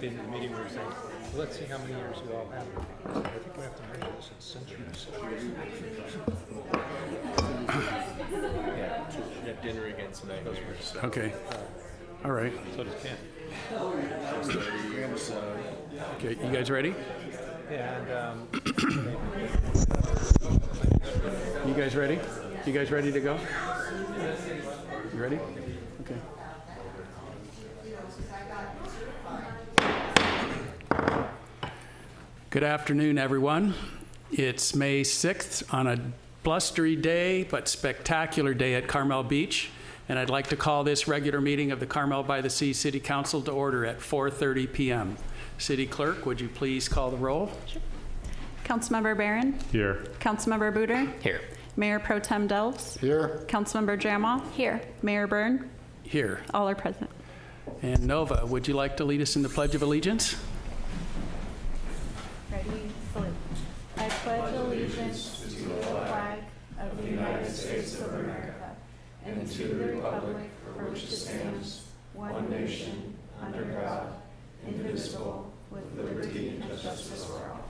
the end of the meeting, we were saying, well, let's see how many years you all have. I think we have to measure this in centuries. Yeah, dinner again tonight. Okay. All right. So does Ken. Okay, you guys ready? And You guys ready? You guys ready to go? You ready? Okay. Good afternoon, everyone. It's May 6th on a blustery day, but spectacular day at Carmel Beach. And I'd like to call this regular meeting of the Carmel-by-the-Sea City Council to order at 4:30 p.m. City Clerk, would you please call the roll? Sure. Councilmember Barron? here. Councilmember Booter? Here. Mayor Pro Tem Delves? Here. Councilmember Jamoff? Here. Mayor Byrne? Here. All are present. And Nova, would you like to lead us in the Pledge of Allegiance? Ready, salute. I pledge allegiance to the flag of the United States of America and to the republic for which it stands, one nation, under God, indivisible, with liberty and justice for all.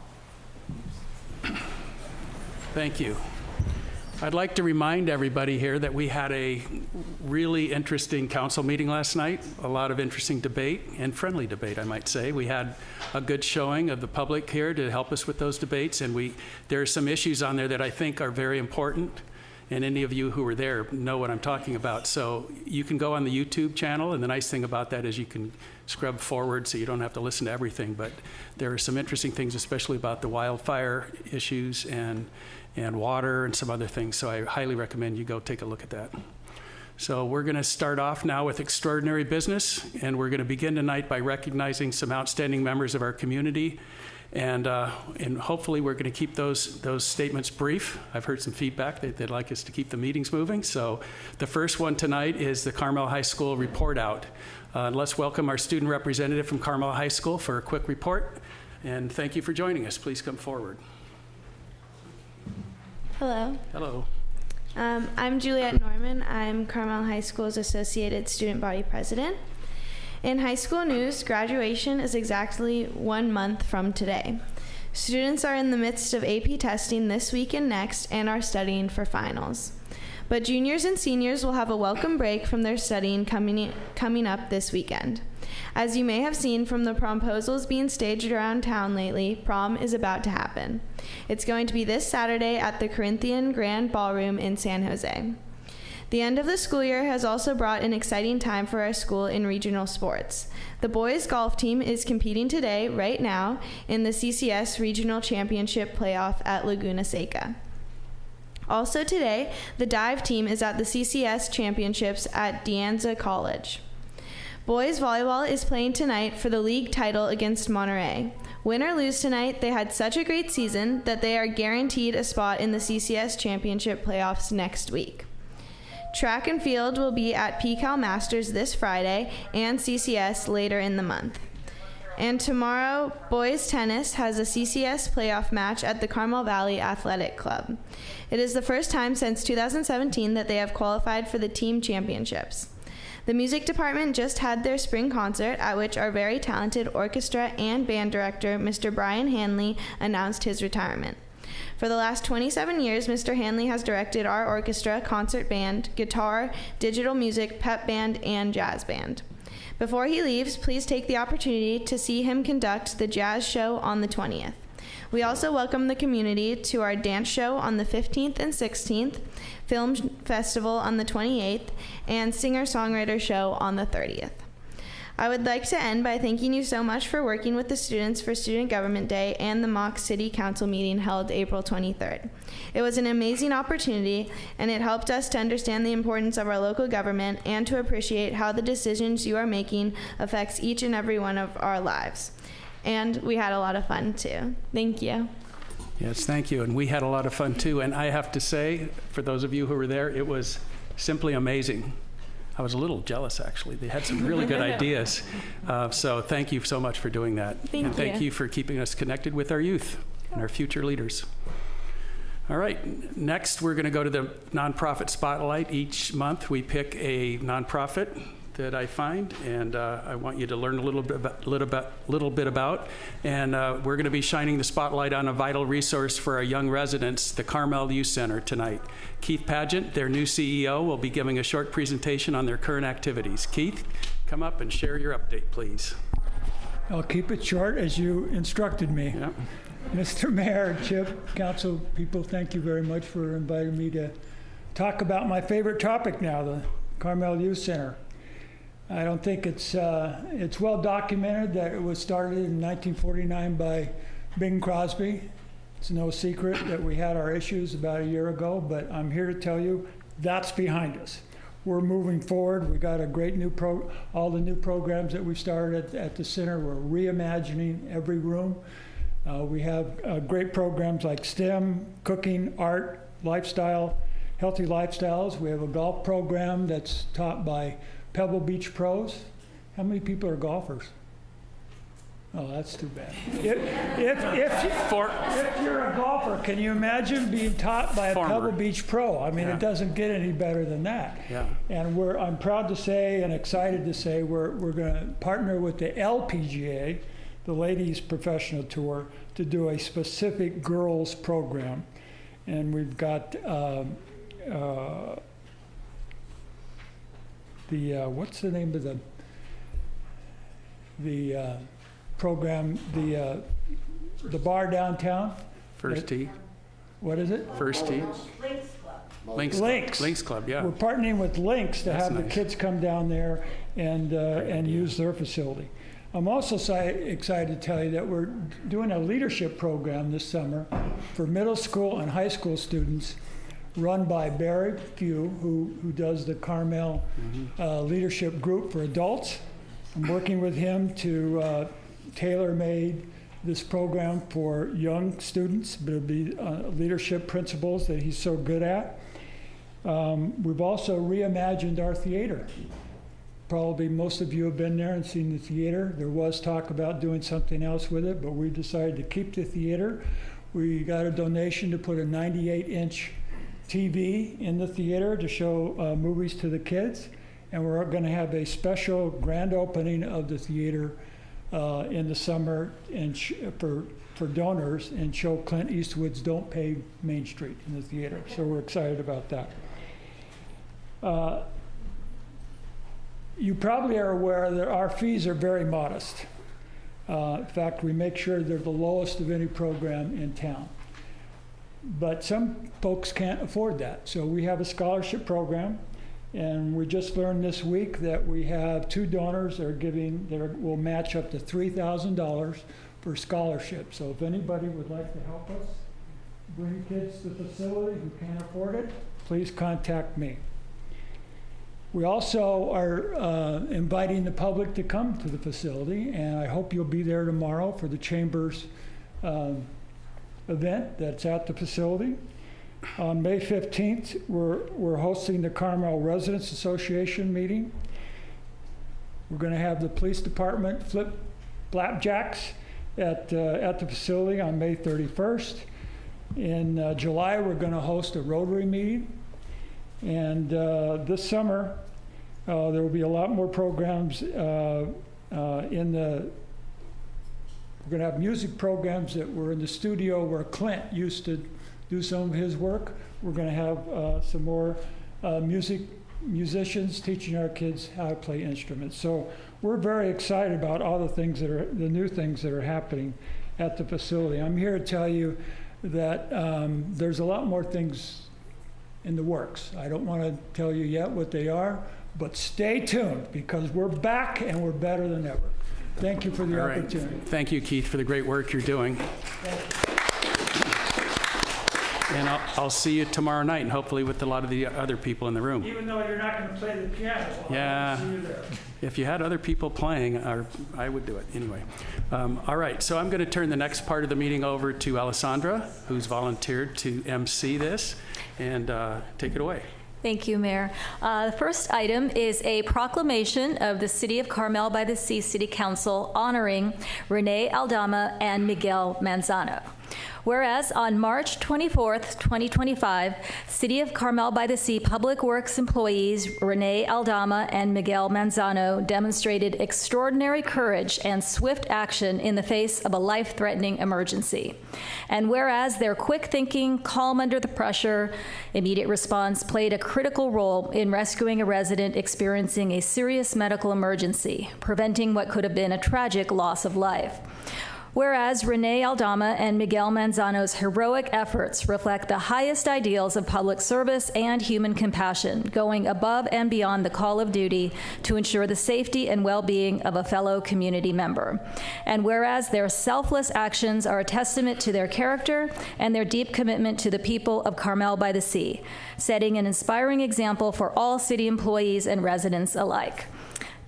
Thank you. I'd like to remind everybody here that we had a really interesting council meeting last night, a lot of interesting debate and friendly debate, I might say. We had a good showing of the public here to help us with those debates, and there are some issues on there that I think are very important, and any of you who were there know what I'm talking about. So you can go on the YouTube channel, and the nice thing about that is you can scrub forward so you don't have to listen to everything, but there are some interesting things, especially about the wildfire issues and water and some other things. So I highly recommend you go take a look at that. So we're going to start off now with extraordinary business, and we're going to begin tonight by recognizing some outstanding members of our community. And hopefully we're going to keep those statements brief. I've heard some feedback that they'd like us to keep the meetings moving. So the first one tonight is the Carmel High School report out. Let's welcome our student representative from Carmel High School for a quick report. And thank you for joining us. Please come forward. Hello. Hello. I'm Juliette Norman. I'm Carmel High School's Associated Student Body President. In high school news, graduation is exactly 1 month from today. Students are in the midst of AP testing this week and next and are studying for finals. But juniors and seniors will have a welcome break from their studying coming up this weekend. As you may have seen from the promposals being staged around town lately, prom is about to happen. It's going to be this Saturday at the Corinthian Grand Ballroom in San Jose. The end of the school year has also brought an exciting time for our school in regional sports. The boys golf team is competing today, right now, in the CCS Regional Championship Playoff at Laguna Seca. Also today, the dive team is at the CCS Championships at De Anza College. Boys volleyball is playing tonight for the league title against Monterey. Win or lose tonight, they had such a great season that they are guaranteed a spot in the CCS Championship playoffs next week. Track and field will be at PCAL Masters this Friday and CCS later in the month. And tomorrow, boys tennis has a CCS playoff match at the Carmel Valley Athletic Club. It is the first time since 2017 that they have qualified for the team championships. The music department just had their spring concert, at which our very talented orchestra and band director, Mr. Brian Hanley, announced his retirement. For the last 27 years, Mr. Hanley has directed our orchestra, concert band, guitar, digital music, pep band, and jazz band. Before he leaves, please take the opportunity to see him conduct the jazz show on the 20th. We also welcome the community to our dance show on the 15th and 16th, film festival on the 28th, and singer-songwriter show on the 30th. I would like to end by thanking you so much for working with the students for Student Government Day and the mock City Council meeting held April 23rd. It was an amazing opportunity, and it helped us to understand the importance of our local government and to appreciate how the decisions you are making affects each and every one of our lives. And we had a lot of fun, too. Thank you. Yes, thank you. And we had a lot of fun, too. And I have to say, for those of you who were there, it was simply amazing. I was a little jealous, actually. They had some really good ideas. So thank you so much for doing that. Thank you for keeping us connected with our youth and our future leaders. All right, next we're going to go to the nonprofit spotlight. Each month we pick a nonprofit that I find, and I want you to learn a little bit about. And we're going to be shining the spotlight on a vital resource for our young residents, the Carmel Youth Center, tonight. Keith Pageant, their new CEO, will be giving a short presentation on their current activities. Keith, come up and share your update, please. I'll keep it short as you instructed me. Yeah. Mr. Mayor, Chip, council people, thank you very much for inviting me to talk about my favorite topic now, the Carmel Youth Center. I don't think it's well documented that it was started in 1949 by Bing Crosby. It's no secret that we had our issues about a year ago, but I'm here to tell you that's behind us. We're moving forward. We got a great all the new programs that we started at the center. We're reimagining every room. We have great programs like STEM, cooking, art, lifestyle, healthy lifestyles. We have a golf program that's taught by Pebble Beach pros. How many people are golfers? Oh, that's too bad. If you're a golfer, can you imagine being taught by a Pebble Beach pro? I mean, It doesn't get any better than that. Yeah. And I'm proud to say and excited to say we're going to partner with the LPGA, the Ladies Professional Tour, to do a specific girls program. And we've got what's the name of the program, the bar downtown? First Tee. What is it? First Tee. Links Club, yeah. We're partnering with Links to That's have the nice. kids come down there and use their facility. I'm also excited to tell you that we're doing a leadership program this summer for middle school and high school students, run by Barry Few, who does the Carmel Leadership Group for adults. I'm working with him to tailor-made this program for young students, but it'll be leadership principles that he's so good at. We've also reimagined our theater. Probably most of you have been there and seen the theater. There was talk about doing something else with it, but we decided to keep the theater. We got a donation to put a 98-inch TV in the theater to show movies to the kids, and we're going to have a special grand opening of the theater in the summer and for donors, and show Clint Eastwood's Don't Pay Main Street in the theater. So we're excited about that. You probably are aware that our fees are very modest. In fact, we make sure they're the lowest of any program in town. But some folks can't afford that. So we have a scholarship program, and we just learned this week that we have 2 donors that will match up to $3,000 for scholarships. So if anybody would like to help us bring kids to the facility who can't afford it, please contact me. We also are inviting the public to come to the facility, and I hope you'll be there tomorrow for the Chamber's event that's at the facility. On May 15th, we're hosting the Carmel Residents Association meeting. We're going to have the police department flip flapjacks at the facility on May 31st. In July, we're going to host a Rotary meeting. And this summer, there will be a lot more programs we're going to have music programs that were in the studio where Clint used to do some of his work. We're going to have some more musicians teaching our kids how to play instruments. So we're very excited about all the new things that are happening at the facility. I'm here to tell you that there's a lot more things in the works. I don't want to tell you yet what they are, but stay tuned because we're back and we're better than ever. Thank you for the opportunity. Thank you, Keith, for the great work you're doing. And I'll see you tomorrow night, and hopefully with a lot of the other people in the room. Even though you're not going to play the piano, Yeah. I'll see you there. If you had other people playing, I would do it. Anyway. All right, so I'm going to turn the next part of the meeting over to Alessandra, who's volunteered to MC this, and take it away. Thank you, Mayor. The first item is a proclamation of the City of Carmel-by-the-Sea City Council honoring Renee Aldama and Miguel Manzano. Whereas on March 24th, 2025, City of Carmel-by-the-Sea Public Works employees Renee Aldama and Miguel Manzano demonstrated extraordinary courage and swift action in the face of a life-threatening emergency. And whereas their quick thinking, calm under the pressure, immediate response played a critical role in rescuing a resident experiencing a serious medical emergency, preventing what could have been a tragic loss of life. Whereas Renee Aldama and Miguel Manzano's heroic efforts reflect the highest ideals of public service and human compassion, going above and beyond the call of duty to ensure the safety and well-being of a fellow community member. And whereas their selfless actions are a testament to their character and their deep commitment to the people of Carmel-by-the-Sea, setting an inspiring example for all city employees and residents alike.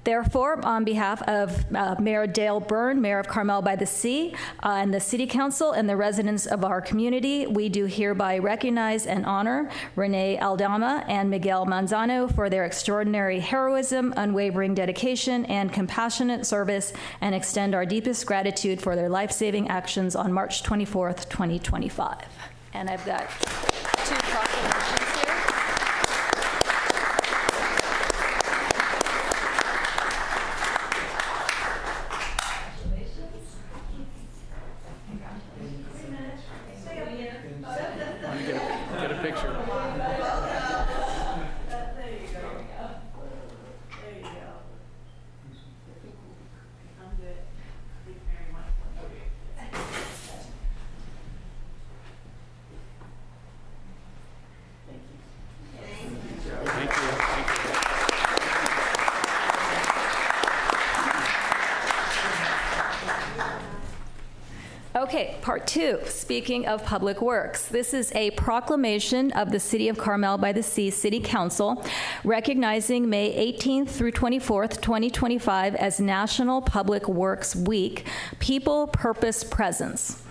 Therefore, on behalf of Mayor Dale Byrne, Mayor of Carmel-by-the-Sea, and the City Council and the residents of our community, we do hereby recognize and honor Renee Aldama and Miguel Manzano for their extraordinary heroism, unwavering dedication, and compassionate service, and extend our deepest gratitude for their life-saving actions on March 24th, 2025. And I've got 2 proclamations here. Get a picture. Thank you. Okay, part 2, speaking of public works. This is a proclamation of the City of Carmel-by-the-Sea City Council recognizing May 18th through 24th, 2025 as National Public Works Week, People, Purpose, Presence.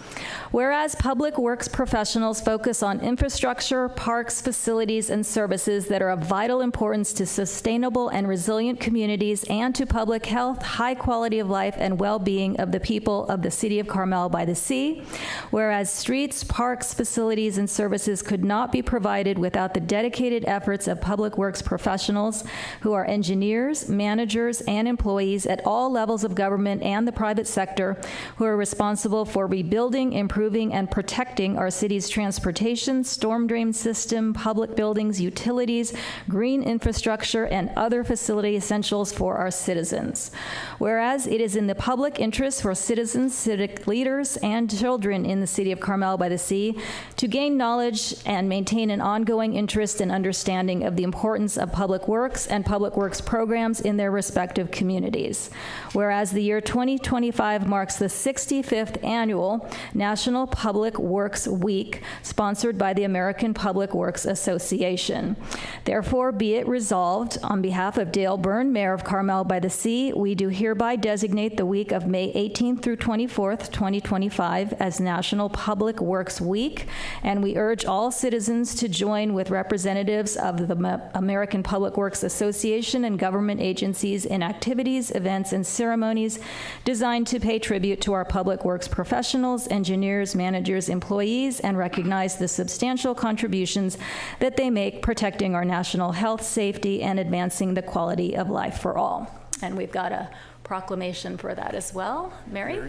Whereas public works professionals focus on infrastructure, parks, facilities, and services that are of vital importance to sustainable and resilient communities and to public health, high quality of life, and well-being of the people of the City of Carmel-by-the-Sea. Whereas streets, parks, facilities, and services could not be provided without the dedicated efforts of public works professionals who are engineers, managers, and employees at all levels of government and the private sector who are responsible for rebuilding, improving, and protecting our city's transportation, storm drain system, public buildings, utilities, green infrastructure, and other facility essentials for our citizens. Whereas it is in the public interest for citizens, civic leaders, and children in the City of Carmel-by-the-Sea to gain knowledge and maintain an ongoing interest and understanding of the importance of public works and public works programs in their respective communities. Whereas the year 2025 marks the 65th annual National Public Works Week, sponsored by the American Public Works Association. Therefore, be it resolved, on behalf of Dale Byrne, Mayor of Carmel-by-the-Sea, we do hereby designate the week of May 18th through 24th, 2025 as National Public Works Week, and we urge all citizens to join with representatives of the American Public Works Association and government agencies in activities, events, and ceremonies designed to pay tribute to our public works professionals, engineers, managers, employees, and recognize the substantial contributions that they make protecting our national health, safety, and advancing the quality of life for all. And we've got a proclamation for that as well. Mary?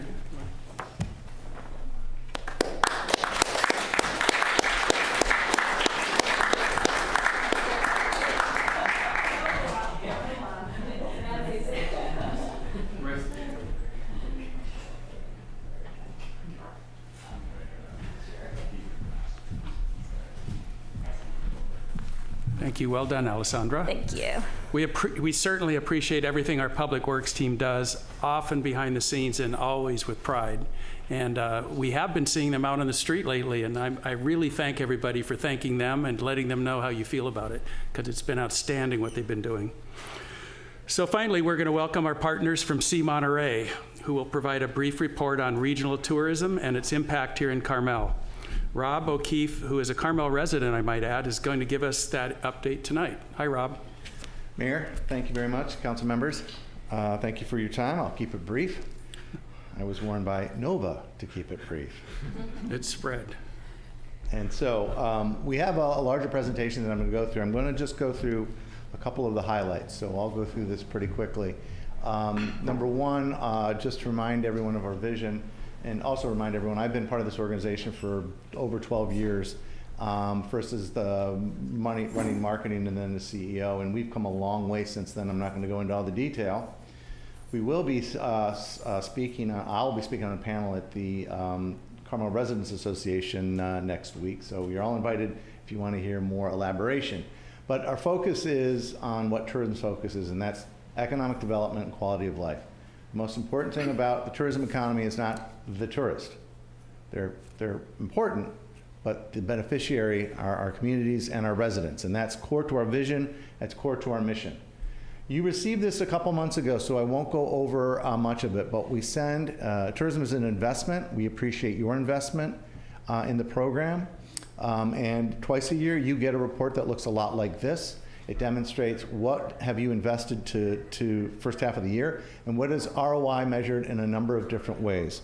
Thank you. Well done, Alessandra. Thank you. We certainly appreciate everything our Public Works team does, often behind the scenes and always with pride. And we have been seeing them out on the street lately, and I really thank everybody for thanking them and letting them know how you feel about it, because it's been outstanding what they've been doing. So finally, we're going to welcome our partners from See Monterey, who will provide a brief report on regional tourism and its impact here in Carmel. Rob O'Keefe, who is a Carmel resident, I might add, is going to give us that update tonight. Hi, Rob. Mayor, thank you very much. Council members, thank you for your time. I'll keep it brief. I was warned by Nova to keep it brief. It's spread. And so we have a larger presentation that I'm going to go through. I'm going to just go through a couple of the highlights, so I'll go through this pretty quickly. Number one, just to remind everyone of our vision, and also remind everyone, I've been part of this organization for over 12 years. First as the running marketing and then the CEO, and we've come a long way since then. I'm not going to go into all the detail. We will be speaking, I'll be speaking on a panel at the Carmel Residents Association next week, so you're all invited if you want to hear more elaboration. But our focus is on what tourism's focus is, and that's economic development and quality of life. The most important thing about the tourism economy is not the tourist. They're important, but the beneficiary are our communities and our residents, and that's core to our vision, that's core to our mission. You received this a couple months ago, so I won't go over much of it, but we send, tourism is an investment. We appreciate your investment in the program. And twice a year, you get a report that looks a lot like this. It demonstrates what have you invested to first half of the year, and what is ROI measured in a number of different ways.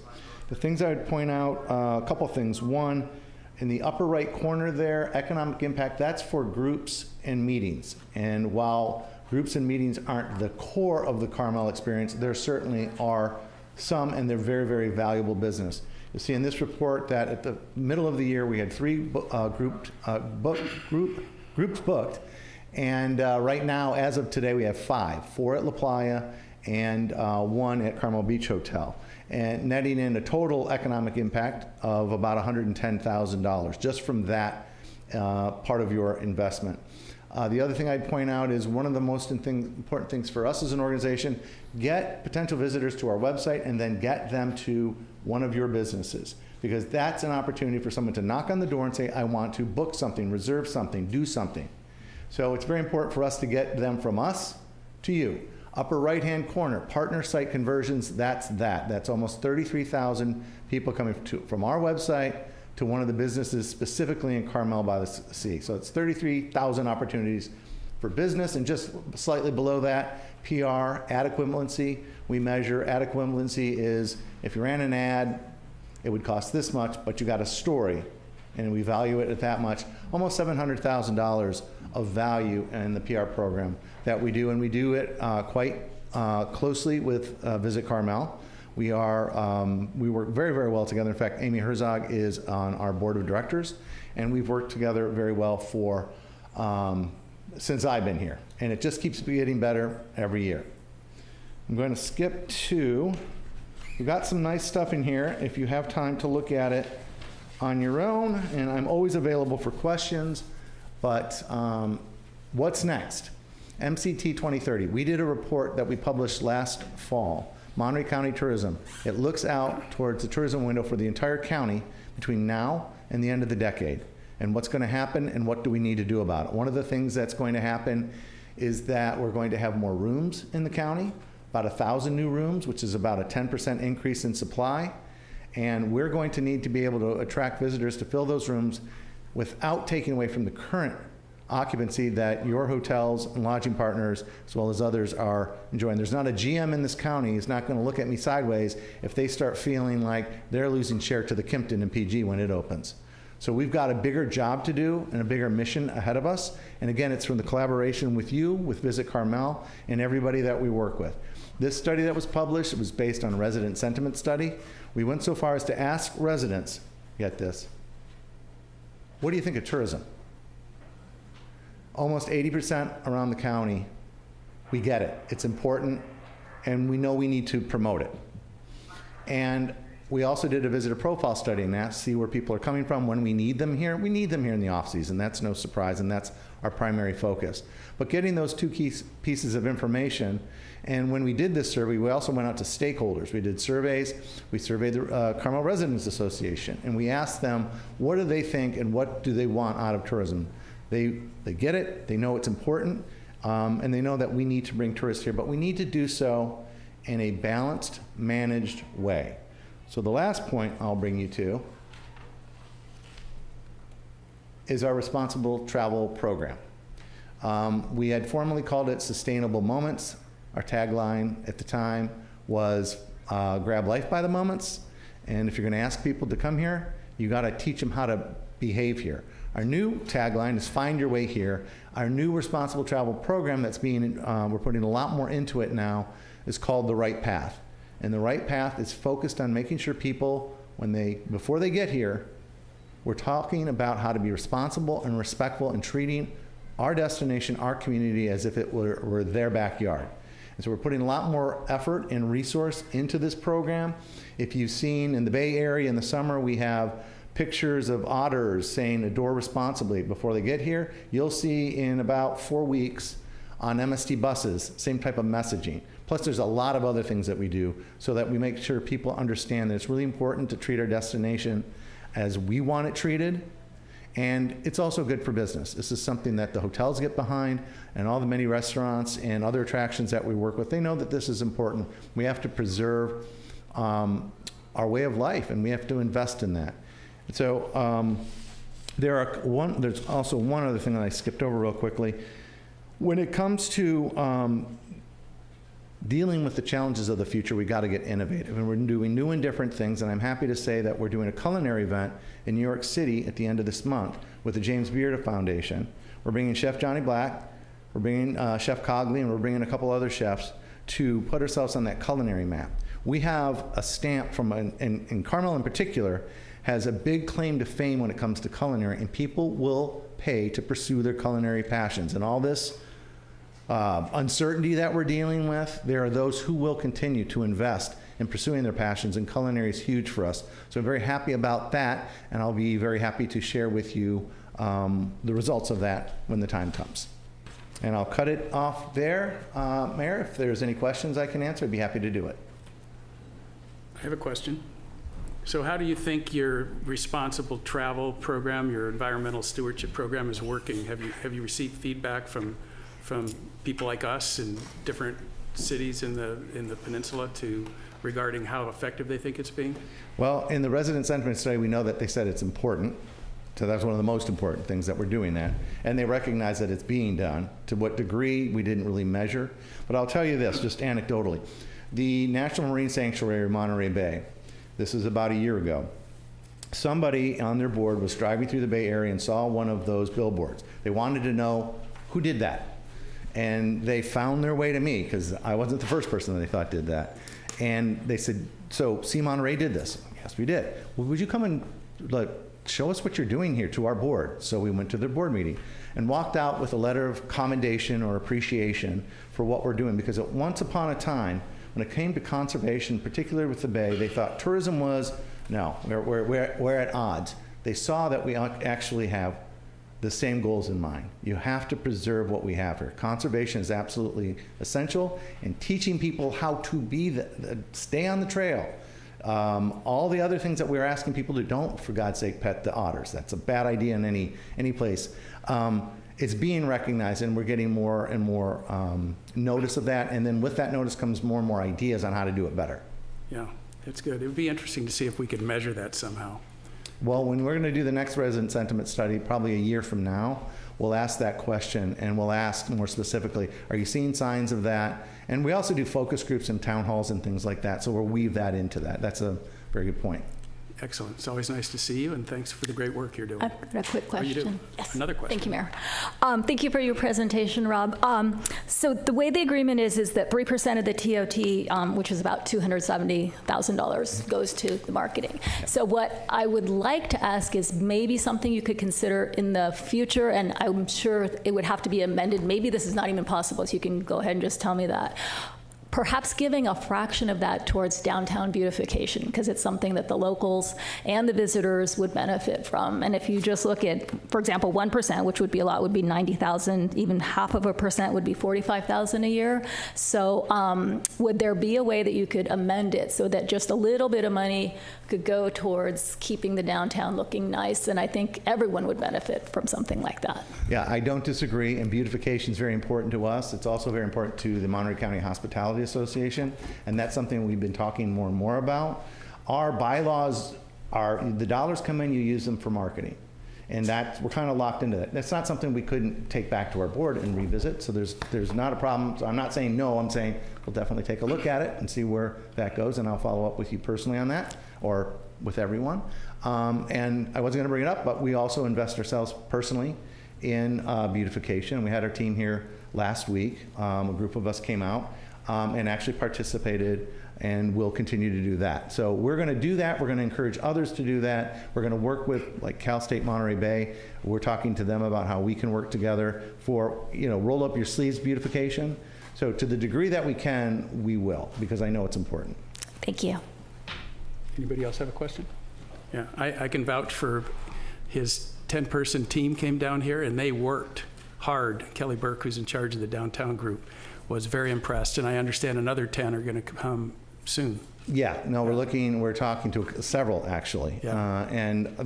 The things I would point out, a couple things. One, in the upper right corner there, economic impact, that's for groups and meetings. And while groups and meetings aren't the core of the Carmel experience, there certainly are some, and they're very, very valuable business. You'll see in this report that at the middle of the year, we had 3 groups booked. And right now, as of today, we have 5, 4 at La Playa and 1 at Carmel Beach Hotel, and netting in a total economic impact of about $110,000 just from that part of your investment. The other thing I'd point out is one of the most important things for us as an organization, get potential visitors to our website and then get them to one of your businesses, because that's an opportunity for someone to knock on the door and say, I want to book something, reserve something, do something. So it's very important for us to get them from us to you. Upper right-hand corner, partner site conversions, that's almost 33,000 people coming from our website to one of the businesses specifically in Carmel-by-the-Sea. So it's 33,000 opportunities for business, and just slightly below that, PR, ad equivalency. We measure ad equivalency is if you ran an ad, it would cost this much, but you got a story, and we value it at that much. Almost $700,000 of value in the PR program that we do, and we do it quite closely with Visit Carmel. We work very, very well together. In fact, Amy Herzog is on our board of directors, and we've worked together very well for since I've been here, and it just keeps getting better every year. I'm going to skip to, we've got some nice stuff in here if you have time to look at it on your own, and I'm always available for questions, but what's next? MCT 2030. We did a report that we published last fall, Monterey County Tourism. It looks out towards the tourism window for the entire county between now and the end of the decade, and what's going to happen and what do we need to do about it. One of the things that's going to happen is that we're going to have more rooms in the county, about 1,000 new rooms, which is about a 10% increase in supply. And we're going to need to be able to attract visitors to fill those rooms without taking away from the current occupancy that your hotels and lodging partners, as well as others, are enjoying. There's not a GM in this county who's not going to look at me sideways if they start feeling like they're losing share to the Kimpton and PG when it opens. So we've got a bigger job to do and a bigger mission ahead of us. And again, it's from the collaboration with you, with Visit Carmel, and everybody that we work with. This study that was published, it was based on a resident sentiment study. We went so far as to ask residents, get this, what do you think of tourism? Almost 80% around the county, we get it. It's important, and we know we need to promote it. And we also did a visitor profile study and that, see where people are coming from when we need them here. We need them here in the off-season. That's no surprise, and that's our primary focus. But getting those 2 key pieces of information, and when we did this survey, we also went out to stakeholders. We did surveys. We surveyed the Carmel Residents Association, and we asked them, what do they think and what do they want out of tourism? They get it, they know it's important, and they know that we need to bring tourists here, but we need to do so in a balanced, managed way. So the last point I'll bring you to is our responsible travel program. We had formerly called it Sustainable Moments. Our tagline at the time was grab life by the moments. And if you're going to ask people to come here, you got to teach them how to behave here. Our new tagline is "Find Your Way Here." Our new responsible travel program that's we're putting a lot more into it now is called The Right Path. And The Right Path is focused on making sure people, before they get here, we're talking about how to be responsible and respectful and treating our destination, our community, as if it were their backyard. And so we're putting a lot more effort and resource into this program. If you've seen in the Bay Area in the summer, we have pictures of otters saying "adore responsibly" before they get here. You'll see in about 4 weeks on MST buses, same type of messaging. Plus there's a lot of other things that we do so that we make sure people understand that it's really important to treat our destination as we want it treated. And it's also good for business. This is something that the hotels get behind, and all the many restaurants and other attractions that we work with. They know that this is important. We have to preserve our way of life, and we have to invest in that. So there's also one other thing that I skipped over real quickly. When it comes to dealing with the challenges of the future, we got to get innovative, and we're doing new and different things. And I'm happy to say that we're doing a culinary event in New York City at the end of this month with the James Beard Foundation. We're bringing Chef Johnny Black, we're bringing Chef Cogley, and we're bringing a couple other chefs to put ourselves on that culinary map. We have a stamp from, in Carmel in particular, has a big claim to fame when it comes to culinary, and people will pay to pursue their culinary passions. And all this uncertainty that we're dealing with, there are those who will continue to invest in pursuing their passions, and culinary is huge for us. So I'm very happy about that, and I'll be very happy to share with you the results of that when the time comes. And I'll cut it off there. Mayor, if there's any questions I can answer, I'd be happy to do it. I have a question. So how do you think your responsible travel program, your environmental stewardship program is working? Have you received feedback from people like us in different cities in the peninsula regarding how effective they think it's being? Well, in the resident sentiment study, we know that they said it's important. So that's one of the most important things that we're doing that. And they recognize that it's being done. To what degree, we didn't really measure. But I'll tell you this, just anecdotally. The National Marine Sanctuary of Monterey Bay, this is about a year ago. Somebody on their board was driving through the Bay Area and saw one of those billboards. They wanted to know who did that. And they found their way to me, because I wasn't the first person that they thought did that. And they said, "So See Monterey did this?" "Yes, we did." "Well, would you come and show us what you're doing here to our board?" So we went to their board meeting and walked out with a letter of commendation or appreciation for what we're doing. Because at once upon a time, when it came to conservation, particularly with the Bay, they thought tourism was, no, we're at odds. They saw that we actually have the same goals in mind. You have to preserve what we have here. Conservation is absolutely essential, and teaching people how to stay on the trail. All the other things that we're asking people to don't, for God's sake, pet the otters. That's a bad idea in any place. It's being recognized, and we're getting more and more notice of that. And then with that notice comes more and more ideas on how to do it better. Yeah, that's good. It would be interesting to see if we could measure that somehow. Well, when we're going to do the next resident sentiment study, probably a year from now, we'll ask that question, and we'll ask more specifically, are you seeing signs of that? And we also do focus groups and town halls and things like that, so we'll weave that into that. That's a very good point. Excellent. It's always nice to see you, and thanks for the great work you're doing. I've got a quick question. Oh, you do? Yes. Another question. Thank you, Mayor. Thank you for your presentation, Rob. So the way the agreement is that 3% of the TOT, which is about $270,000, goes to the marketing. Yeah. So what I would like to ask is maybe something you could consider in the future, and I'm sure it would have to be amended. Maybe this is not even possible, so you can go ahead and just tell me that. Perhaps giving a fraction of that towards downtown beautification, because it's something that the locals and the visitors would benefit from. And if you just look at, for example, 1%, which would be a lot, would be 90,000. Even 0.5% would be 45,000 a year. So would there be a way that you could amend it so that just a little bit of money could go towards keeping the downtown looking nice? And I think everyone would benefit from something like that. Yeah, I don't disagree. And beautification is very important to us. It's also very important to the Monterey County Hospitality Association, and that's something we've been talking more and more about. Our bylaws are, the dollars come in, you use them for marketing. And we're kind of locked into that. That's not something we couldn't take back to our board and revisit, so there's not a problem. So I'm not saying no, I'm saying we'll definitely take a look at it and see where that goes, and I'll follow up with you personally on that, or with everyone. And I wasn't going to bring it up, but we also invest ourselves personally in beautification. We had our team here last week. A group of us came out and actually participated, and we'll continue to do that. So we're going to do that. We're going to encourage others to do that. We're going to work with like Cal State Monterey Bay. We're talking to them about how we can work together for, roll up your sleeves beautification. So to the degree that we can, we will, because I know it's important. Thank you. Anybody else have a question? Yeah, I can vouch for his 10-person team came down here, and they worked hard. Kelly Burke, who's in charge of the downtown group, was very impressed, and I understand another 10 are going to come soon. Yeah, no, we're talking to several actually. Yeah. And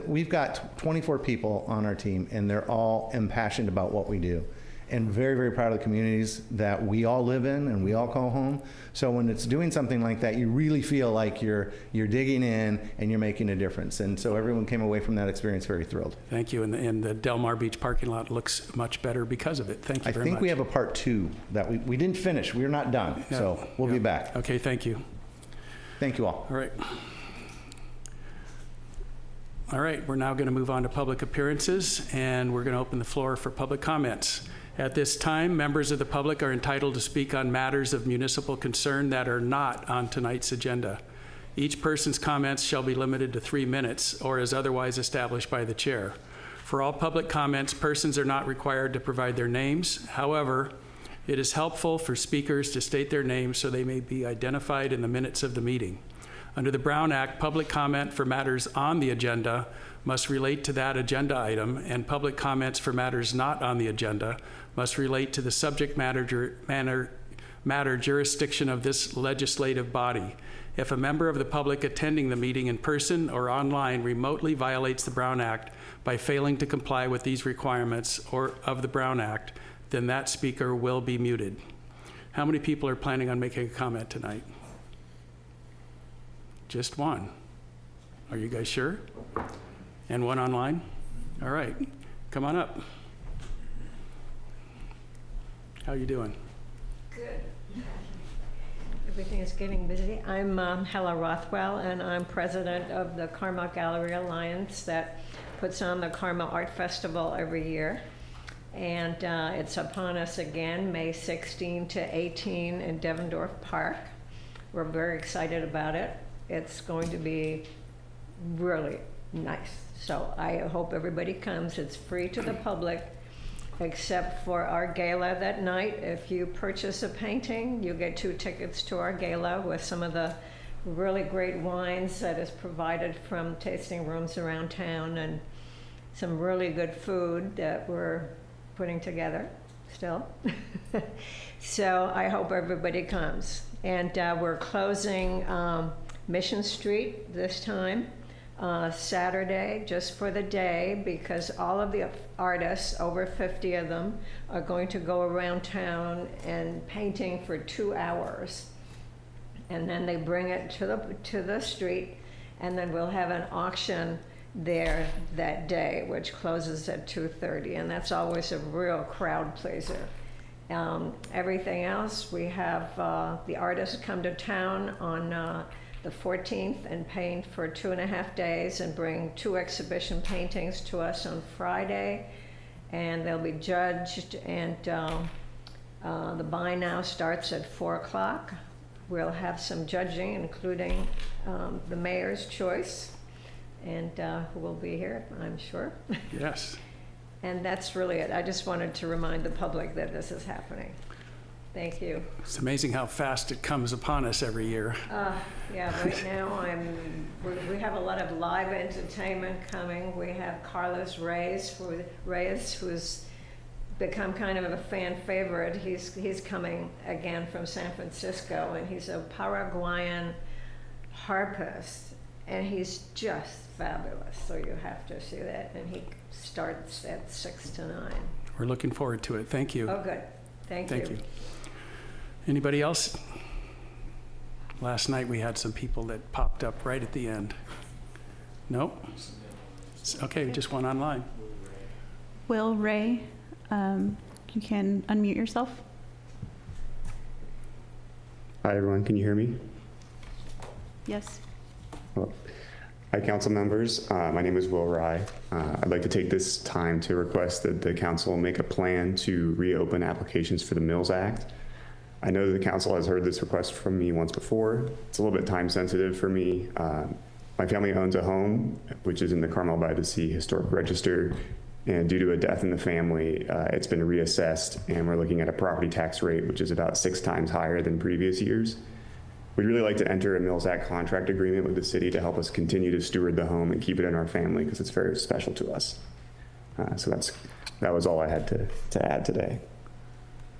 we've got 24 people on our team, and they're all impassioned about what we do, and very, very proud of the communities that we all live in and we all call home. So when it's doing something like that, you really feel like you're digging in and you're making a difference. And so everyone came away from that experience very thrilled. Thank you, and the Del Mar Beach parking lot looks much better because of it. Thank you very much. I think we have a part 2 that we didn't finish. We're not done, Yeah. so we'll be back. Okay, thank you. Thank you all. All right. All right, we're now going to move on to public appearances, and we're going to open the floor for public comments. At this time, members of the public are entitled to speak on matters of municipal concern that are not on tonight's agenda. Each person's comments shall be limited to 3 minutes or as otherwise established by the chair. For all public comments, persons are not required to provide their names. However, it is helpful for speakers to state their names so they may be identified in the minutes of the meeting. Under the Brown Act, public comment for matters on the agenda must relate to that agenda item, and public comments for matters not on the agenda must relate to the subject matter jurisdiction of this legislative body. If a member of the public attending the meeting in person or online remotely violates the Brown Act by failing to comply with these requirements or of the Brown Act, then that speaker will be muted. How many people are planning on making a comment tonight? Just one. Are you guys sure? And one online? All right, come on up. How you doing? Good. Everything is getting busy. I'm Hella Rothwell, and I'm president of the Carmel Gallery Alliance that puts on the Carmel Art Festival every year. And it's upon us again, May 16 to 18 in Devendorf Park. We're very excited about it. It's going to be really nice. So I hope everybody comes. It's free to the public, except for our gala that night. If you purchase a painting, you get 2 tickets to our gala with some of the really great wines that is provided from tasting rooms around town, and some really good food that we're putting together still. So I hope everybody comes. And we're closing Mission Street this time, Saturday, just for the day, because all of the artists, over 50 of them, are going to go around town and painting for 2 hours. And then they bring it to the street, and then we'll have an auction there that day, which closes at 2:30, and that's always a real crowd pleaser. Everything else, we have the artists come to town on the 14th and paint for 2.5 days and bring 2 exhibition paintings to us on Friday, and they'll be judged, and the buy now starts at 4 o'clock. We'll have some judging, including the mayor's choice, and who will be here, I'm sure. Yes. And that's really it. I just wanted to remind the public that this is happening. Thank you. It's amazing how fast it comes upon us every year. Yeah, right now we have a lot of live entertainment coming. We have Carlos Reyes, who's become kind of a fan favorite. He's coming again from San Francisco, and he's a Paraguayan harpist, and he's just fabulous. So you have to see that, and he starts at 6 to 9. We're looking forward to it. Thank you. Oh, good. Thank you. Anybody else? Last night we had some people that popped up right at the end. No? Okay, just one online. Will Ray, you can unmute yourself. Hi, everyone. Can you hear me? Yes. Hello. Hi, council members. My name is Will Rye. I'd like to take this time to request that the council make a plan to reopen applications for the Mills Act. I know that the council has heard this request from me once before. It's a little bit time sensitive for me. My family owns a home, which is in the Carmel-by-the-Sea Historic Register, and due to a death in the family, it's been reassessed, and we're looking at a property tax rate, which is about 6 times higher than previous years. We'd really like to enter a Mills Act contract agreement with the city to help us continue to steward the home and keep it in our family because it's very special to us. So that was all I had to add today.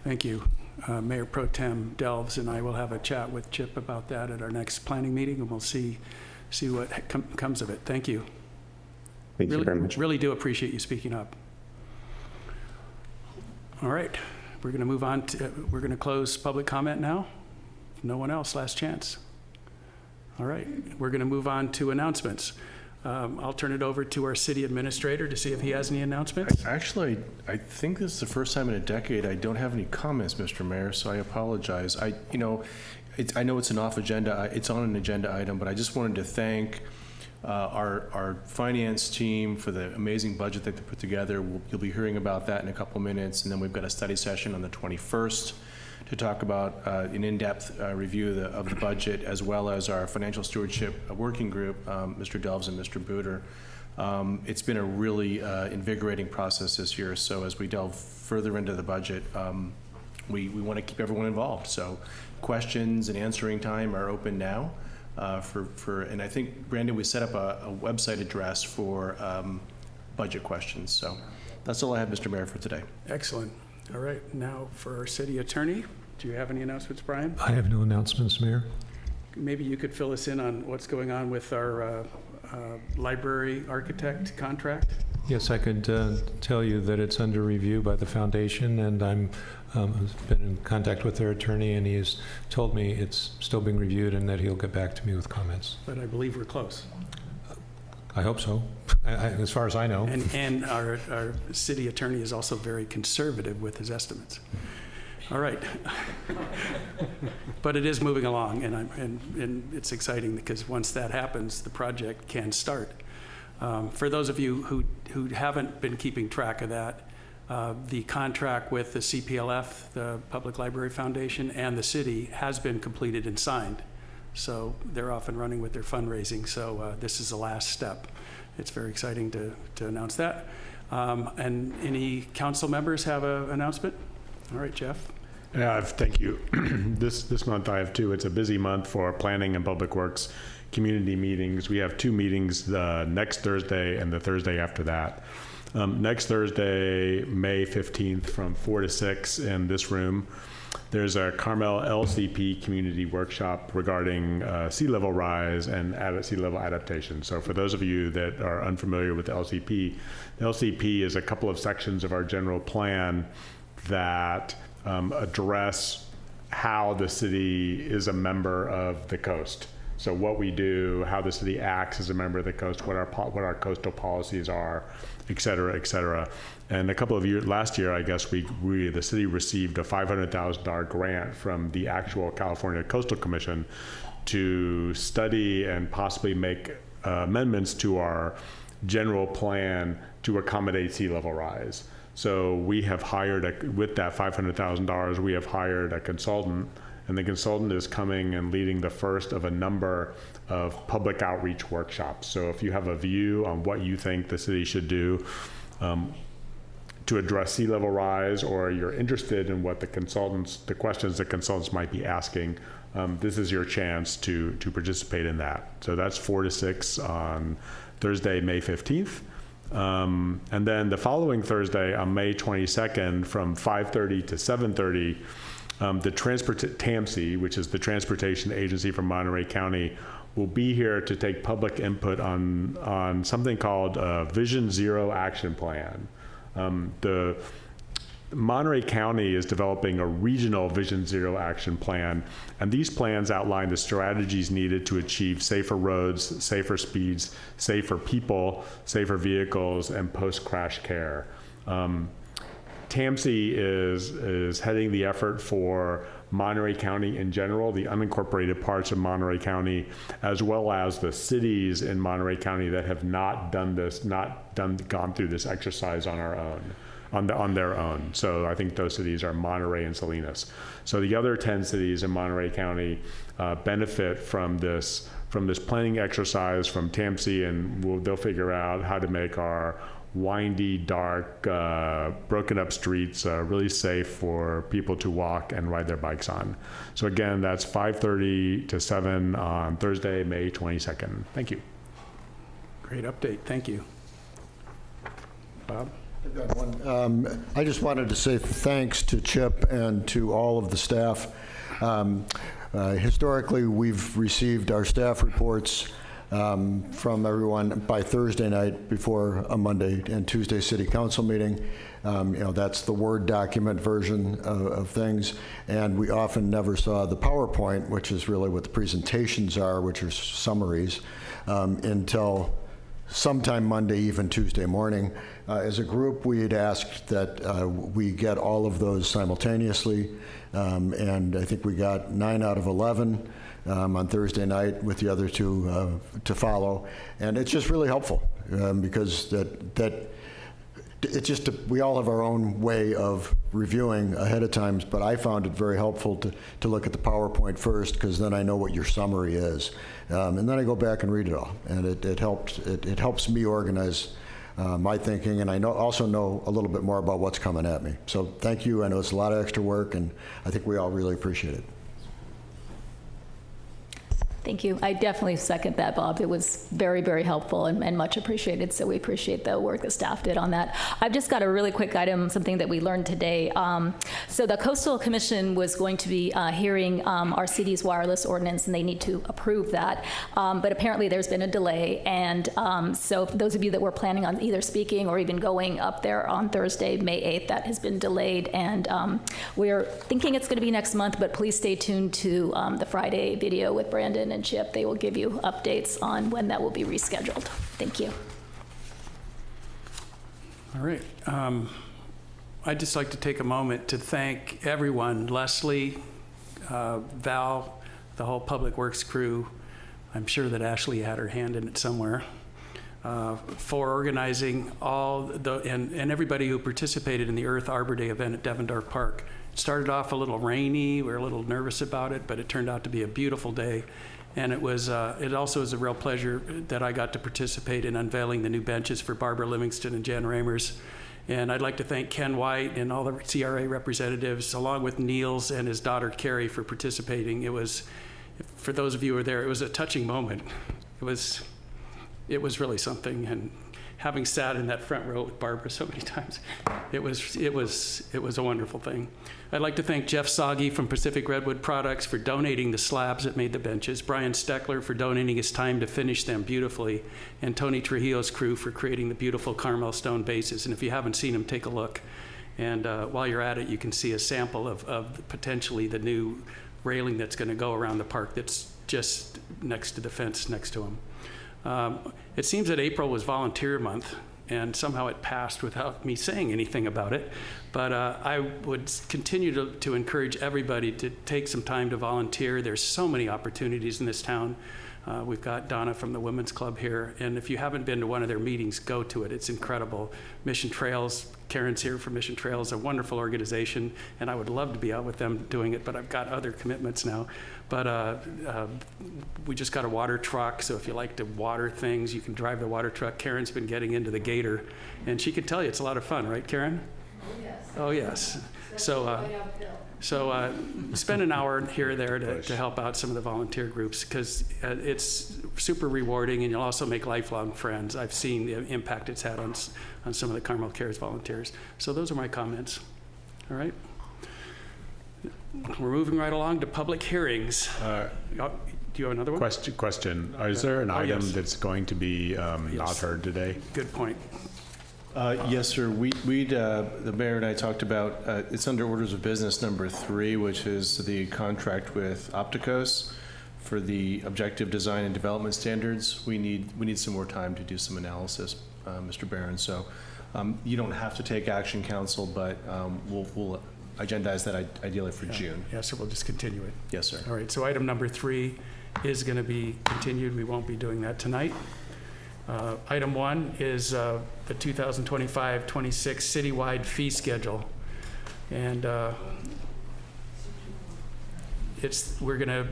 Thank you. Mayor Pro Tem Delves and I will have a chat with Chip about that at our next planning meeting, and we'll see what comes of it. Thank you. Thank you very much. Really do appreciate you speaking up. All right, we're going to move on we're going to close public comment now. No one else, last chance. All right, we're going to move on to announcements. I'll turn it over to our city administrator to see if he has any announcements. Actually, I think this is the first time in a decade I don't have any comments, Mr. Mayor, so I apologize. I know it's an it's on an agenda item, but I just wanted to thank our finance team for the amazing budget that they put together. You'll be hearing about that in a couple minutes, and then we've got a study session on the 21st to talk about an in-depth review of the budget, as well as our financial stewardship working group, Mr. Delves and Mr. Booter. It's been a really invigorating process this year, so as we delve further into the budget, we want to keep everyone involved. So questions and answering time are open now. And I think, Brandon, we set up a website address for budget questions. So that's all I have, Mr. Mayor, for today. Excellent. All right, now for our city attorney. Do you have any announcements, Brian? I have no announcements, Mayor. Maybe you could fill us in on what's going on with our library architect contract? Yes, I could tell you that it's under review by the foundation, and I'm been in contact with their attorney, and he has told me it's still being reviewed and that he'll get back to me with comments. But I believe we're close. I hope so, as far as I know. And our city attorney is also very conservative with his estimates. All right. But it is moving along, and it's exciting because once that happens, the project can start. For those of you who haven't been keeping track of that, the contract with the CPLF, the Public Library Foundation, and the city has been completed and signed. So they're off and running with their fundraising. So this is the last step. It's very exciting to announce that. And any council members have an announcement? All right, Jeff. Yeah, thank you. This month I have two. It's a busy month for planning and public works community meetings. We have 2 meetings, the next Thursday and the Thursday after that. Next Thursday, May 15th from 4 to 6 in this room. There's a Carmel LCP community workshop regarding sea level rise and sea level adaptation. So for those of you that are unfamiliar with the LCP is a couple of sections of our general plan that address how the city is a member of the coast. So what we do, how the city acts as a member of the coast, what our coastal policies are, et cetera, et cetera. And a couple of years, last year, I guess the city received a $500,000 grant from the actual California Coastal Commission to study and possibly make amendments to our general plan to accommodate sea level rise. So we have hired, with that $500,000, we have hired a consultant, and the consultant is coming and leading the first of a number of public outreach workshops. So if you have a view on what you think the city should do to address sea level rise, or you're interested in what the questions the consultants might be asking, this is your chance to participate in that. So that's 4 to 6 on Thursday, May 15th. And then the following Thursday on May 22nd from 5:30 to 7:30, the TAMC, which is the Transportation Agency from Monterey County, will be here to take public input on something called a Vision Zero Action Plan. Monterey County is developing a regional Vision Zero action plan, and these plans outline the strategies needed to achieve safer roads, safer speeds, safer people, safer vehicles, and post-crash care. TAMSI is heading the effort for Monterey County in general, the unincorporated parts of Monterey County, as well as the cities in Monterey County that have not done this, gone through this exercise on our own. On their own. So I think those cities are Monterey and Salinas. So the other 10 cities in Monterey County benefit from this planning exercise from TAMSI, and they'll figure out how to make our windy, dark, broken up streets really safe for people to walk and ride their bikes on. So again, that's 5:30 to 7 on Thursday, May 22nd. Thank you. Great update. Thank you. Bob? I've got one. I just wanted to say thanks to Chip and to all of the staff. Historically, we've received our staff reports from everyone by Thursday night before a Monday and Tuesday city council meeting. That's the Word document version of things, and we often never saw the PowerPoint, which is really what the presentations are, which are summaries, until sometime Monday, even Tuesday morning. As a group, we had asked that we get all of those simultaneously, and I think we got 9 out of 11 on Thursday night, with the other 2 to follow. And it's just really helpful because we all have our own way of reviewing ahead of time, but I found it very helpful to look at the PowerPoint first, because then I know what your summary is. And then I go back and read it all, and it helps me organize my thinking, and I also know a little bit more about what's coming at me. So thank you. I know it's a lot of extra work, and I think we all really appreciate it. Thank you. I definitely second that, Bob. It was very, very helpful and much appreciated, so we appreciate the work the staff did on that. I've just got a really quick item, something that we learned today. So the Coastal Commission was going to be hearing our city's wireless ordinance, and they need to approve that. But apparently there's been a delay, and so for those of you that were planning on either speaking or even going up there on Thursday, May 8th, that has been delayed, and we're thinking it's going to be next month, but please stay tuned to the Friday video with Brandon and Chip. They will give you updates on when that will be rescheduled. Thank you. All right. I'd just like to take a moment to thank everyone, Leslie, Val, the whole Public Works crew. I'm sure that Ashley had her hand in it somewhere, for organizing and everybody who participated in the Earth Arbor Day event at Devendorf Park. It started off a little rainy. We were a little nervous about it, but it turned out to be a beautiful day. And it also was a real pleasure that I got to participate in unveiling the new benches for Barbara Livingston and Jan Ramers. And I'd like to thank Ken White and all the CRA representatives, along with Niels and his daughter Carrie, for participating. It was, for those of you who were there, it was a touching moment. It was really something. And having sat in that front row with Barbara so many times, it was a wonderful thing. I'd like to thank Jeff Sagi from Pacific Redwood Products for donating the slabs that made the benches, Brian Steckler for donating his time to finish them beautifully, and Tony Trujillo's crew for creating the beautiful Carmel stone bases. And if you haven't seen them, take a look. And while you're at it, you can see a sample of potentially the new railing that's going to go around the park that's just next to the fence next to them. It seems that April was Volunteer Month, and somehow it passed without me saying anything about it. But I would continue to encourage everybody to take some time to volunteer. There's so many opportunities in this town. We've got Donna from the Women's Club here, and if you haven't been to one of their meetings, go to it. It's incredible. Mission Trails, Karen's here for Mission Trails, a wonderful organization, and I would love to be out with them doing it, but I've got other commitments now. But we just got a water truck, so if you like to water things, you can drive the water truck. Karen's been getting into the gator, and she can tell you it's a lot of fun, right, Karen? Oh, yes. So spend an hour here or there to help out some of the volunteer groups, because it's super rewarding, and you'll also make lifelong friends. I've seen the impact it's had on some of the Carmel Cares volunteers. So those are my comments. All right. We're moving right along to public hearings. Do you have another one? Question. Is there an item that's going to be not heard today? Good point. Yes, sir. The mayor and I talked about, it's under orders of business number 3, which is the contract with Opticos for the objective design and development standards. We need some more time to do some analysis, Mr. Barron. So you don't have to take action, council, but we'll agendize that ideally for June. Yeah, so we'll just continue it. Yes, sir. All right, so item number 3 is going to be continued. We won't be doing that tonight. Item 1 is the 2025-26 citywide fee schedule. And we're going to,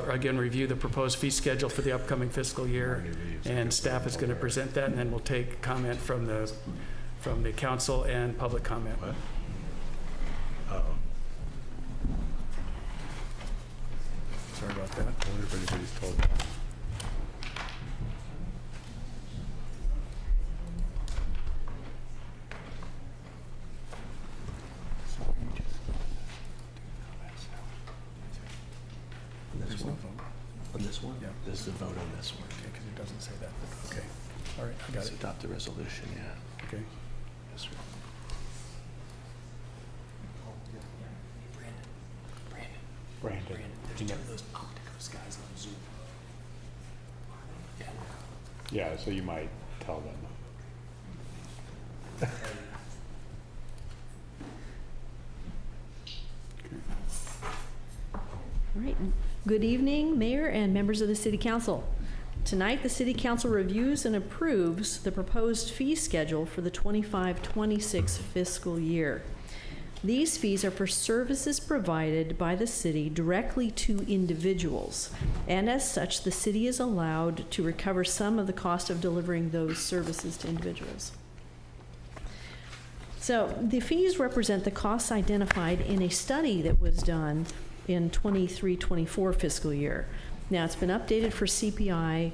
again, review the proposed fee schedule for the upcoming fiscal year. And staff is going to present that, and then we'll take comment from the council and public comment. Sorry about that. Everybody's told. On this one? Yeah. This is the vote on this one. Okay, because it doesn't say that. But okay. All right, I got Let's it. adopt the resolution, yeah. Okay. Yes, sir. Brandon. Those Opticos guys on Zoom. Yeah, so you might tell them. All right. Good evening, Mayor and members of the City Council. Tonight, the City Council reviews and approves the proposed fee schedule for the 25-26 fiscal year. These fees are for services provided by the city directly to individuals, and as such, the city is allowed to recover some of the cost of delivering those services to individuals. So the fees represent the costs identified in a study that was done in 23-24 fiscal year. Now, it's been updated for CPI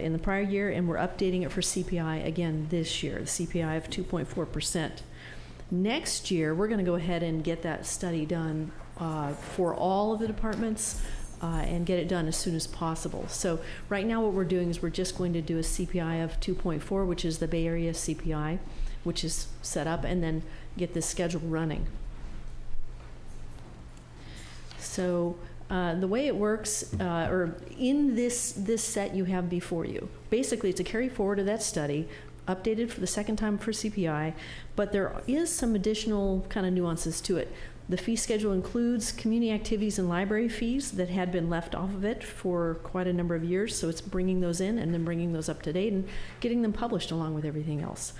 in the prior year, and we're updating it for CPI again this year, the CPI of 2.4%. Next year, we're going to go ahead and get that study done for all of the departments and get it done as soon as possible. So right now what we're doing is we're just going to do a CPI of 2.4, which is the Bay Area CPI, which is set up, and then get this schedule running. So the way it works, or in this set you have before you, basically it's a carry forward of that study, updated for the second time for CPI, but there is some additional kind of nuances to it. The fee schedule includes community activities and library fees that had been left off of it for quite a number of years, so it's bringing those in and then bringing those up to date and getting them published along with everything else.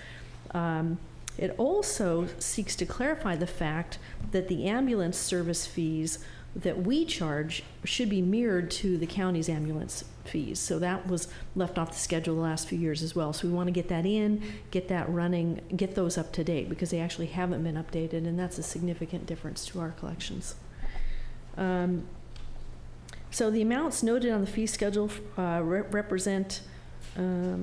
It also seeks to clarify the fact that the ambulance service fees that we charge should be mirrored to the county's ambulance fees. So that was left off the schedule the last few years as well. So we want to get that in, get that running, get those up to date because they actually haven't been updated, and that's a significant difference to our collections. So the amounts noted on the fee schedule represent, let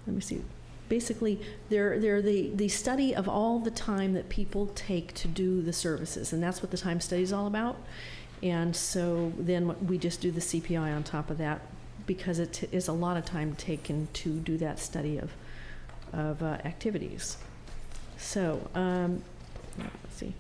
me see, basically, they're the study of all the time that people take to do the services, and that's what the time study is all about. And so then we just do the CPI on top of that because it is a lot of time taken to do that study of activities. So let's see.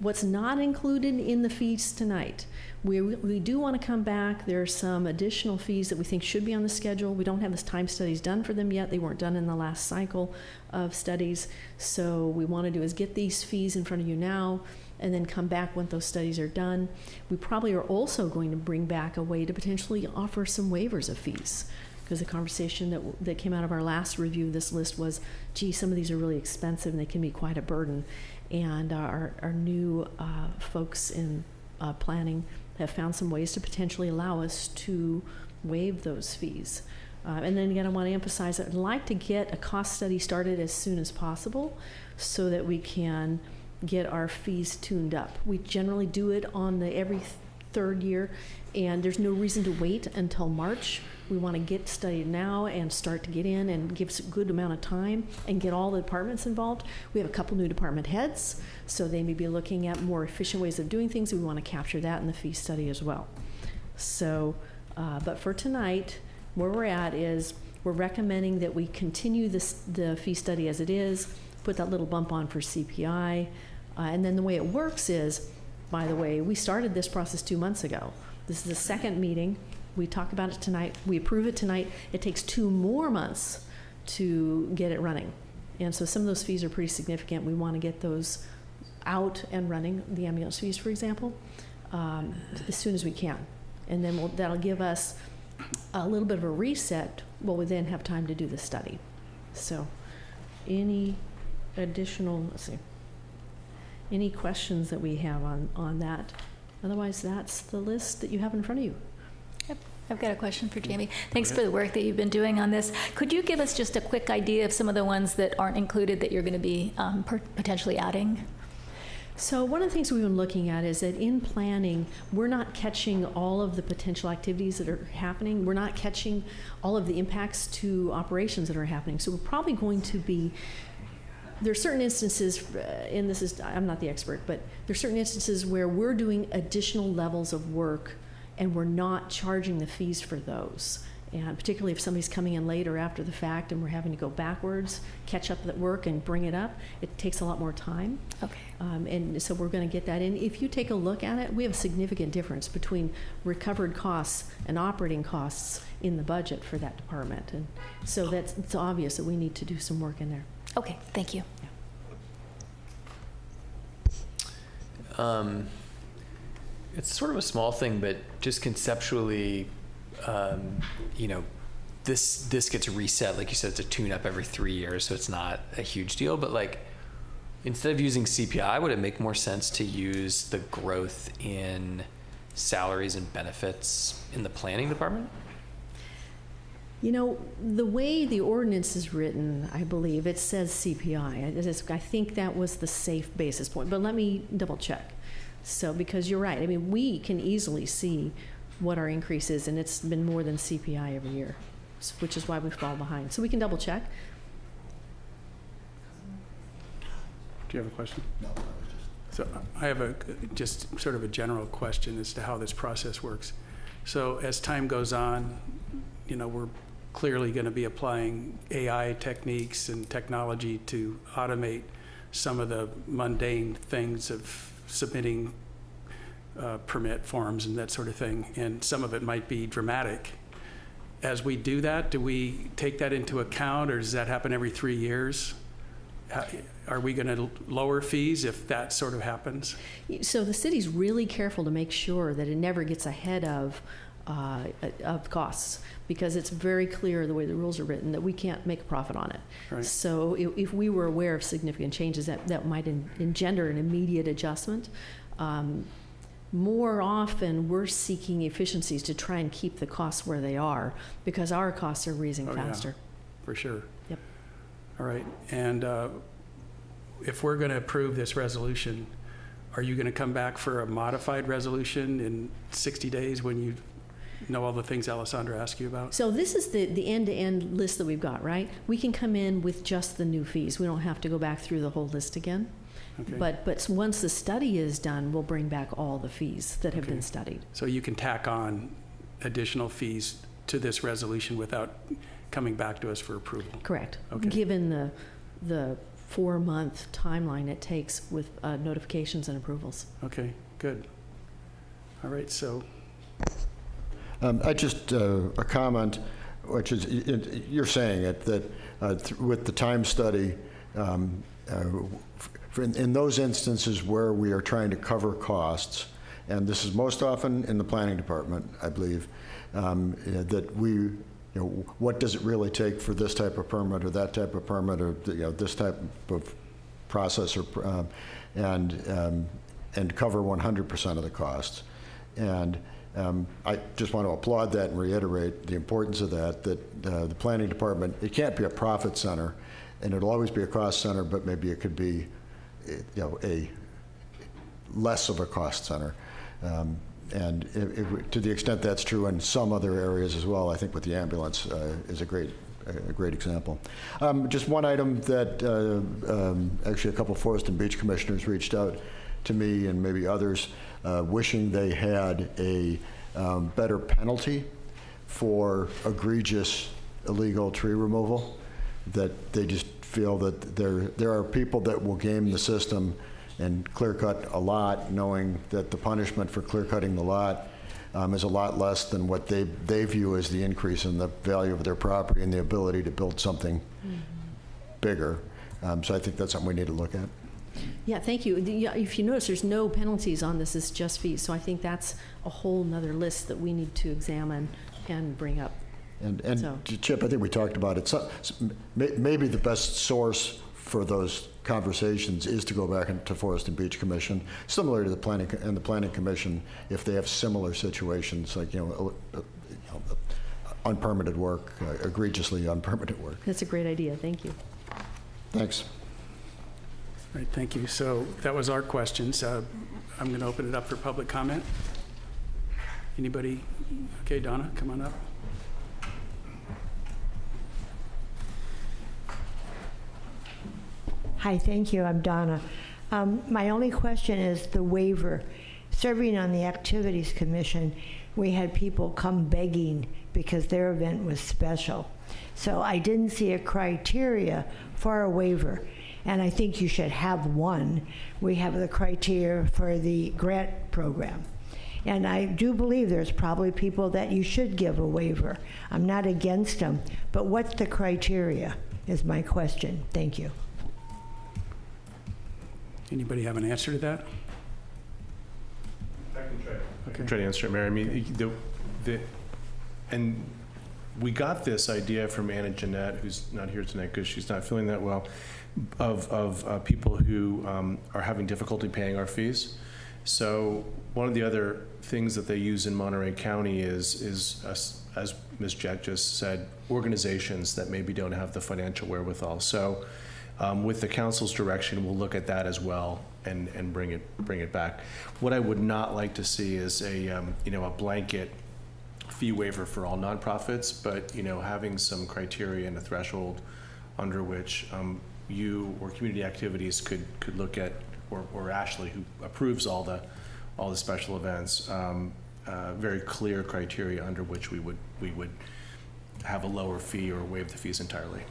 What's not included in the fees tonight? We do want to come back. There are some additional fees that we think should be on the schedule. We don't have the time studies done for them yet. They weren't done in the last cycle of studies. So we want to do is get these fees in front of you now and then come back when those studies are done. We probably are also going to bring back a way to potentially offer some waivers of fees, because the conversation that came out of our last review of this list was, gee, some of these are really expensive and they can be quite a burden. And our new folks in planning have found some ways to potentially allow us to waive those fees. And then again, I want to emphasize that I'd like to get a cost study started as soon as possible so that we can get our fees tuned up. We generally do it on every third year, and there's no reason to wait until March. We want to get studied now and start to get in and give us a good amount of time and get all the departments involved. We have a couple new department heads, so they may be looking at more efficient ways of doing things. We want to capture that in the fee study as well. So, but for tonight, where we're at is We're recommending that we continue the fee study as it is, put that little bump on for CPI, and then the way it works is, by the way, we started this process 2 months ago. This is the second meeting. We talk about it tonight. We approve it tonight. It takes 2 more months to get it running. And so some of those fees are pretty significant. We want to get those out and running, the ambulance fees, for example, as soon as we can. And then that'll give us a little bit of a reset while we then have time to do the study. So any additional, any questions that we have on that? Otherwise, that's the list that you have in front of you. Yep. I've got a question for Jamie. Thanks for the work that you've been doing on this. Could you give us just a quick idea of some of the ones that aren't included that you're going to be potentially adding? So one of the things we've been looking at is that in planning, we're not catching all of the potential activities that are happening. We're not catching all of the impacts to operations that are happening. So we're probably going to be, there are certain instances, and this is, I'm not the expert, but there are certain instances where we're doing additional levels of work and we're not charging the fees for those. And particularly if somebody's coming in late or after the fact and we're having to go backwards, catch up that work and bring it up, it takes a lot more time. Okay. And so we're going to get that in. If you take a look at it, we have a significant difference between recovered costs and operating costs in the budget for that department. And so it's obvious that we need to do some work in there. Okay, thank you. It's sort of a small thing, but just conceptually, this gets reset. Like you said, it's a tune-up every 3 years, so it's not a huge deal. But like, instead of using CPI, would it make more sense to use the growth in salaries and benefits in the planning department? You know, the way the ordinance is written, I believe, it says CPI. I think that was the safe basis point, but let me double check. So, because you're right, I mean, we can easily see what our increase is, and it's been more than CPI every year, which is why we fall behind. So we can double check. Do you have a question? No. So I have just sort of a general question as to how this process works. So as time goes on, we're clearly going to be applying AI techniques and technology to automate some of the mundane things of submitting permit forms and that sort of thing, and some of it might be dramatic. As we do that, do we take that into account, or does that happen every 3 years? Are we going to lower fees if that sort of happens? So the city's really careful to make sure that it never gets ahead of costs, because it's very clear the way the rules are written that we can't make a profit on it. Right. So if we were aware of significant changes, that might engender an immediate adjustment. More often, we're seeking efficiencies to try and keep the costs where they are, because our costs are raising faster. Yeah, for sure. Yep. All right. And if we're going to approve this resolution, are you going to come back for a modified resolution in 60 days when you know all the things Alessandra asked you about? So this is the end-to-end list that we've got, right? We can come in with just the new fees. We don't have to go back through the whole list again. Okay. But once the study is done, we'll bring back all the fees that have been studied. So you can tack on additional fees to this resolution without coming back to us for approval? Correct. Okay. Given the 4-month timeline it takes with notifications and approvals. Okay, good. All right, so. I just, a comment, which is, you're saying it, that with the time study, in those instances where we are trying to cover costs, and this is most often in the planning department, I believe, that we, what does it really take for this type of permit or that type of permit or this type of process, or and cover 100% of the costs. And I just want to applaud that and reiterate the importance of that the planning department, it can't be a profit center, and it'll always be a cost center, but maybe it could be a less of a cost center. And to the extent that's true in some other areas as well, I think with the ambulance is a great example. Just one item that actually a couple Forest and Beach commissioners reached out to me and maybe others wishing they had a better penalty for egregious illegal tree removal, that they just feel that there are people that will game the system and clear cut a lot, knowing that the punishment for clear cutting the lot is a lot less than what they view as the increase in the value of their property and the ability to build something bigger. So I think that's something we need to look at. Yeah, thank you. If you notice, there's no penalties on this, it's just fees. So I think that's a whole nother list that we need to examine and bring up. And So- Chip, I think we talked about it. So, maybe the best source for those conversations is to go back into Forest and Beach Commission, similar to the Planning Commission, if they have similar situations, like unpermitted work, egregiously unpermitted work. That's a great idea. Thank you. Thanks. All right, thank you. So that was our questions. I'm going to open it up for public comment. Anybody? Okay, Donna, come on up. Hi, thank you. I'm Donna. My only question is the waiver. Serving on the Activities Commission, we had people come begging because their event was special. So I didn't see a criteria for a waiver, and I think you should have one. We have the criteria for the grant program. And I do believe there's probably people that you should give a waiver. I'm not against them, but what's the criteria is my question. Thank you. Anybody have an answer to that? I can try to answer it, Mary. I mean, and we got this idea from Anna Jeanette, who's not here tonight because she's not feeling that well, of people who are having difficulty paying our fees. So one of the other things that they use in Monterey County is as Ms. Jack just said, organizations that maybe don't have the financial wherewithal. So with the council's direction, we'll look at that as well and bring it back. What I would not like to see is a blanket fee waiver for all nonprofits, but having some criteria and a threshold under which you or community activities could look at, or Ashley, who approves all the special events, very clear criteria under which we would have a lower fee or waive the fees entirely.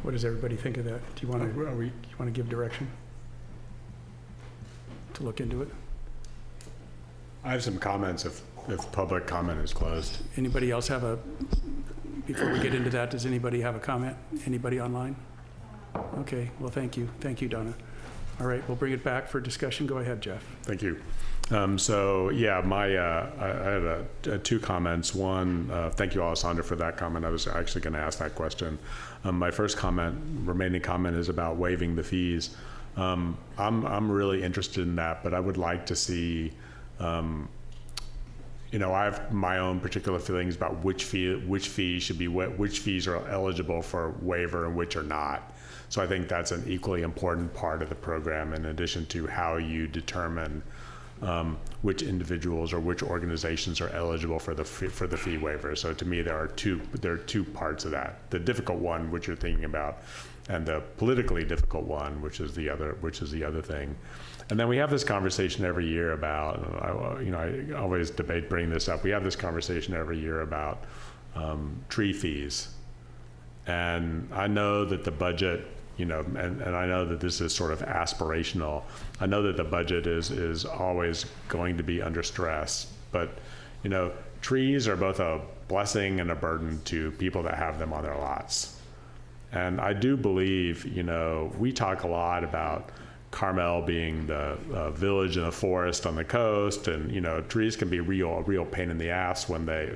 What does everybody think of that? Do you want to give direction to look into it? I have some comments if public comment is closed. Anybody else have before we get into that, does anybody have a comment? Anybody online? Okay, well, thank you. Thank you, Donna. All right, we'll bring it back for discussion. Go ahead, Jeff. Thank you. So yeah, I had two comments. One, thank you, Alessandra, for that comment. I was actually going to ask that question. My first remaining comment is about waiving the fees. I'm really interested in that, but I would like to see, I have my own particular feelings about which fees should be, which fees are eligible for waiver and which are not. So I think that's an equally important part of the program, in addition to how you determine which individuals or which organizations are eligible for the fee waiver. So to me, there are two parts of that: the difficult one, which you're thinking about, and the politically difficult one, which is the other thing. And then we have this conversation every year about, I always debate bringing this up. We have this conversation every year about tree fees, and I know that the budget, and I know that this is sort of aspirational. I know that the budget is always going to be under stress, but trees are both a blessing and a burden to people that have them on their lots. And I do believe, we talk a lot about Carmel being the village in the forest on the coast, and trees can be a real pain in the ass when they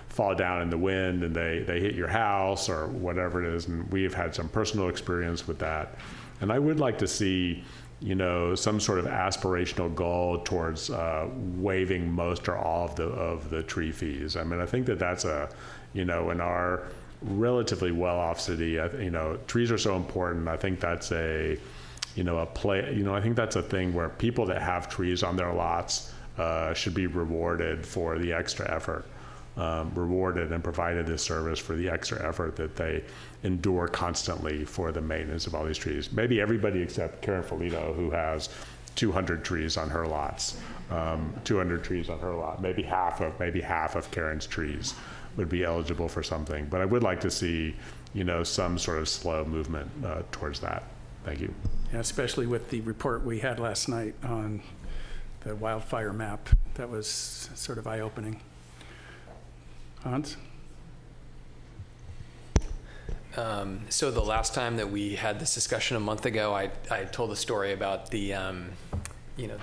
fall down in the wind and they hit your house or whatever it is. And we've had some personal experience with that. And I would like to see, some sort of aspirational goal towards waiving most or all of the tree fees. I mean, I think that's in our relatively well-off city, trees are so important. I think that's I think that's a thing where people that have trees on their lots should be rewarded for the extra effort. Rewarded and provided this service for the extra effort that they endure constantly for the maintenance of all these trees. Maybe everybody except Karen Folino, who has 200 trees on her lots, 200 trees on her lot. Maybe half of Karen's trees would be eligible for something. But I would like to see, some sort of slow movement towards that. Thank you. Yeah, especially with the report we had last night on the wildfire map. That was sort of eye-opening. Hans? So the last time that we had this discussion a month ago, I told a story about the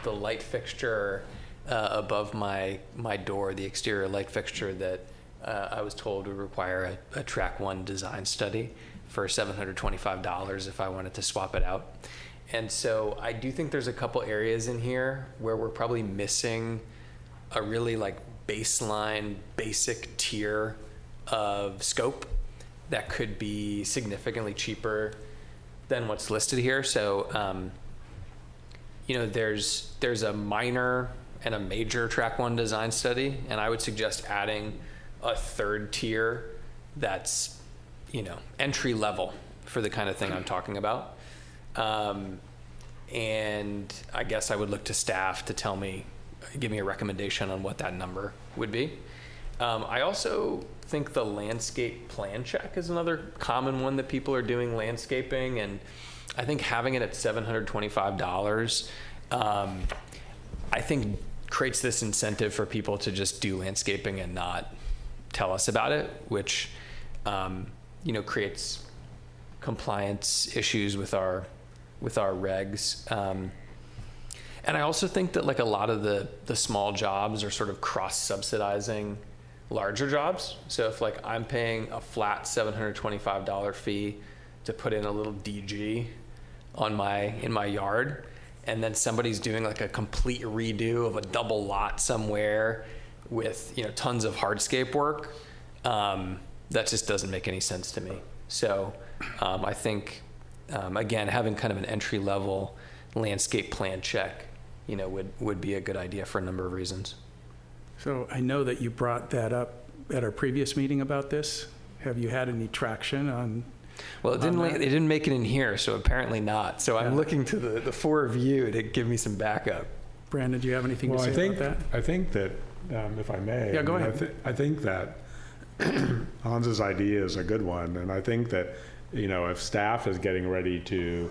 light fixture above my door, the exterior light fixture that I was told would require a track 1 design study for $725 if I wanted to swap it out. And so I do think there's a couple areas in here where we're probably missing a really baseline, basic tier of scope that could be significantly cheaper than what's listed here. So, there's a minor and a major track 1 design study, and I would suggest adding a third tier that's, entry level for the kind of thing I'm talking about. And I guess I would look to staff to give me a recommendation on what that number would be. I also think the landscape plan check is another common one that people are doing landscaping, and I think having it at $725, I think creates this incentive for people to just do landscaping and not tell us about it, which creates compliance issues with our regs. And I also think that a lot of the small jobs are sort of cross-subsidizing larger jobs. So if I'm paying a flat $725 fee to put in a little DG in my yard, and then somebody's doing a complete redo of a double lot somewhere with tons of hardscape work, that just doesn't make any sense to me. So I think again, having kind of an entry level landscape plan check would be a good idea for a number of reasons. So I know that you brought that up at our previous meeting about this. Have you had any traction on? Well, it didn't make it in here, so apparently not. So I'm looking to the four of you to give me some backup. Brandon, do you have anything to say about that? I think that, if I may. Yeah, go ahead. I think that Hans's idea is a good one, and I think that, if staff is getting ready to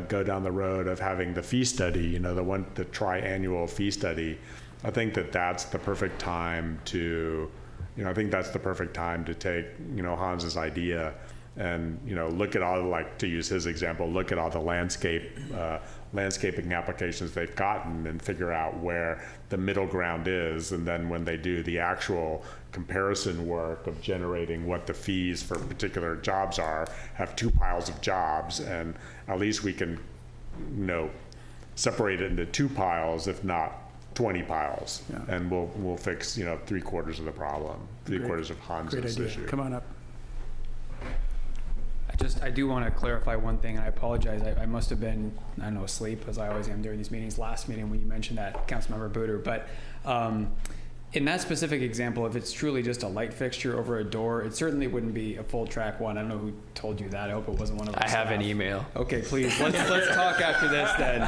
go down the road of having the fee study, the tri-annual fee study, I think that that's the perfect time to, take, Hans's idea and, look at all, to use his example, look at all the landscaping applications they've gotten and figure out where the middle ground is. And then when they do the actual comparison work of generating what the fees for particular jobs are, have 2 piles of jobs, and at least we can, separate it into 2 piles, if not 20 piles, and we'll fix 3/4 of the problem, 3/4 of Hans's issue. Come on up. I do want to clarify one thing, and I apologize. I must have been, asleep, as I always am during these meetings. Last meeting when you mentioned that, Councilmember Booter, but in that specific example, if it's truly just a light fixture over a door, it certainly wouldn't be a full track 1. I don't know who told you that. I hope it wasn't one of us. I have an email. Okay, please let's talk after this then,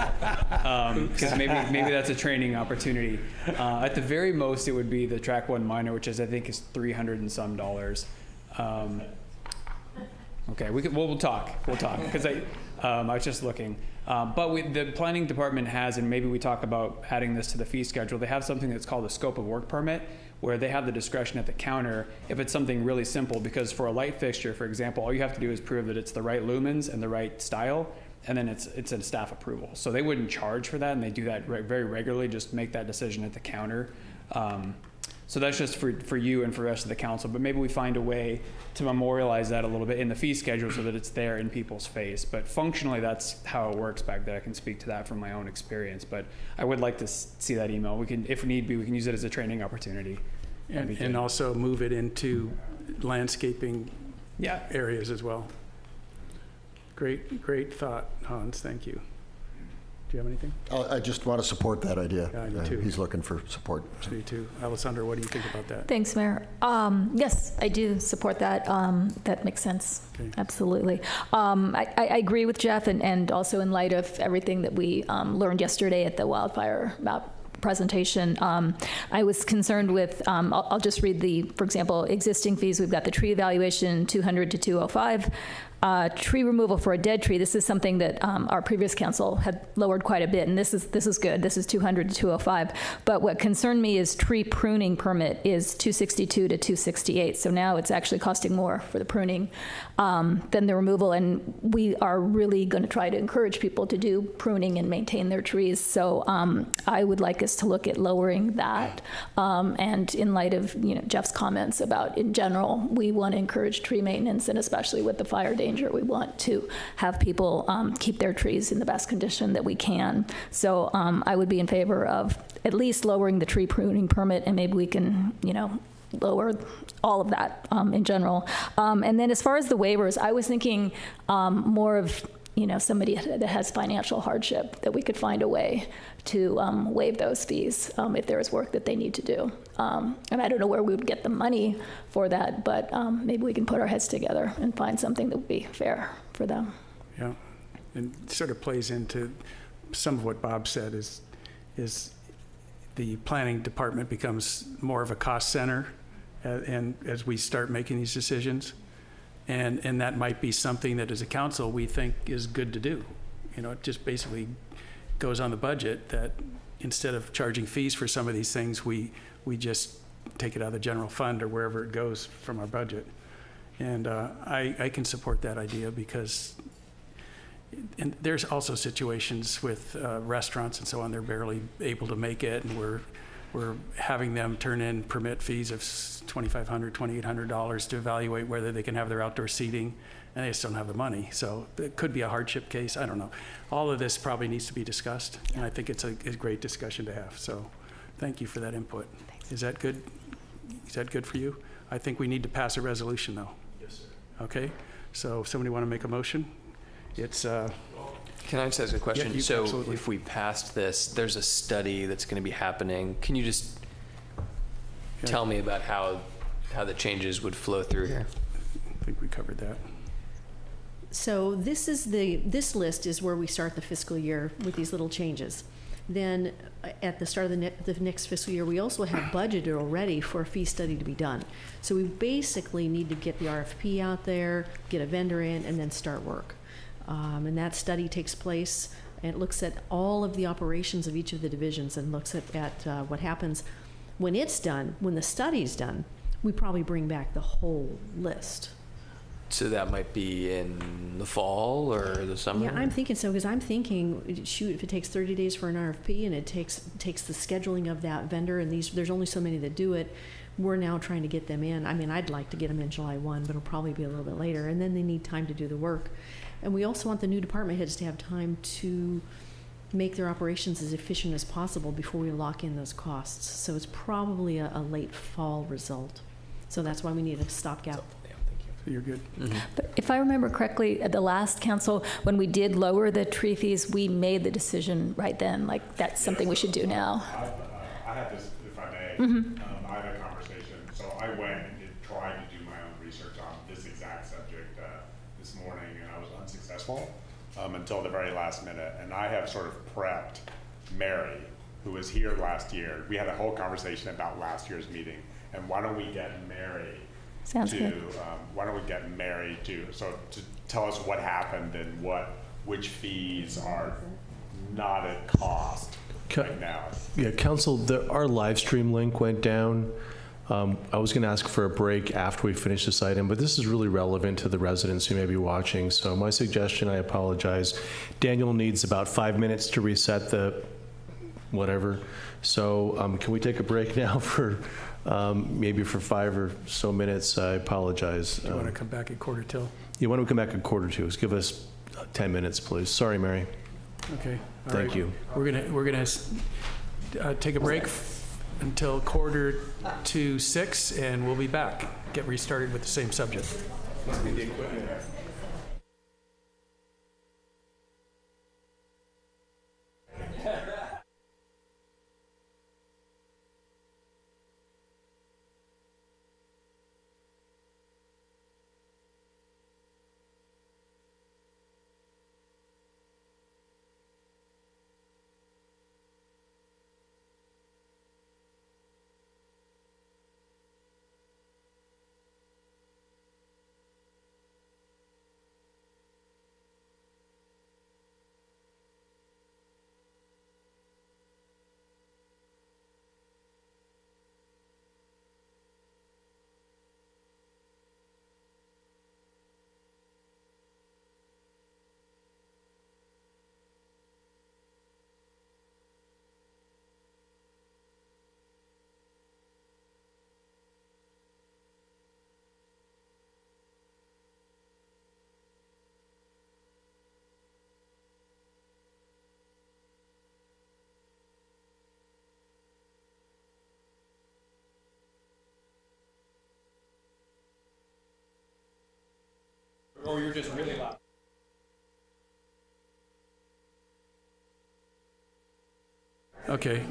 because maybe that's a training opportunity. At the very most, it would be the track 1 minor, which I think is $300 and some. Okay, we'll talk because I was just looking. But the planning department has, and maybe we talk about adding this to the fee schedule, they have something that's called a scope of work permit, where they have the discretion at the counter if it's something really simple, because for a light fixture, for example, all you have to do is prove that it's the right lumens and the right style, and then it's a staff approval. So they wouldn't charge for that, and they do that very regularly, just make that decision at the counter. So that's just for you and for the rest of the council, but maybe we find a way to memorialize that a little bit in the fee schedule so that it's there in people's face. But functionally, that's how it works back there. I can speak to that from my own experience, but I would like to see that email. We can, if need be, we can use it as a training opportunity. And also move it into landscaping areas as well. Great thought, Hans, thank you. Do you have anything? I just want to support that idea. Yeah, I do too. He's looking for support. Me too. Alessandra, what do you think about that? Thanks, Mayor. Yes, I do support that. That makes sense. Okay. Absolutely. I agree with Jeff, and also in light of everything that we learned yesterday at the wildfire map presentation, I was concerned with, I'll just read for example, existing fees. We've got the tree evaluation, 200 to 205. Tree removal for a dead tree. This is something that our previous council had lowered quite a bit, and this is good. This is 200 to 205. But what concerned me is tree pruning permit is 262 to 268. So now it's actually costing more for the pruning than the removal, and we are really going to try to encourage people to do pruning and maintain their trees. So I would like us to look at lowering that. And in light of Jeff's comments about, in general, we want to encourage tree maintenance, and especially with the fire danger, we want to have people keep their trees in the best condition that we can. So I would be in favor of at least lowering the tree pruning permit, and maybe we can, lower all of that in general. And then as far as the waivers, I was thinking more of, somebody that has financial hardship, that we could find a way to waive those fees if there is work that they need to do. And I don't know where we would get the money for that, but maybe we can put our heads together and find something that would be fair for them. Yeah, and sort of plays into some of what Bob said is the planning department becomes more of a cost center and as we start making these decisions. And that might be something that as a council we think is good to do. It just basically goes on the budget that instead of charging fees for some of these things, we just take it out of the general fund or wherever it goes from our budget. And I can support that idea because there's also situations with restaurants and so on, they're barely able to make it, and we're having them turn in permit fees of $2,500, $2,800 to evaluate whether they can have their outdoor seating, and they just don't have the money. So it could be a hardship case. I don't know. All of this probably needs to be discussed, and I think it's a great discussion to have. So thank you for that input. Thanks. Is that good? Is that good for you? I think we need to pass a resolution, though. Yes, sir. Okay. So if somebody want to make a motion? It's Can I just ask a question? Yeah, so absolutely. if we passed this, there's a study that's going to be happening. Can you just tell me about how the changes would flow through here? I think we covered that. So this list is where we start the fiscal year with these little changes. Then at the start of the next fiscal year, we also have budgeted already for a fee study to be done. So we basically need to get the RFP out there, get a vendor in, and then start work. And that study takes place, and it looks at all of the operations of each of the divisions and looks at what happens. When it's done, when the study's done, we probably bring back the whole list. So that might be in the fall or the summer? Yeah, I'm thinking so, because I'm thinking, shoot, if it takes 30 days for an RFP and it takes the scheduling of that vendor, and there's only so many that do it, we're now trying to get them in. I mean, I'd like to get them in July 1, but it'll probably be a little bit later, and then they need time to do the work. And we also want the new department heads to have time to make their operations as efficient as possible before we lock in those costs. So it's probably a late fall result. So that's why we need a stopgap. So you're good. Mm-hmm. But if I remember correctly, at the last council, when we did lower the tree fees, we made the decision right then, like that's something we should do now. I had this, if I may, I had a conversation. So I went and tried to do my own research on this exact subject this morning, and I was unsuccessful until the very last minute. And I have sort of prepped Mary, who was here last year. We had a whole conversation about last year's meeting, and why don't we get Mary Sounds good. why don't we get Mary to tell us what happened and which fees are not at cost right now. Yeah, Council, our live stream link went down. I was going to ask for a break after we finish this item, but this is really relevant to the residents who may be watching. So my suggestion, I apologize, Daniel needs about 5 minutes to reset the whatever. So can we take a break now for maybe for 5 or so minutes? I apologize. Do you want to come back at 1:45? Yeah, why don't we come back at 1:45? Give us 10 minutes, please. Sorry, Mary. Okay. All Thank right. you. We're gonna take a break until 5:45, and we'll be back. Get restarted with the same subject. Or you're just really loud. Okay.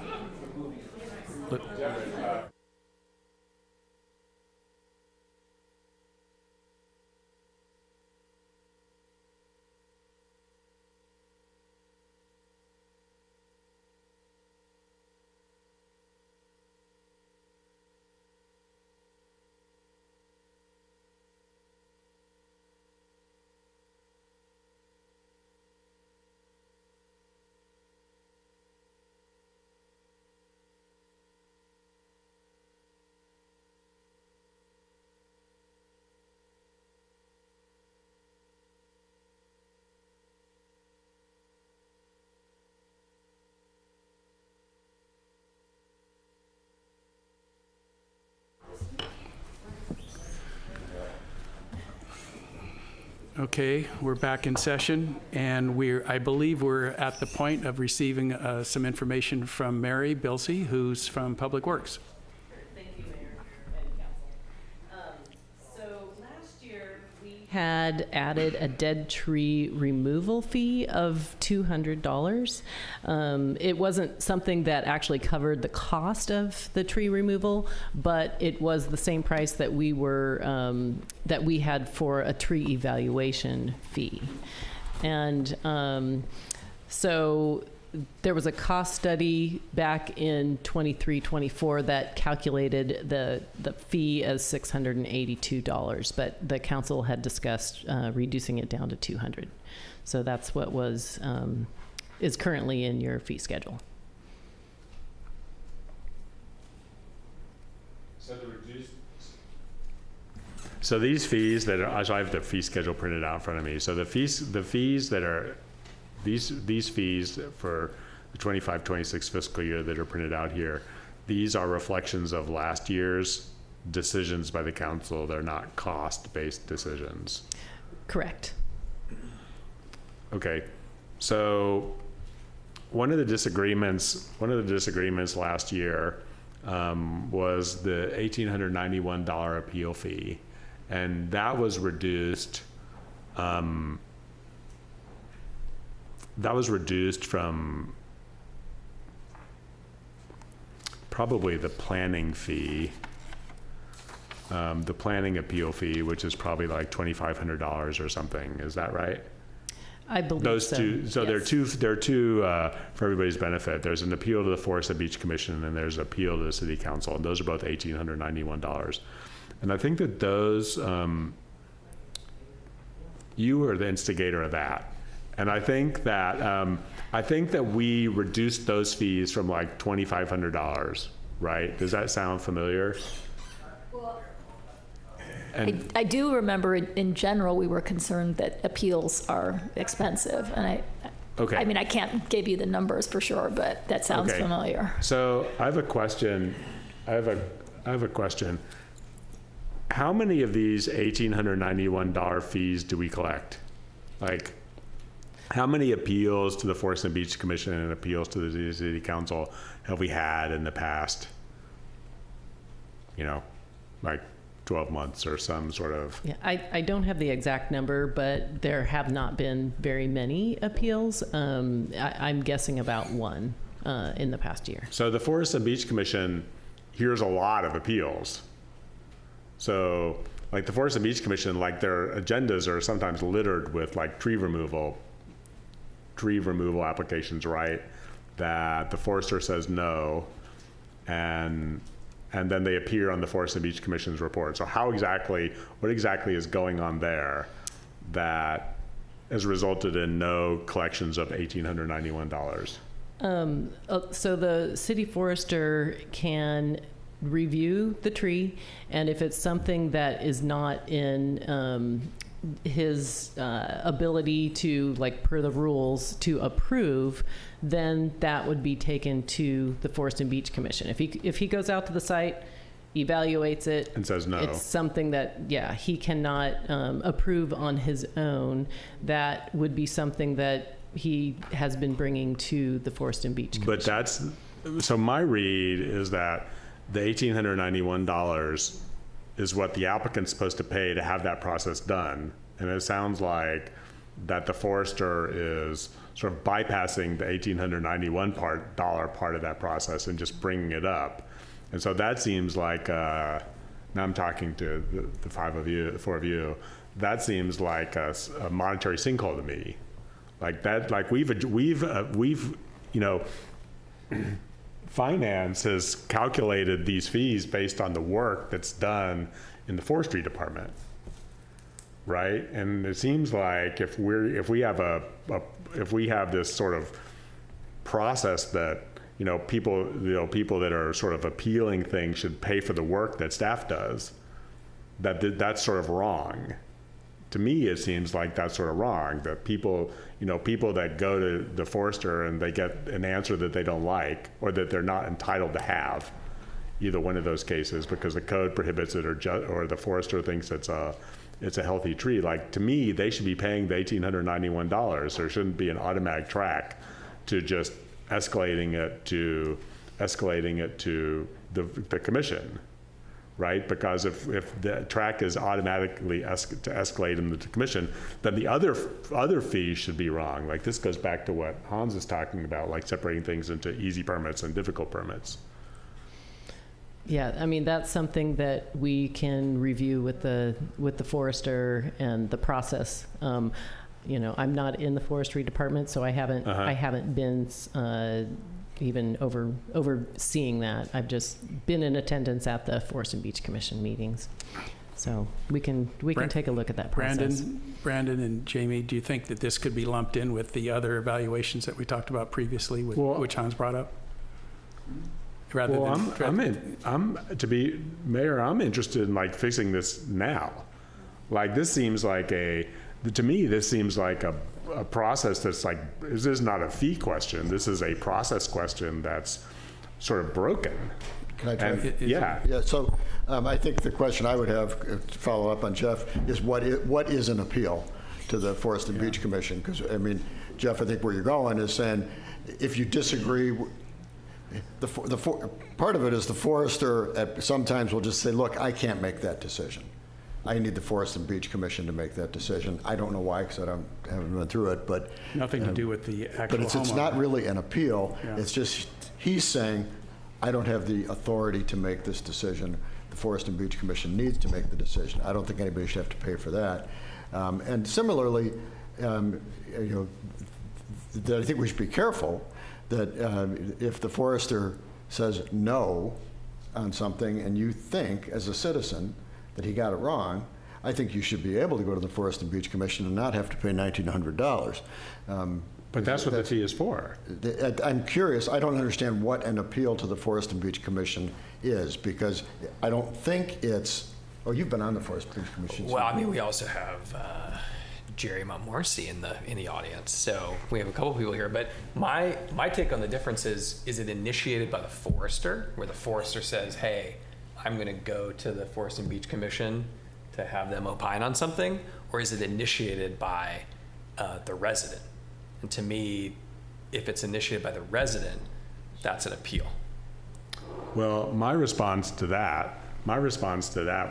Okay, we're back in session, and I believe we're at the point of receiving some information from Mary Bilsey, who's from Public Works. Thank you, Mayor and Council. So last year, we had added a dead tree removal fee of $200. It wasn't something that actually covered the cost of the tree removal, but it was the same price that we had for a tree evaluation fee. And so there was a cost study back in 23-24 that calculated the fee as $682, but the council had discussed reducing it down to $200. So that's what is currently in your fee schedule. So these fees that are, so I have the fee schedule printed out in front of me. So the fees that are, these fees for the 25-26 fiscal year that are printed out here, these are reflections of last year's decisions by the council. They're not cost-based decisions. Correct. Okay, so one of the disagreements last year was the $1,891 appeal fee, and that was reduced. From probably the planning fee, the planning appeal fee, which is probably like $2,500 or something. Is that right? I believe those so. two. So yes. there are two for everybody's benefit. There's an appeal to the Forest and Beach Commission, and there's an appeal to the City Council, and those are both $1,891. And I think that those, you were the instigator of that. And I think that we reduced those fees from like $2,500, right? Does that sound familiar? Well, And I do remember in general we were concerned that appeals are expensive, and okay. I mean, I can't give you the numbers for sure, but that sounds Okay. familiar. So I have a question. I have a question. How many of these $1,891 fees do we collect? Like, how many appeals to the Forest and Beach Commission and appeals to the City Council have we had in the past, like 12 months or some sort of? Yeah, I don't have the exact number, but there have not been very many appeals. I'm guessing about one in the past year. So the Forest and Beach Commission hears a lot of appeals. So like the Forest and Beach Commission, like their agendas are sometimes littered with like tree removal applications, right? That the forester says no, and then they appear on the Forest and Beach Commission's report. So what exactly is going on there that has resulted in no collections of $1,891? So the city forester can review the tree, and if it's something that is not in his ability to, like per the rules, to approve, then that would be taken to the Forest and Beach Commission. If he goes out to the site, evaluates it, and says no, it's something that he cannot approve on his own, that would be something that he has been bringing to the Forest and Beach Commission. But so my read is that the $1,891 is what the applicant's supposed to pay to have that process done, And it sounds like that the forester is sort of bypassing the $1,891 part of that process and just bringing it up. And so that seems like, now I'm talking to the four of you, that seems like a monetary sinkhole to me. Like that, like we've finance has calculated these fees based on the work that's done in the forestry department, right? And it seems like if we have this sort of process that people that are sort of appealing things should pay for the work that staff does, that's sort of wrong. To me, it seems like that's sort of wrong. That people that go to the forester and they get an answer that they don't like or that they're not entitled to have, either one of those cases, because the code prohibits it or the forester thinks it's a healthy tree. Like, to me, they should be paying the $1,891. There shouldn't be an automatic track to just escalating it to the commission. Right? Because if the track is automatically to escalate in the commission, then the other fees should be wrong. Like, this goes back to what Hans is talking about, like separating things into easy permits and difficult permits. Yeah, I mean, that's something that we can review with the forester and the process. I'm not in the forestry department, so I haven't been even overseeing that. I've just been in attendance at the Forest and Beach Commission meetings. So we can take a look at that process. Brandon and Jamie, do you think that this could be lumped in with the other evaluations that we talked about previously, which Hans brought up? I'm interested in like fixing this now. Like, this seems like a process that's like, this is not a fee question. This is a process question that's sort of broken. Can I try? Yeah. Yeah. So I think the question I would have to follow up on Jeff is what is an appeal to the Forest and Beach Commission? Because I mean, Jeff, I think where you're going is saying if you disagree. Part of it is the forester sometimes will just say, look, I can't make that decision. I need the Forest and Beach Commission to make that decision. I don't know why, because I haven't been through it, but nothing to do with the actual But it's not really an appeal. Yeah. It's just he's saying, I don't have the authority to make this decision. The Forest and Beach Commission needs to make the decision. I don't think anybody should have to pay for that. And similarly, that I think we should be careful that if the forester says no on something and you think as a citizen that he got it wrong, I think you should be able to go to the Forest and Beach Commission and not have to pay $1,900. But that's what the fee is for. I'm curious. I don't understand what an appeal to the Forest and Beach Commission is, because I don't think it's. Oh, you've been on the Forest and Beach Commission. Well, I mean, we also have Jerry Montmorency in the audience, so we have a couple people here. But my take on the difference is it initiated by the forester, where the forester says, "Hey, I'm going to go to the Forest and Beach Commission to have them opine on something," or is it initiated by the resident? And to me, if it's initiated by the resident, that's an appeal. Well, my response to that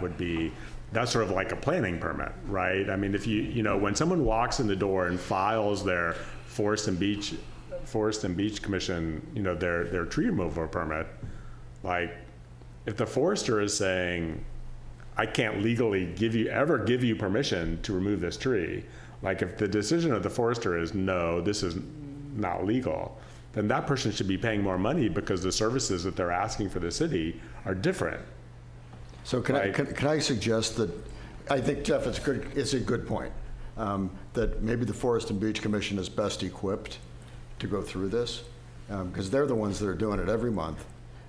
would be that's sort of like a planning permit, right? I mean, if when someone walks in the door and files their Forest and Beach Commission, their tree removal permit, like, if the forester is saying, I can't legally give you permission to remove this tree, like, if the decision of the forester is no, this is not legal, then that person should be paying more money because the services that they're asking for the city are different. So can I suggest that, I think, Jeff, it's a good point, that maybe the Forest and Beach Commission is best equipped to go through this, because they're the ones that are doing it every month.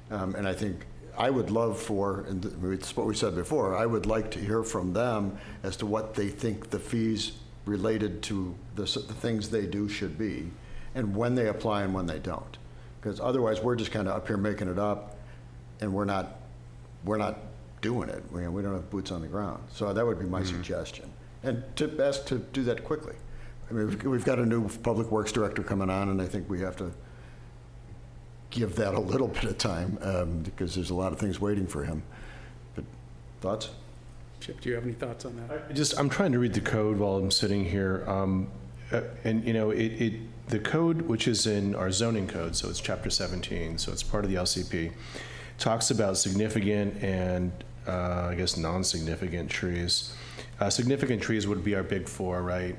And I think I would love and it's what we said before, I would like to hear from them as to what they think the fees related to the things they do should be, and when they apply and when they don't. Because otherwise we're just kind of up here making it up, and we're not doing it. We don't have boots on the ground. So that would be my suggestion. And to ask to do that quickly. I mean, we've got a new public works director coming on, and I think we have to give that a little bit of time, because there's a lot of things waiting for him. But thoughts? Chip, do you have any thoughts on that? I'm trying to read the code while I'm sitting here. And, you know, the code, which is in our zoning code, so it's chapter 17, so it's part of the LCP, talks about significant and, I guess, non-significant trees. Significant trees would be our big four, right?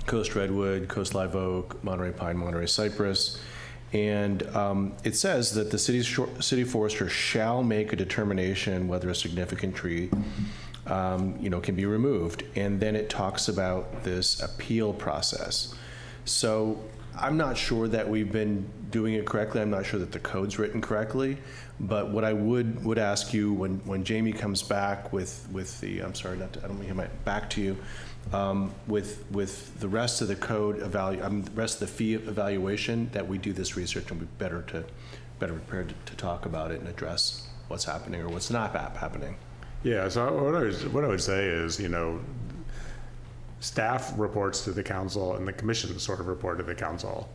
Coast redwood, coast live oak, Monterey pine, Monterey cypress. And it says that the city forester shall make a determination whether a significant tree can be removed. And then it talks about this appeal process. So I'm not sure that we've been doing it correctly. I'm not sure that the code's written correctly. But what I would ask you when Jamie comes back with the, I'm sorry, I don't mean to back to you, with the rest of the code the rest of the fee evaluation, that we do this research and be better prepared to talk about it and address what's happening or what's not happening. Yeah, so what I would say is, staff reports to the council and the commission sort of report to the council.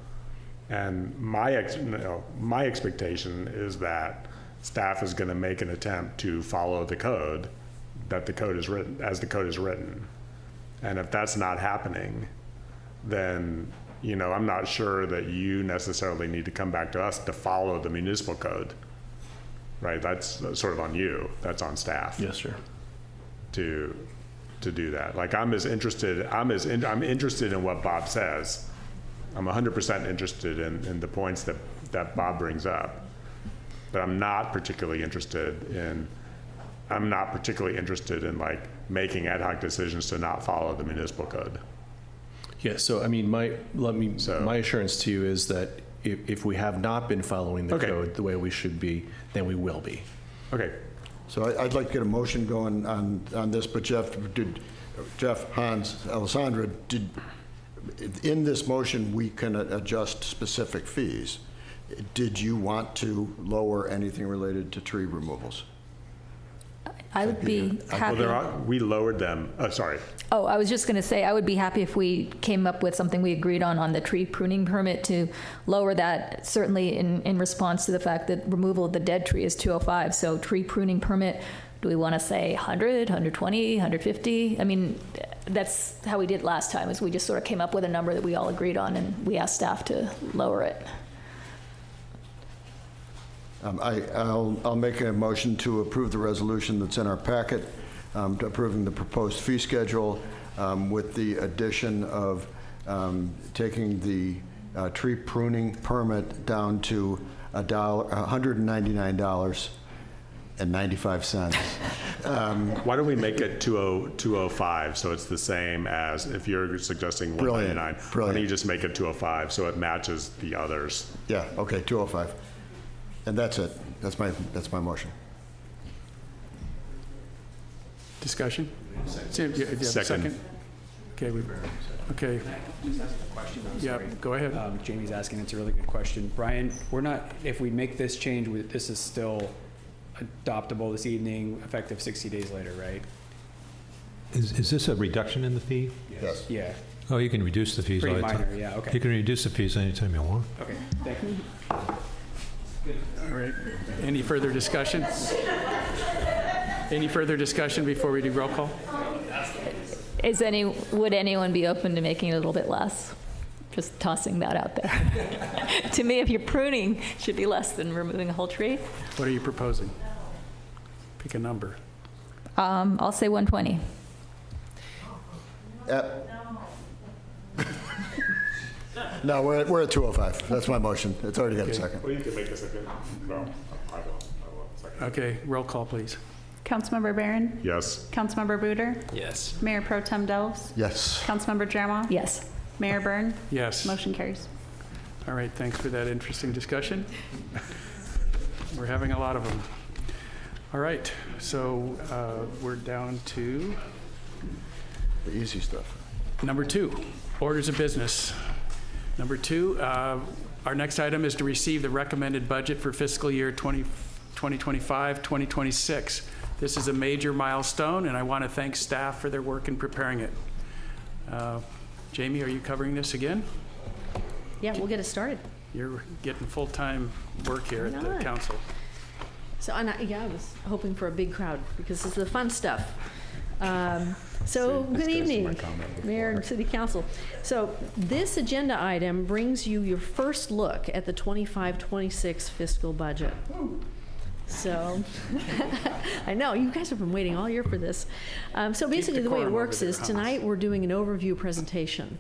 And my expectation is that staff is going to make an attempt to follow the code, that the code is written, as the code is written. And if that's not happening, then, I'm not sure that you necessarily need to come back to us to follow the municipal code. Right, that's sort of on you. That's on staff. Yes, sir. To do that. Like I'm interested in what Bob says. I'm 100% interested in the points that Bob brings up. But I'm not particularly interested in like making ad hoc decisions to not follow the municipal code. Yeah, so I mean my assurance to you is that if we have not been following the code the way we should be, then we will be. Okay. So I'd like to get a motion going on this, but Jeff, Hans, Alessandra, in this motion, we can adjust specific fees. Did you want to lower anything related to tree removals? I would be happy. Well, we lowered them. Sorry. Oh, I was just going to say, I would be happy if we came up with something we agreed on the tree pruning permit to lower that, certainly in response to the fact that removal of the dead tree is $205. So tree pruning permit, do we want to say 100, 120, 150? I mean, that's how we did last time, is we just sort of came up with a number that we all agreed on, and we asked staff to lower it. I'll make a motion to approve the resolution that's in our packet, approving the proposed fee schedule with the addition of taking the tree pruning permit down to $199.95. Why don't we make it 205 so it's the same as, if you're suggesting 199, why don't you just make it 205 so it matches the others? Yeah, okay, 205. And that's it. That's my motion. Discussion? Second. Okay. Yeah, go ahead. Jamie's asking, it's a really good question. Brian, if we make this change, this is still adoptable this evening, effective 60 days later, right? Is this a reduction in the fee? Yes. Yeah. Oh, you can reduce the fees all Pretty the time. minor, yeah, okay. You can reduce the fees anytime you want. Okay, thank you. All right. Any further discussion? Any further discussion before we do roll call? Would anyone be open to making it a little bit less? Just tossing that out there. To me, if you're pruning, it should be less than removing a whole tree. What are you proposing? Pick a number. I'll say 120. No, we're at 205. That's my motion. It's already got a second. Well, you can make a second. No, I will. Second. Okay, roll call, please. Councilmember Barron? Yes. Councilmember Buder? Yes. Mayor Pro Tem Delves? Yes. Councilmember Jerema? Yes. Mayor Byrne? Yes. Motion carries. All right, thanks for that interesting discussion. We're having a lot of them. All right, so we're down to The easy stuff. number 2, orders of business. Number 2, our next item is to receive the recommended budget for fiscal year 2025-2026. This is a major milestone, and I want to thank staff for their work in preparing it. Jamie, are you covering this again? Yeah, we'll get it started. You're getting full-time work here at the council. So, I was hoping for a big crowd because this is the fun stuff. So, good evening, my comment before. Mayor and City Council. So, this agenda item brings you your first look at the 25-26 fiscal budget. So, I know, you guys have been waiting all year for this. So basically, the way it works is tonight we're doing an overview presentation.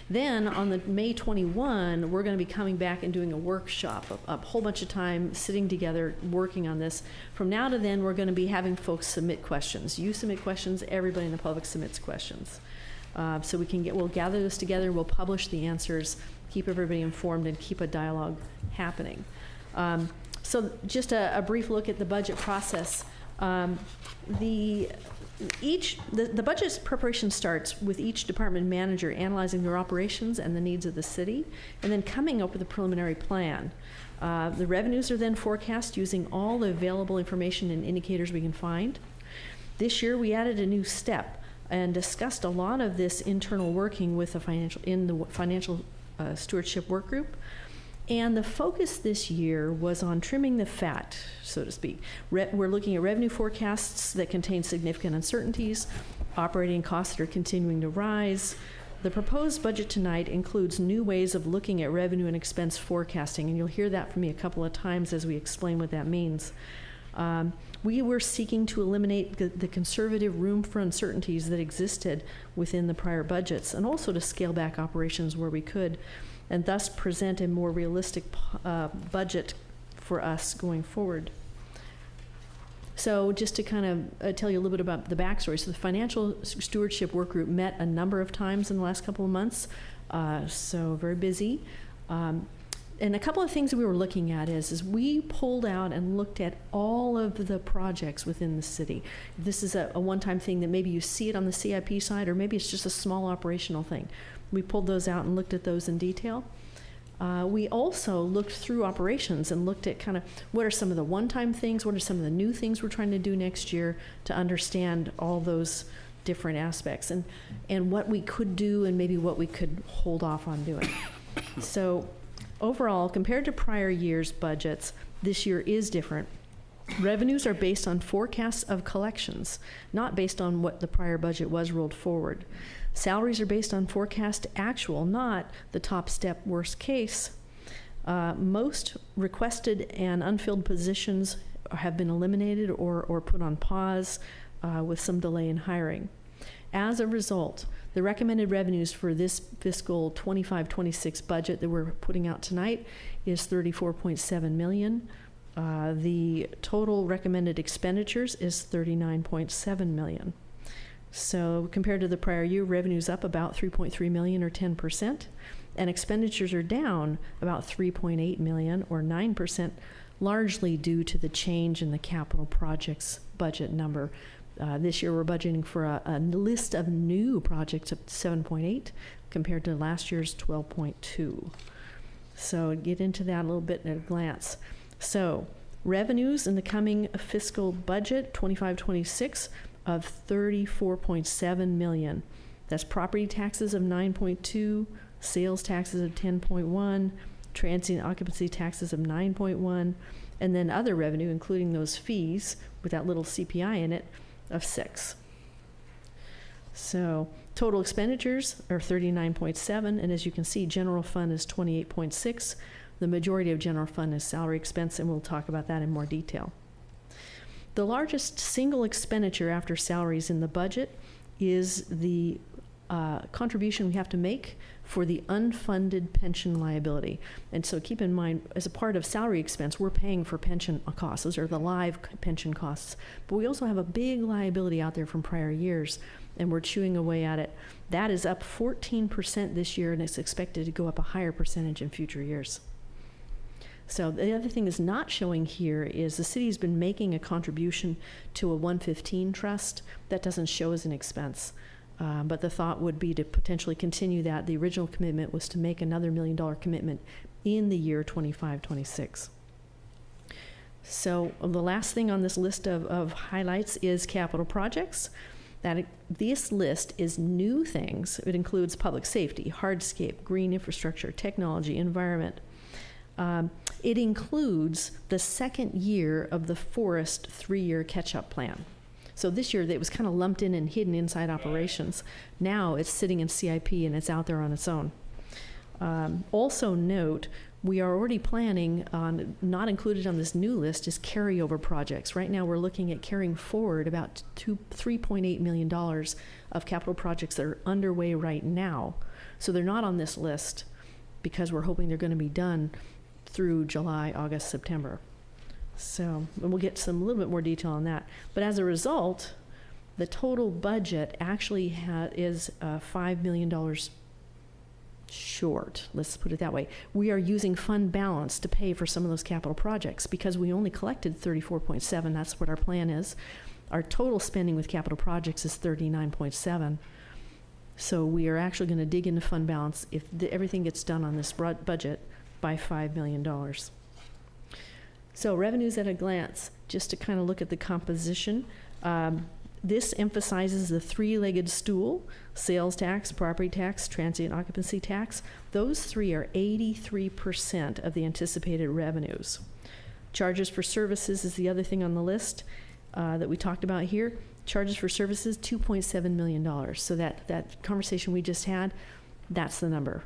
Then on the May 21, we're going to be coming back and doing a workshop, a whole bunch of time sitting together working on this. From now to then, we're going to be having folks submit questions. You submit questions, everybody in the public submits questions. So we'll gather this together, we'll publish the answers, keep everybody informed, and keep a dialogue happening. So just a brief look at the budget process. The budget preparation starts with each department manager analyzing their operations and the needs of the city, and then coming up with a preliminary plan. The revenues are then forecast using all the available information and indicators we can find. This year, we added a new step and discussed a lot of this internal working with the financial stewardship work group. And the focus this year was on trimming the fat, so to speak. We're looking at revenue forecasts that contain significant uncertainties, operating costs that are continuing to rise. The proposed budget tonight includes new ways of looking at revenue and expense forecasting, and you'll hear that from me a couple of times as we explain what that means. We were seeking to eliminate the conservative room for uncertainties that existed within the prior budgets, and also to scale back operations where we could, and thus present a more realistic budget for us going forward. So just to kind of tell you a little bit about the backstory. So the Financial Stewardship Work Group met a number of times in the last couple of months, so very busy. And a couple of things that we were looking at is we pulled out and looked at all of the projects within the city. This is a one-time thing that maybe you see it on the CIP side, or maybe it's just a small operational thing. We pulled those out and looked at those in detail. We also looked through operations and looked at kind of what are some of the one-time things, what are some of the new things we're trying to do next year to understand all those different aspects, and what we could do and maybe what we could hold off on doing. So overall, compared to prior years' budgets, this year is different. Revenues are based on forecasts of collections, not based on what the prior budget was rolled forward. Salaries are based on forecast actual, not the top step worst case. Most requested and unfilled positions have been eliminated or put on pause with some delay in hiring. As a result, the recommended revenues for this fiscal 25-26 budget that we're putting out tonight is $34.7 million. The total recommended expenditures is $39.7 million. So compared to the prior year, revenue's up about $3.3 million or 10%, and expenditures are down about $3.8 million or 9%, largely due to the change in the capital projects budget number. This year we're budgeting for a list of new projects of 7.8 compared to last year's 12.2. So get into that a little bit at a glance. So revenues in the coming fiscal budget, 25-26, of $34.7 million. That's property taxes of 9.2, sales taxes of 10.1, transient occupancy taxes of 9.1, and then other revenue, including those fees with that little CPI in it, of 6. So total expenditures are 39.7, and as you can see, general fund is 28.6. The majority of general fund is salary expense, and we'll talk about that in more detail. The largest single expenditure after salaries in the budget is the contribution we have to make for the unfunded pension liability. And so keep in mind, as a part of salary expense, we're paying for pension costs. Those are the live pension costs. But we also have a big liability out there from prior years, and we're chewing away at it. That is up 14% this year, and it's expected to go up a higher percentage in future years. So the other thing is not showing here is the city's been making a contribution to a 115 trust. That doesn't show as an expense. But the thought would be to potentially continue that. The original commitment was to make another $1 million commitment in the year 25-26. So the last thing on this list of highlights is capital projects. This list is new things. It includes public safety, hardscape, green infrastructure, technology, environment. It includes the second year of the forest 3-year catch-up plan. So this year, it was kind of lumped in and hidden inside operations. Now it's sitting in CIP and it's out there on its own. Also note, we are already planning on, not included on this new list, is carryover projects. Right now, we're looking at carrying forward about $3.8 million of capital projects that are underway right now. So they're not on this list because we're hoping they're going to be done through July, August, September. So, and we'll get some little bit more detail on that. But as a result, the total budget actually is $5 million short. Let's put it that way. We are using fund balance to pay for some of those capital projects because we only collected 34.7. That's what our plan is. Our total spending with capital projects is 39.7. So we are actually going to dig into fund balance if everything gets done on this budget by $5 million. So revenues at a glance, just to kind of look at the composition. This emphasizes the three-legged stool: sales tax, property tax, transient occupancy tax. Those three are 83% of the anticipated revenues. Charges for services is the other thing on the list that we talked about here. Charges for services, $2.7 million. So that conversation we just had, that's the number.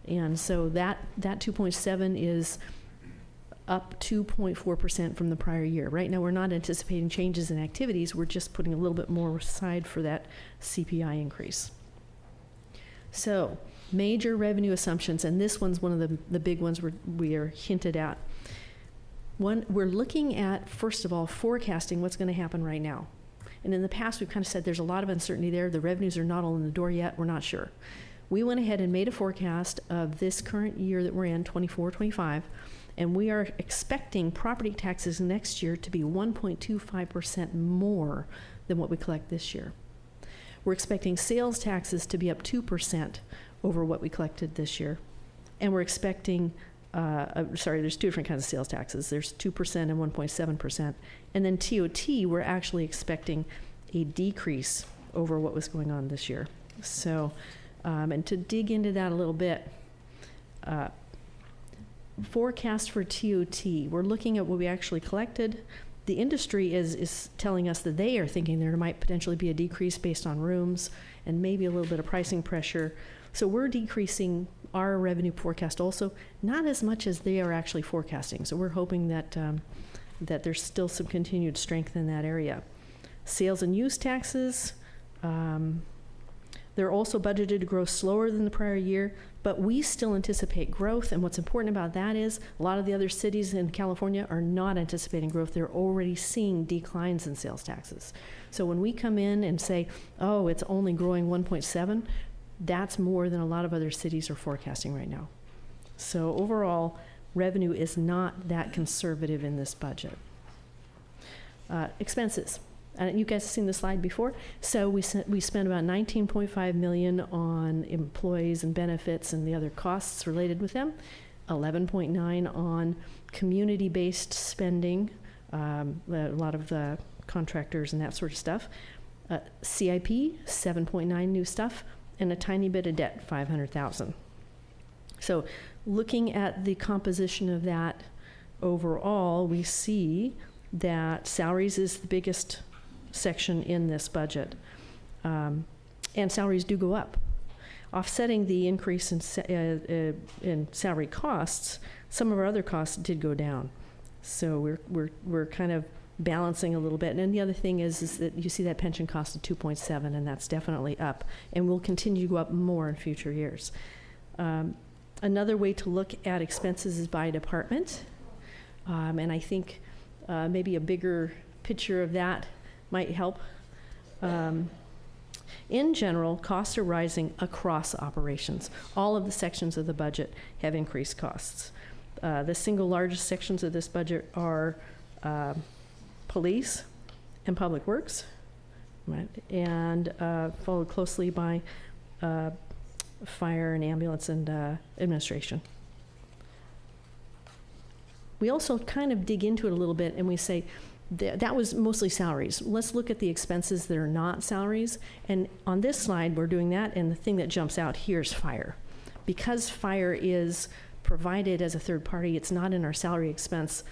And so that 2.7 is up 2.4% from the prior year. Right now, we're not anticipating changes in activities. We're just putting a little bit more aside for that CPI increase. So, major revenue assumptions, and this one's one of the big ones we are hinted at. One, we're looking at, first of all, forecasting what's going to happen right now. And in the past, we've kind of said there's a lot of uncertainty there. The revenues are not all in the door yet. We're not sure. We went ahead and made a forecast of this current year that we're in, 24-25, and we are expecting property taxes next year to be 1.25% more than what we collect this year. We're expecting sales taxes to be up 2% over what we collected this year. And we're expecting, there's two different kinds of sales taxes. There's 2% and 1.7%. And then TOT, we're actually expecting a decrease over what was going on this year. So, and to dig into that a little bit, forecast for TOT, we're looking at what we actually collected. The industry is telling us that they are thinking there might potentially be a decrease based on rooms and maybe a little bit of pricing pressure. So we're decreasing our revenue forecast also, not as much as they are actually forecasting. So we're hoping that that there's still some continued strength in that area. Sales and use taxes, they're also budgeted to grow slower than the prior year, but we still anticipate growth. And what's important about that is a lot of the other cities in California are not anticipating growth. They're already seeing declines in sales taxes. So when we come in and say, oh, it's only growing 1.7, that's more than a lot of other cities are forecasting right now. So overall, revenue is not that conservative in this budget. Expenses. You guys have seen the slide before. So we spent about $19.5 million on employees and benefits and the other costs related with them, $11.9 on community-based spending, a lot of the contractors and that sort of stuff. CIP, 7.9 new stuff, and a tiny bit of debt, $500,000. So looking at the composition of that overall, we see that salaries is the biggest section in this budget. And salaries do go up. Offsetting the increase in salary costs, some of our other costs did go down. So we're kind of balancing a little bit. And then the other thing is that you see that pension cost of 2.7, and that's definitely up, and will continue to go up more in future years. Another way to look at expenses is by department, and I think maybe a bigger picture of that might help. In general, costs are rising across operations. All of the sections of the budget have increased costs. The single largest sections of this budget are police and public works, right? And followed closely by fire and ambulance and administration. We also kind of dig into it a little bit and we say, that was mostly salaries. Let's look at the expenses that are not salaries. And on this slide, we're doing that. And the thing that jumps out here is fire. Because fire is provided as a third party, it's not in our salary expense.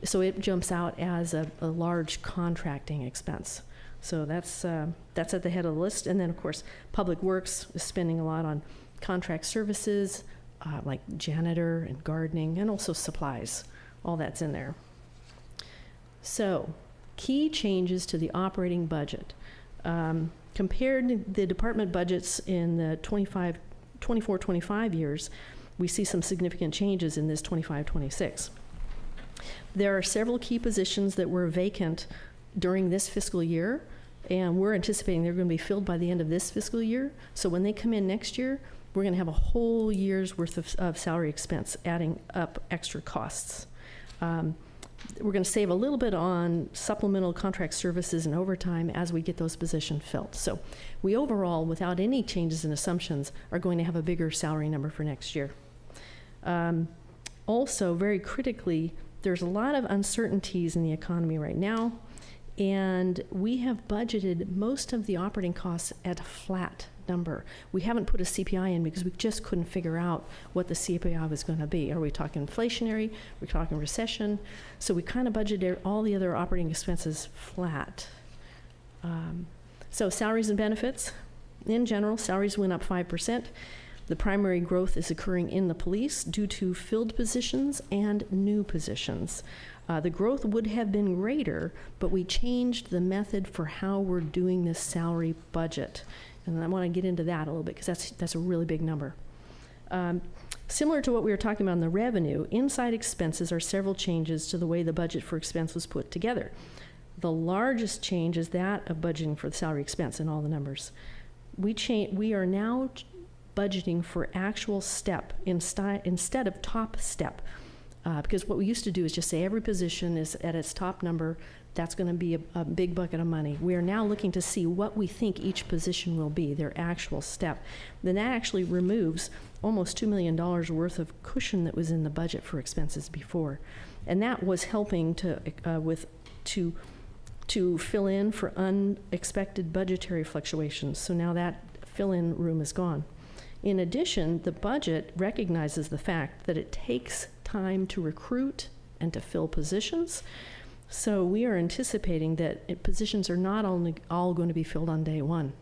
So it jumps out as a large contracting expense. So that's at the head of the list. And then, of course, Public Works is spending a lot on contract services, like janitor and gardening, and also supplies. All that's in there. So, key changes to the operating budget. Compared to the department budgets in the 24-25 years, we see some significant changes in this 25-26. There are several key positions that were vacant during this fiscal year, and we're anticipating they're going to be filled by the end of this fiscal year. So when they come in next year, we're going to have a whole year's worth of salary expense, adding up extra costs. We're going to save a little bit on supplemental contract services and overtime as we get those positions filled. So we overall, without any changes in assumptions, are going to have a bigger salary number for next year. Also, very critically, there's a lot of uncertainties in the economy right now, and we have budgeted most of the operating costs at a flat number. We haven't put a CPI in because we just couldn't figure out what the CPI was going to be. Are we talking inflationary? Are we talking recession? So we kind of budgeted all the other operating expenses flat. So salaries and benefits. In general, salaries went up 5%. The primary growth is occurring in the police due to filled positions and new positions. The growth would have been greater, but we changed the method for how we're doing this salary budget. And I want to get into that a little bit because that's a really big number. Similar to what we were talking about in the revenue, inside expenses are several changes to the way the budget for expense was put together. The largest change is that of budgeting for the salary expense in all the numbers. We are now budgeting for actual step instead of top step. Because what we used to do is just say every position is at its top number. That's going to be a big bucket of money. We are now looking to see what we think each position will be, their actual step. Then that actually removes almost $2 million worth of cushion that was in the budget for expenses before. And that was helping to fill in for unexpected budgetary fluctuations. So now that fill-in room is gone. In addition, the budget recognizes the fact that it takes time to recruit and to fill positions. So we are anticipating that positions are not only all going to be filled on day one.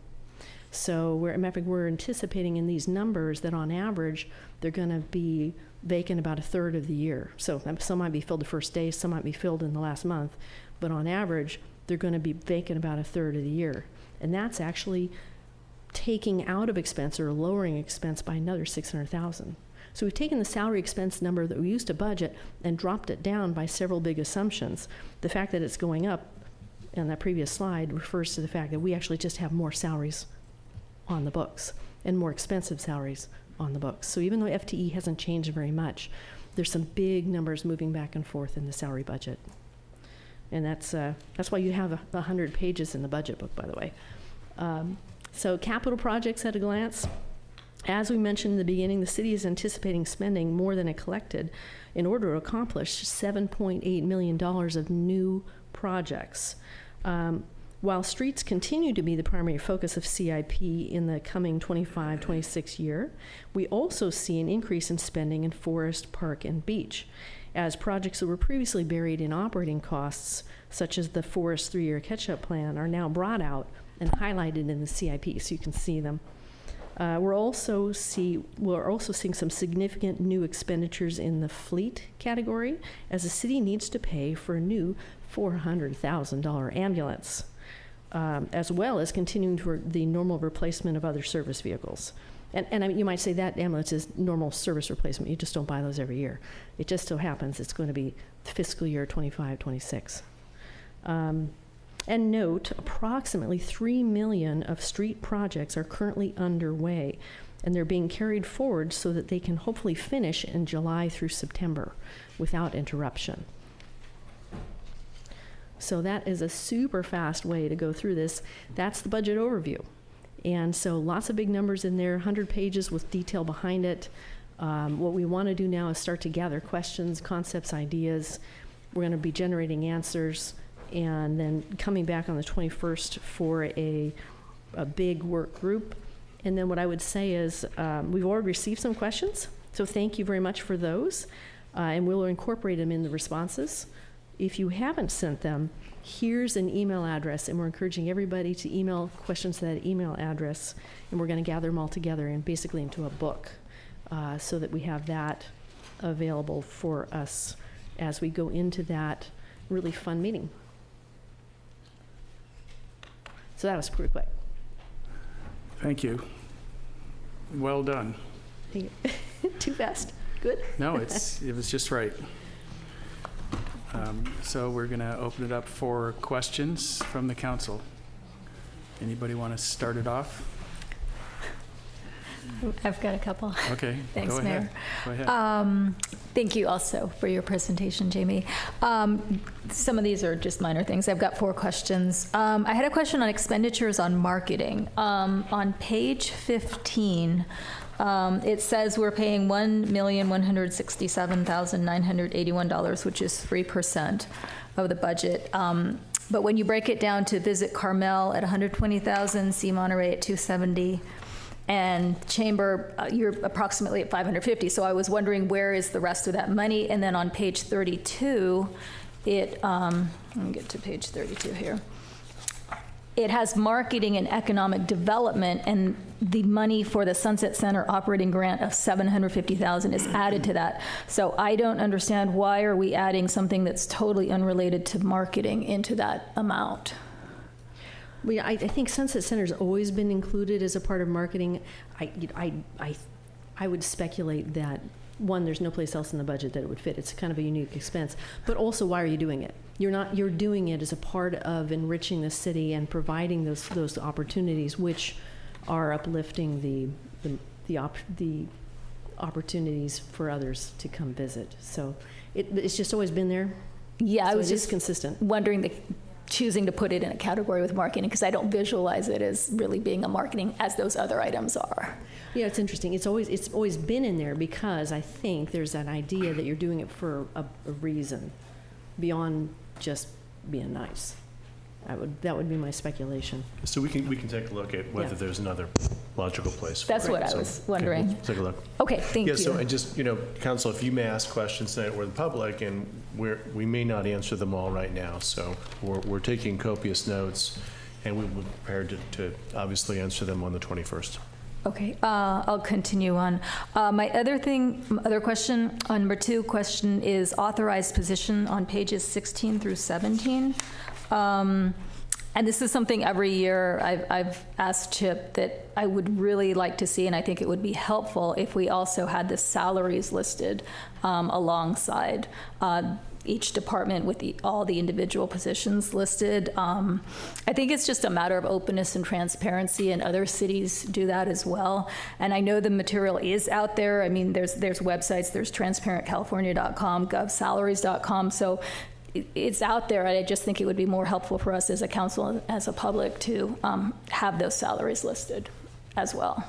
So we're anticipating in these numbers that on average, they're going to be vacant about a third of the year. So some might be filled the first day, some might be filled in the last month, but on average, they're going to be vacant about a third of the year. And that's actually taking out of expense or lowering expense by another $600,000. So we've taken the salary expense number that we used to budget and dropped it down by several big assumptions. The fact that it's going up in that previous slide refers to the fact that we actually just have more salaries on the books and more expensive salaries on the books. So even though FTE hasn't changed very much, there's some big numbers moving back and forth in the salary budget. And that's why you have 100 pages in the budget book, by the way. So capital projects at a glance. As we mentioned in the beginning, the city is anticipating spending more than it collected in order to accomplish $7.8 million of new projects. While streets continue to be the primary focus of CIP in the coming 25-26 year, we also see an increase in spending in forest, park, and beach, as projects that were previously buried in operating costs, such as the forest 3-year catch-up plan, are now brought out and highlighted in the CIP so you can see them. We're also seeing some significant new expenditures in the fleet category, as the city needs to pay for a new $400,000 ambulance, as well as continuing for the normal replacement of other service vehicles. And I mean, you might say that ambulance is normal service replacement. You just don't buy those every year. It just so happens it's going to be fiscal year 25-26. And note, approximately $3 million of street projects are currently underway, and they're being carried forward so that they can hopefully finish in July through September without interruption. So that is a super fast way to go through this. That's the budget overview. And so lots of big numbers in there, 100 pages with detail behind it. What we want to do now is start to gather questions, concepts, ideas. We're going to be generating answers, and then coming back on the 21st for a big work group. And then what I would say is we've already received some questions, so thank you very much for those, and we'll incorporate them in the responses. If you haven't sent them, here's an email address, and we're encouraging everybody to email questions to that email address, and we're going to gather them all together and basically into a book so that we have that available for us as we go into that really fun meeting. So that was pretty quick. Thank you. Well done. Too fast. Good? No, it was just right. So we're going to open it up for questions from the council. Anybody want to start it off? I've got a couple. Okay. Thanks, go Mayor. Ahead. Go ahead. Thank you also for your presentation, Jamie. Some of these are just minor things. I've got 4 questions. I had a question on expenditures on marketing. On page 15, it says we're paying $1,167,981, which is 3% of the budget. But when you break it down to Visit Carmel at $120,000, See Monterey at $270,000, and Chamber, you're approximately at $550,000. So I was wondering, where is the rest of that money? And then on page 32, let me get to page 32 here. It has marketing and economic development, and the money for the Sunset Center operating grant of $750,000 is added to that. So I don't understand, why are we adding something that's totally unrelated to marketing into that amount? Well, I think Sunset Center's always been included as a part of marketing. I would speculate that, one, there's no place else in the budget that it would fit. It's kind of a unique expense. But also, why are you doing it? You're doing it as a part of enriching the city and providing those opportunities, which are uplifting the opportunities for others to come visit. So it's just always been there. Yeah, so I was just consistent. Wondering choosing to put it in a category with marketing, because I don't visualize it as really being a marketing as those other items are. Yeah, it's interesting. It's always been in there because I think there's that idea that you're doing it for a reason beyond just being nice. That would be my speculation. So we can take a look at whether there's another logical place for That's it. what I was wondering. Okay, we'll take a look. Okay, thank you. So, and just, Council, if you may ask questions tonight or the public, and we may not answer them all right now, so we're taking copious notes, and we will be prepared to obviously answer them on the 21st. Okay, I'll continue on. My other question, number 2 question, is authorized position on pages 16 through 17. And this is something every year I've asked Chip that I would really like to see, and I think it would be helpful if we also had the salaries listed alongside each department with all the individual positions listed. I think it's just a matter of openness and transparency, and other cities do that as well. And I know the material is out there. I mean, there's websites, there's transparentcalifornia.com, govsalaries.com, so it's out there. I just think it would be more helpful for us as a council and as a public to have those salaries listed as well.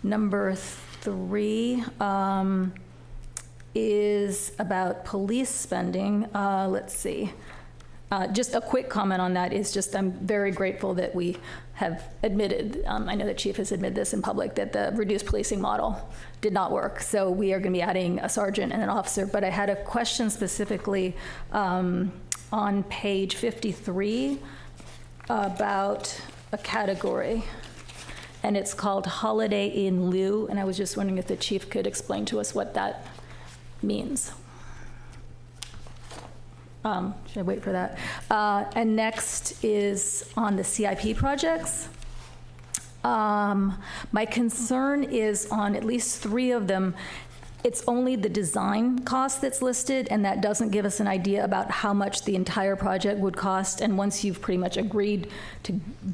Number 3 is about police spending. Let's see. Just a quick comment on that is just I'm very grateful that we have admitted, I know the chief has admitted this in public, that the reduced policing model did not work. So we are going to be adding a sergeant and an officer. But I had a question specifically on page 53 about a category, and it's called holiday in lieu. And I was just wondering if the chief could explain to us what that means. Should I wait for that? And next is on the CIP projects. My concern is on at least 3 of them, it's only the design cost that's listed, and that doesn't give us an idea about how much the entire project would cost. And once you've pretty much agreed to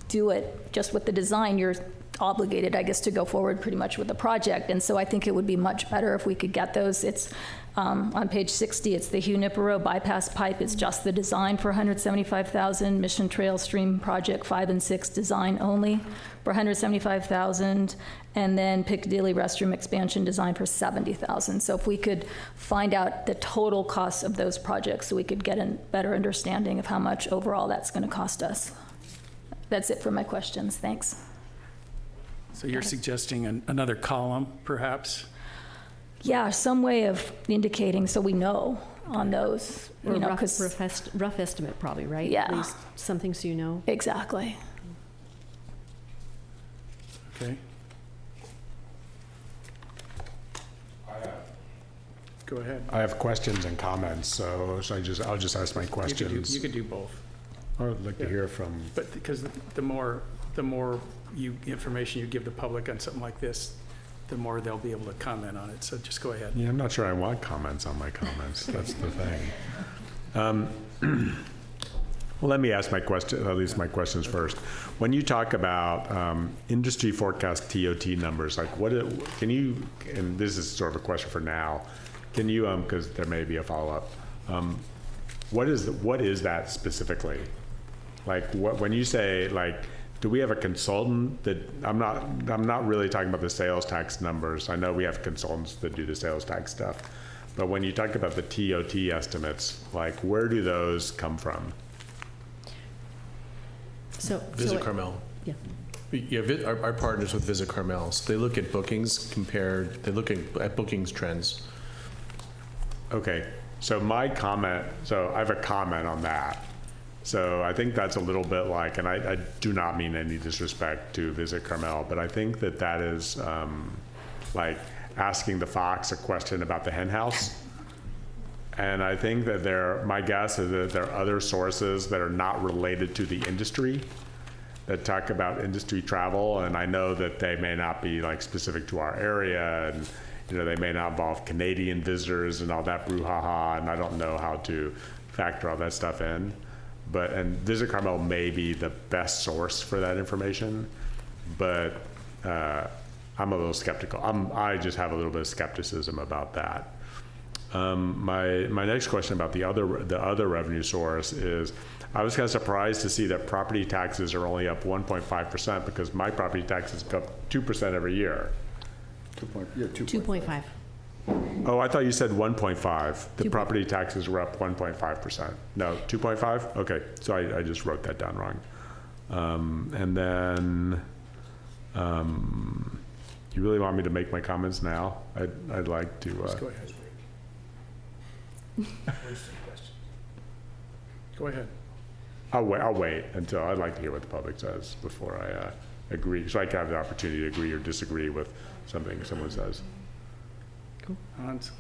do it just with the design, you're obligated, I guess, to go forward pretty much with the project. And so I think it would be much better if we could get those. It's on page 60, it's the Junipero bypass pipe. It's just the design for $175,000. Mission Trail Stream Project 5 and 6 design only for $175,000. And then Piccadilly restroom expansion design for $70,000. So if we could find out the total costs of those projects, so we could get a better understanding of how much overall that's going to cost us. That's it for my questions. Thanks. So you're suggesting another column, perhaps? Yeah, some way of indicating so we know on those, Or you know, rough, 'cause- rough estimate probably, right? Yeah. At least something so you know. Exactly. Okay. Go ahead. I have questions and comments, so I'll just ask my questions. You could do both. I would like to hear from, But because the more information you give the public on something like this, the more they'll be able to comment on it. So just go ahead. yeah, I'm not sure I want comments on my comments. That's the thing. Well, let me ask my question, at least my questions first. When you talk about industry forecast TOT numbers, like can you, and this is sort of a question for now, can you, because there may be a follow-up, what is that specifically? Like when you say, like, do we have a consultant that, I'm not really talking about the sales tax numbers. I know we have consultants that do the sales tax stuff. But when you talk about the TOT estimates, like where do those come from? Visit Carmel. Yeah. Yeah, our partners with Visit Carmel, so they look at bookings they look at bookings trends. Okay, so I have a comment on that. So I think that's a little bit like, and I do not mean any disrespect to Visit Carmel, but I think that is like asking the fox a question about the hen house. And I think that my guess is that there are other sources that are not related to the industry that talk about industry travel. And I know that they may not be like specific to our area, and they may not involve Canadian visitors and all that brouhaha, and I don't know how to factor all that stuff in. And Visit Carmel may be the best source for that information, but I'm a little skeptical. I just have a little bit of skepticism about that. My next question about the other revenue source is, I was kind of surprised to see that property taxes are only up 1.5%, because my property taxes go up 2% every year. 2.5. Oh, I thought you said 1.5. The property taxes were up 1.5%. No, 2.5? Okay, so I just wrote that down wrong. And then, you really want me to make my comments now? I'd like to. Just go ahead. Go ahead. I'll wait until, I'd like to hear what the public says before I agree, so I can have the opportunity to agree or disagree with something someone says. Cool. Hans.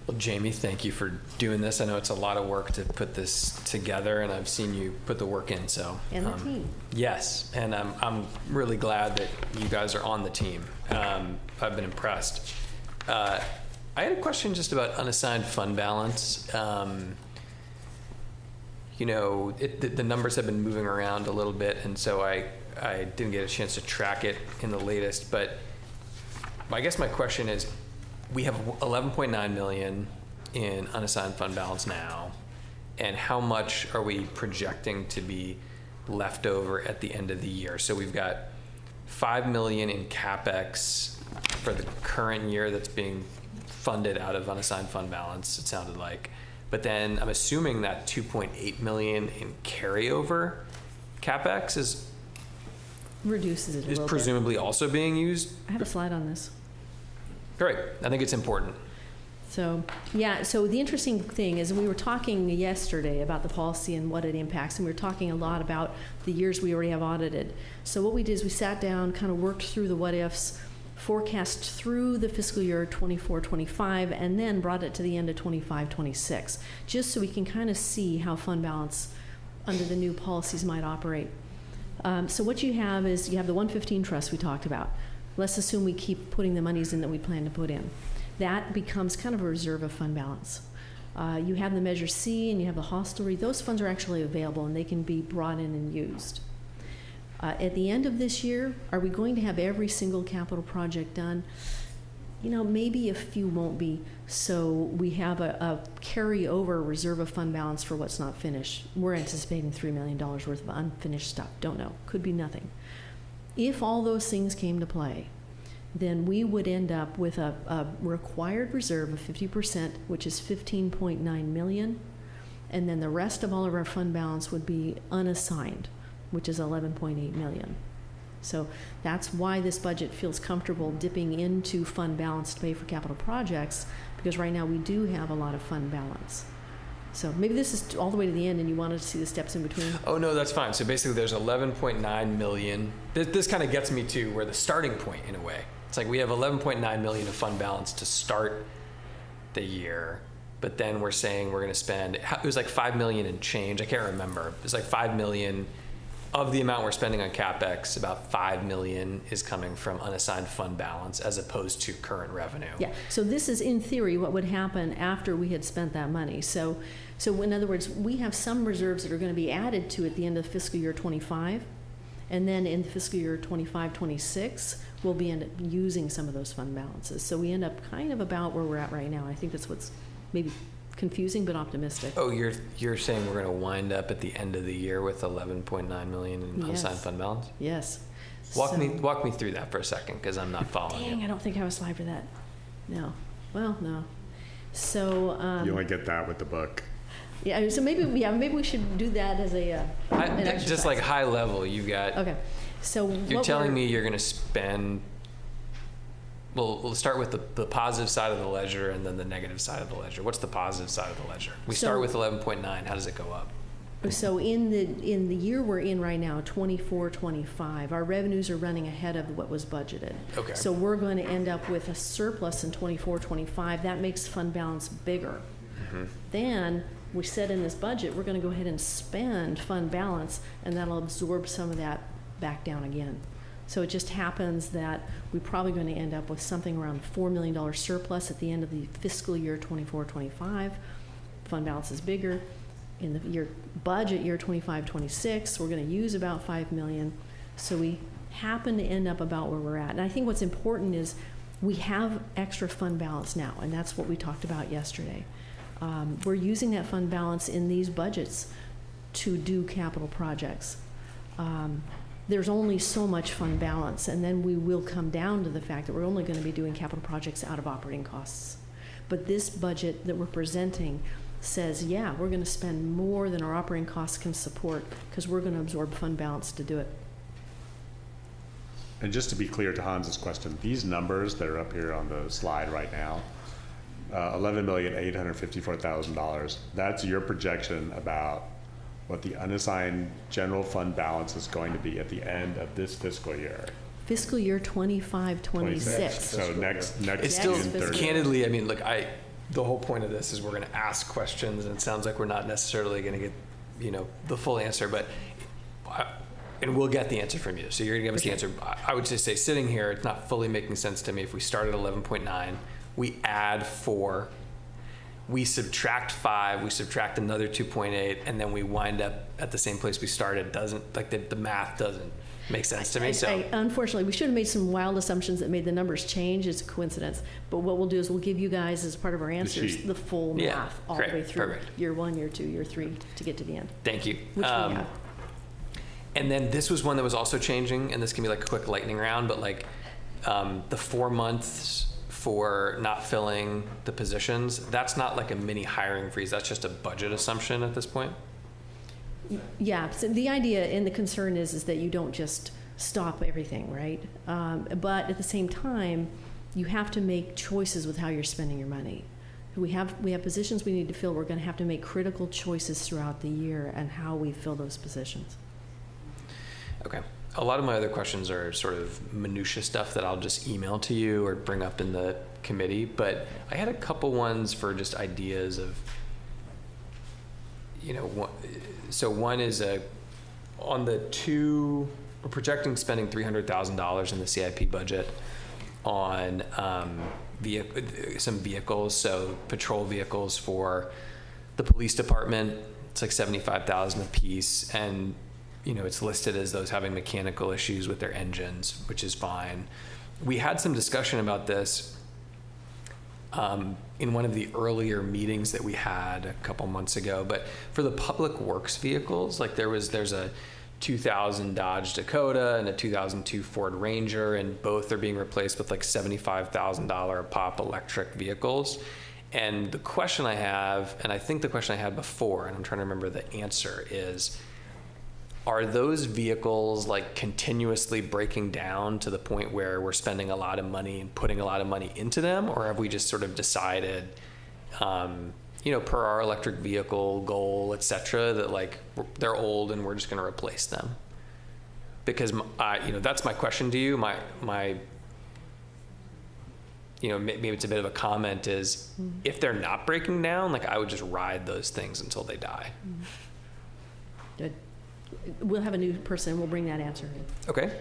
Well, Jamie, thank you for doing this. I know it's a lot of work to put this together, and I've seen you put the work in. So and the team. Yes, and I'm really glad that you guys are on the team. I've been impressed. I had a question just about unassigned fund balance. The numbers have been moving around a little bit, and so I didn't get a chance to track it in the latest. But I guess my question is, we have 11.9 million in unassigned fund balance now, and how much are we projecting to be left over at the end of the year? So we've got 5 million in CapEx for the current year that's being funded out of unassigned fund balance, it sounded like. But then I'm assuming that 2.8 million in carryover CapEx is Reduces it a little presumably bit. Also being used. I have a slide on this. Great. I think it's important. So, yeah, so the interesting thing is, we were talking yesterday about the policy and what it impacts, and we were talking a lot about the years we already have audited. So what we did is we sat down, kind of worked through the what ifs, forecast through the fiscal year 24-25, and then brought it to the end of 25-26, just so we can kind of see how fund balance under the new policies might operate. So what you have is, you have the 115 trust we talked about. Let's assume we keep putting the monies in that we plan to put in. That becomes kind of a reserve of fund balance. You have the Measure C and you have the hostelry. Those funds are actually available and they can be brought in and used. At the end of this year, are we going to have every single capital project done? Maybe a few won't be. So we have a carryover reserve of fund balance for what's not finished. We're anticipating $3 million worth of unfinished stuff. Don't know. Could be nothing. If all those things came to play, then we would end up with a required reserve of 50%, which is 15.9 million, and then the rest of all of our fund balance would be unassigned, which is 11.8 million. So that's why this budget feels comfortable dipping into fund balance to pay for capital projects, because right now we do have a lot of fund balance. So maybe this is all the way to the end and you wanted to see the steps in between. Oh, no, that's fine. So basically there's 11.9 million. This kind of gets me to where the starting point, in a way. It's like we have 11.9 million of fund balance to start the year, but then we're saying we're going to spend, it was like 5 million and change. I can't remember. It's like 5 million of the amount we're spending on CapEx. About 5 million is coming from unassigned fund balance as opposed to current revenue. Yeah, so this is in theory what would happen after we had spent that money. So in other words, we have some reserves that are going to be added to at the end of fiscal year 25, and then in the fiscal year 25-26, we'll be end up using some of those fund balances. So we end up kind of about where we're at right now. I think that's what's maybe confusing but optimistic. Oh, you're saying we're going to wind up at the end of the year with 11.9 million in unassigned fund balance? Yes. Walk me through that for a second, because I'm not following Dang, you. I don't think I was live for that. No. Well, no. So You only get that with the book. yeah, so maybe we should do that as a an exercise. Just like high level, you got. Okay. So You're telling me you're going to spend. Well, we'll start with the positive side of the ledger and then the negative side of the ledger. What's the positive side of the ledger? We start with 11.9. How does it go up? So in the year we're in right now, 24-25, our revenues are running ahead of what was budgeted. Okay. So we're going to end up with a surplus in 24-25. That makes fund balance bigger. Mm-hmm. Then we said in this budget we're going to go ahead and spend fund balance, and that'll absorb some of that back down again. So it just happens that we're probably going to end up with something around $4 million surplus at the end of the fiscal year 24-25. Fund balance is bigger. In the budget year 25-26, we're going to use about $5 million. So we happen to end up about where we're at. And I think what's important is we have extra fund balance now, and that's what we talked about yesterday. We're using that fund balance in these budgets to do capital projects. There's only so much fund balance, and then we will come down to the fact that we're only going to be doing capital projects out of operating costs. But this budget that we're presenting says, yeah, we're going to spend more than our operating costs can support because we're going to absorb fund balance to do it. And just to be clear to Hans's question, these numbers that are up here on the slide right now, $11,854,000, that's your projection about what the unassigned general fund balance is going to be at the end of this fiscal year. Fiscal year 25-26. So next It's still, June 30th. candidly, I mean, look, the whole point of this is we're going to ask questions, and it sounds like we're not necessarily going to get, the full answer, and we'll get the answer from you. So you're going to give us the answer. I would just say, sitting here, it's not fully making sense to me. If we start at 11.9, we add 4, we subtract 5, we subtract another 2.8, and then we wind up at the same place we started. Doesn't, like, the math doesn't make sense to me. Unfortunately, we should have made some wild assumptions that made the numbers change. It's a coincidence. But what we'll do is we'll give you guys, as part of our answers, the full math all the way through. Perfect. Year 1, year 2, year 3 to get to the end. Thank you. Which we have. And then this was one that was also changing, and this can be like a quick lightning round, but like the 4 months for not filling the positions, that's not like a mini hiring freeze. That's just a budget assumption at this point. Yeah, so the idea and the concern is that you don't just stop everything, right? But at the same time, you have to make choices with how you're spending your money. We have positions we need to fill. We're going to have to make critical choices throughout the year and how we fill those positions. Okay. A lot of my other questions are sort of minutia stuff that I'll just email to you or bring up in the committee, but I had a couple ones for just ideas of, so one is on the 2, we're projecting spending $300,000 in the CIP budget on some vehicles, so patrol vehicles for the police department. It's like $75,000 a piece, and it's listed as those having mechanical issues with their engines, which is fine. We had some discussion about this in one of the earlier meetings that we had a couple months ago, but for the public works vehicles, like there's a 2000 Dodge Dakota and a 2002 Ford Ranger, and both are being replaced with like $75,000 a pop electric vehicles. And the question I have, and I think the question I had before, and I'm trying to remember the answer, is are those vehicles like continuously breaking down to the point where we're spending a lot of money and putting a lot of money into them? Or have we just sort of decided, per our electric vehicle goal, et cetera, that like they're old and we're just going to replace them? Because that's my question to you. Maybe it's a bit of a comment is, if they're not breaking down, like I would just ride those things until they die. Good. We'll have a new person. We'll bring that answer in. Okay.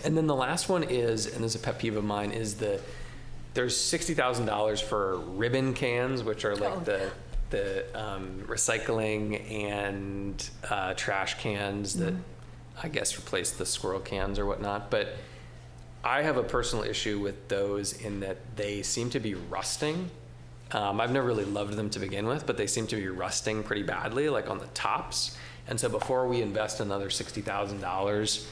And then the last one is, and this is a pet peeve of mine, is there's $60,000 for ribbon cans, which are like the recycling and trash cans that I guess replace the squirrel cans or whatnot. But I have a personal issue with those in that they seem to be rusting. I've never really loved them to begin with, but they seem to be rusting pretty badly, like on the tops. And so before we invest another $60,000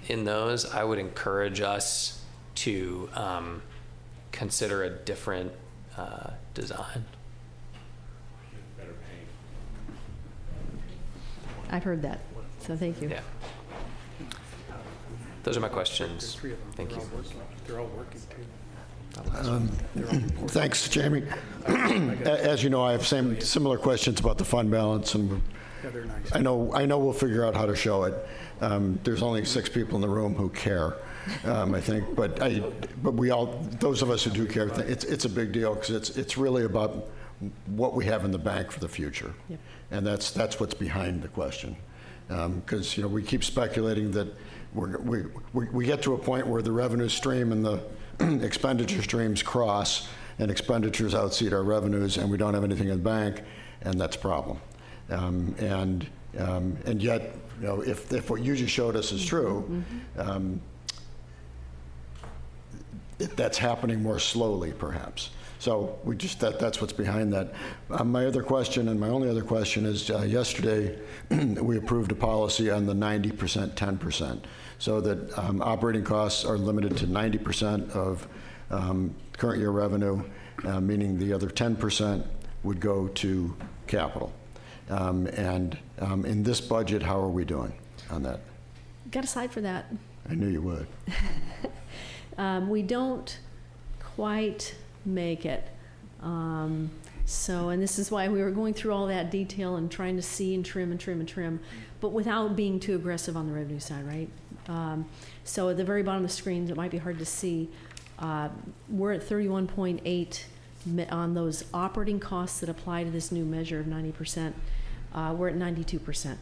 in those, I would encourage us to consider a different design. I've heard that, so thank you. Yeah. Those are my questions. Thank you. They're all working too. Thanks, Jamie. As you know, I have similar questions about the fund balance, and Yeah, they're nice. I know we'll figure out how to show it. There's only 6 people in the room who care, I think, but we all, those of us who do care, it's a big deal because it's really about what we have in the bank for the future. Yep. And that's what's behind the question. Because we keep speculating that we get to a point where the revenue stream and the expenditure streams cross, and expenditures exceed our revenues, and we don't have anything in the bank, and that's a problem. And yet, if what you just showed us is true, that's happening more slowly, perhaps. So that's what's behind that. My other question, and my only other question, is yesterday we approved a policy on the 90%, 10%, so that operating costs are limited to 90% of current year revenue, meaning the other 10% would go to capital. And in this budget, how are we doing on that? Got a slide for that. I knew you would. We don't quite make it. And this is why we were going through all that detail and trying to see and trim and trim and trim, but without being too aggressive on the revenue side, right? So at the very bottom of the screen, it might be hard to see, we're at 31.8 on those operating costs that apply to this new measure of 90%. We're at 92%.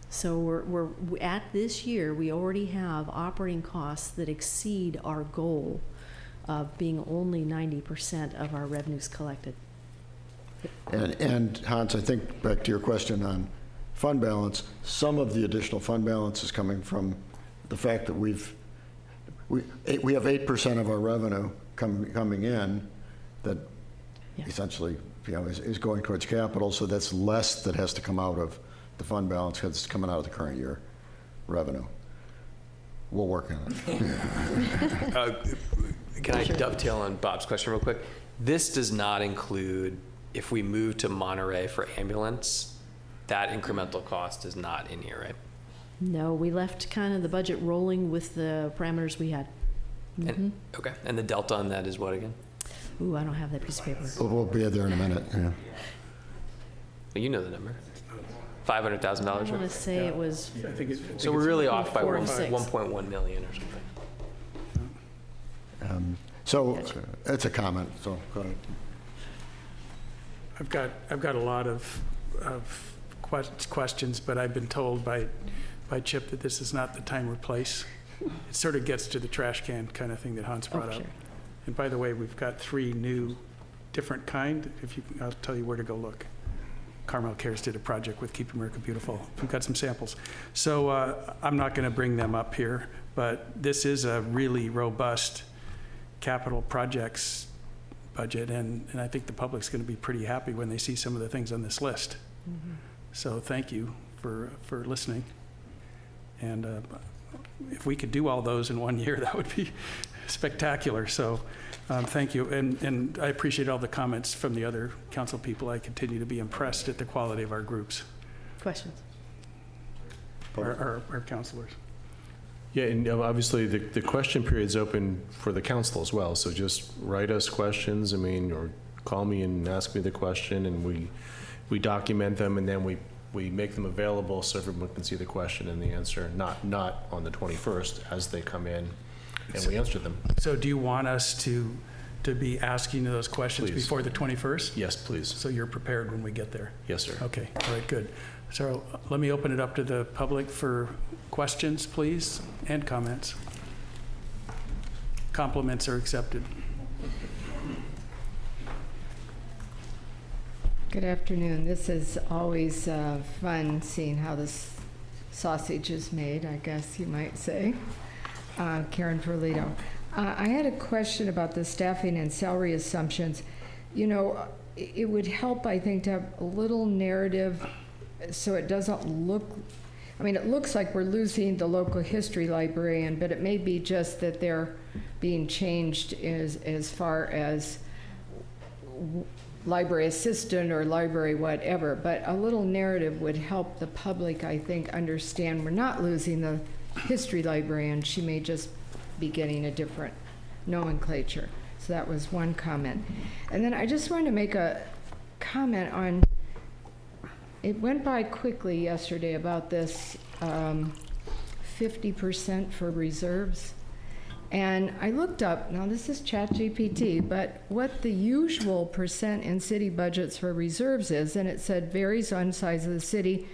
So we're at this year, we already have operating costs that exceed our goal of being only 90% of our revenues collected. And Hans, I think back to your question on fund balance, some of the additional fund balance is coming from the fact that we have 8% of our revenue coming in that essentially is going towards capital, so that's less that has to come out of the fund balance because it's coming out of the current year revenue. We'll work on it. Can I dovetail on Bob's question real quick? This does not include, if we move to Monterey for ambulance, that incremental cost is not in here, right? No, we left kind of the budget rolling with the parameters we had. And, okay, and the delta on that is what again? Ooh, I don't have that piece of paper. We'll be there in a minute, yeah. Well, you know the number. $500,000. I want to say it was. So we're really off by 4 to 6. 1.1 million or something. So it's a comment, so go ahead. I've got a lot of questions, but I've been told by Chip that this is not the time or place. It sort of gets to the trash can kind of thing that Hans brought up. Sure. And by the way, we've got 3 new different kind. I'll tell you where to go look. Carmel Cares did a project with Keep America Beautiful. We've got some samples. So I'm not going to bring them up here, but this is a really robust capital projects budget, and I think the public's going to be pretty happy when they see some of the things on this list. So thank you for listening. And if we could do all those in 1 year, that would be spectacular. So thank you. And I appreciate all the comments from the other council people. I continue to be impressed at the quality of our groups. Questions? our counselors. Yeah, and obviously the question period's open for the council as well, so just write us questions, or call me and ask me the question, and we document them, and then we make them available so everyone can see the question and the answer, not on the 21st as they come in, and we answer them. So do you want us to be asking those questions Please. before the 21st? Yes, please. So you're prepared when we get there? Yes, sir. Okay, all right, good. So let me open it up to the public for questions, please, and comments. Compliments are accepted. Good afternoon. This is always fun seeing how this sausage is made, I guess you might say. Karen Verlito. I had a question about the staffing and salary assumptions. It would help, I think, to have a little narrative so it doesn't look, it looks like we're losing the local history librarian, but it may be just that they're being changed as far as library assistant or library whatever, but a little narrative would help the public, I think, understand we're not losing the history librarian. She may just be getting a different nomenclature. So that was one comment. And then I just wanted to make a comment on, it went by quickly yesterday about this 50% for reserves. And I looked up, now this is ChatGPT, but what the usual percent in city budgets for reserves is, and it said varies on size of the city,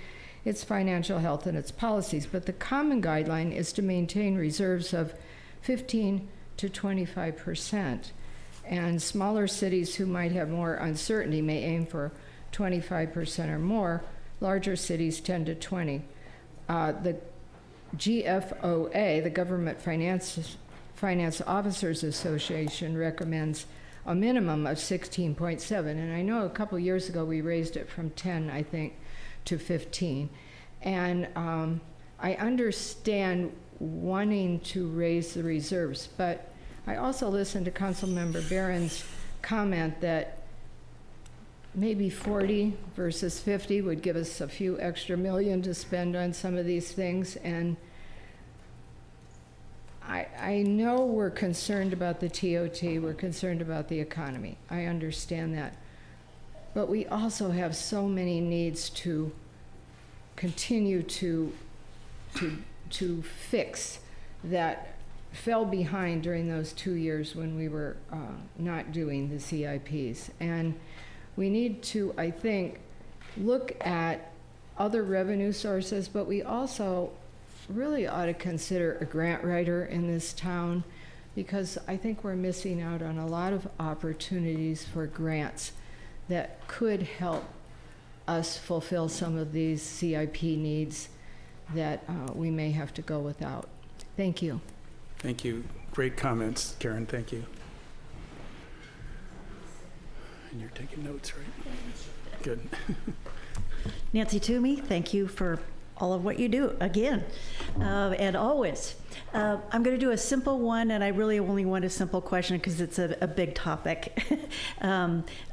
its financial health, and its policies. But the common guideline is to maintain reserves of 15 to 25%. And smaller cities who might have more uncertainty may aim for 25% or more. Larger cities 10 to 20. The GFOA, the Government Finance Officers Association, recommends a minimum of 16.7. And I know a couple years ago we raised it from 10, I think, to 15. And I understand wanting to raise the reserves, but I also listened to Councilmember Barron's comment that maybe 40 versus 50 would give us a few extra million to spend on some of these things. And I know we're concerned about the TOT, we're concerned about the economy. I understand that. But we also have so many needs to continue to fix that fell behind during those 2 years when we were not doing the CIPs. And we need to, I think, look at other revenue sources, but we also really ought to consider a grant writer in this town, because I think we're missing out on a lot of opportunities for grants that could help us fulfill some of these CIP needs that we may have to go without. Thank you. Thank you. Great comments, Karen. Thank you. And you're taking notes, right? Good. Nancy Toomey, thank you for all of what you do, again, and always. I'm going to do a simple one, and I really only want a simple question because it's a big topic,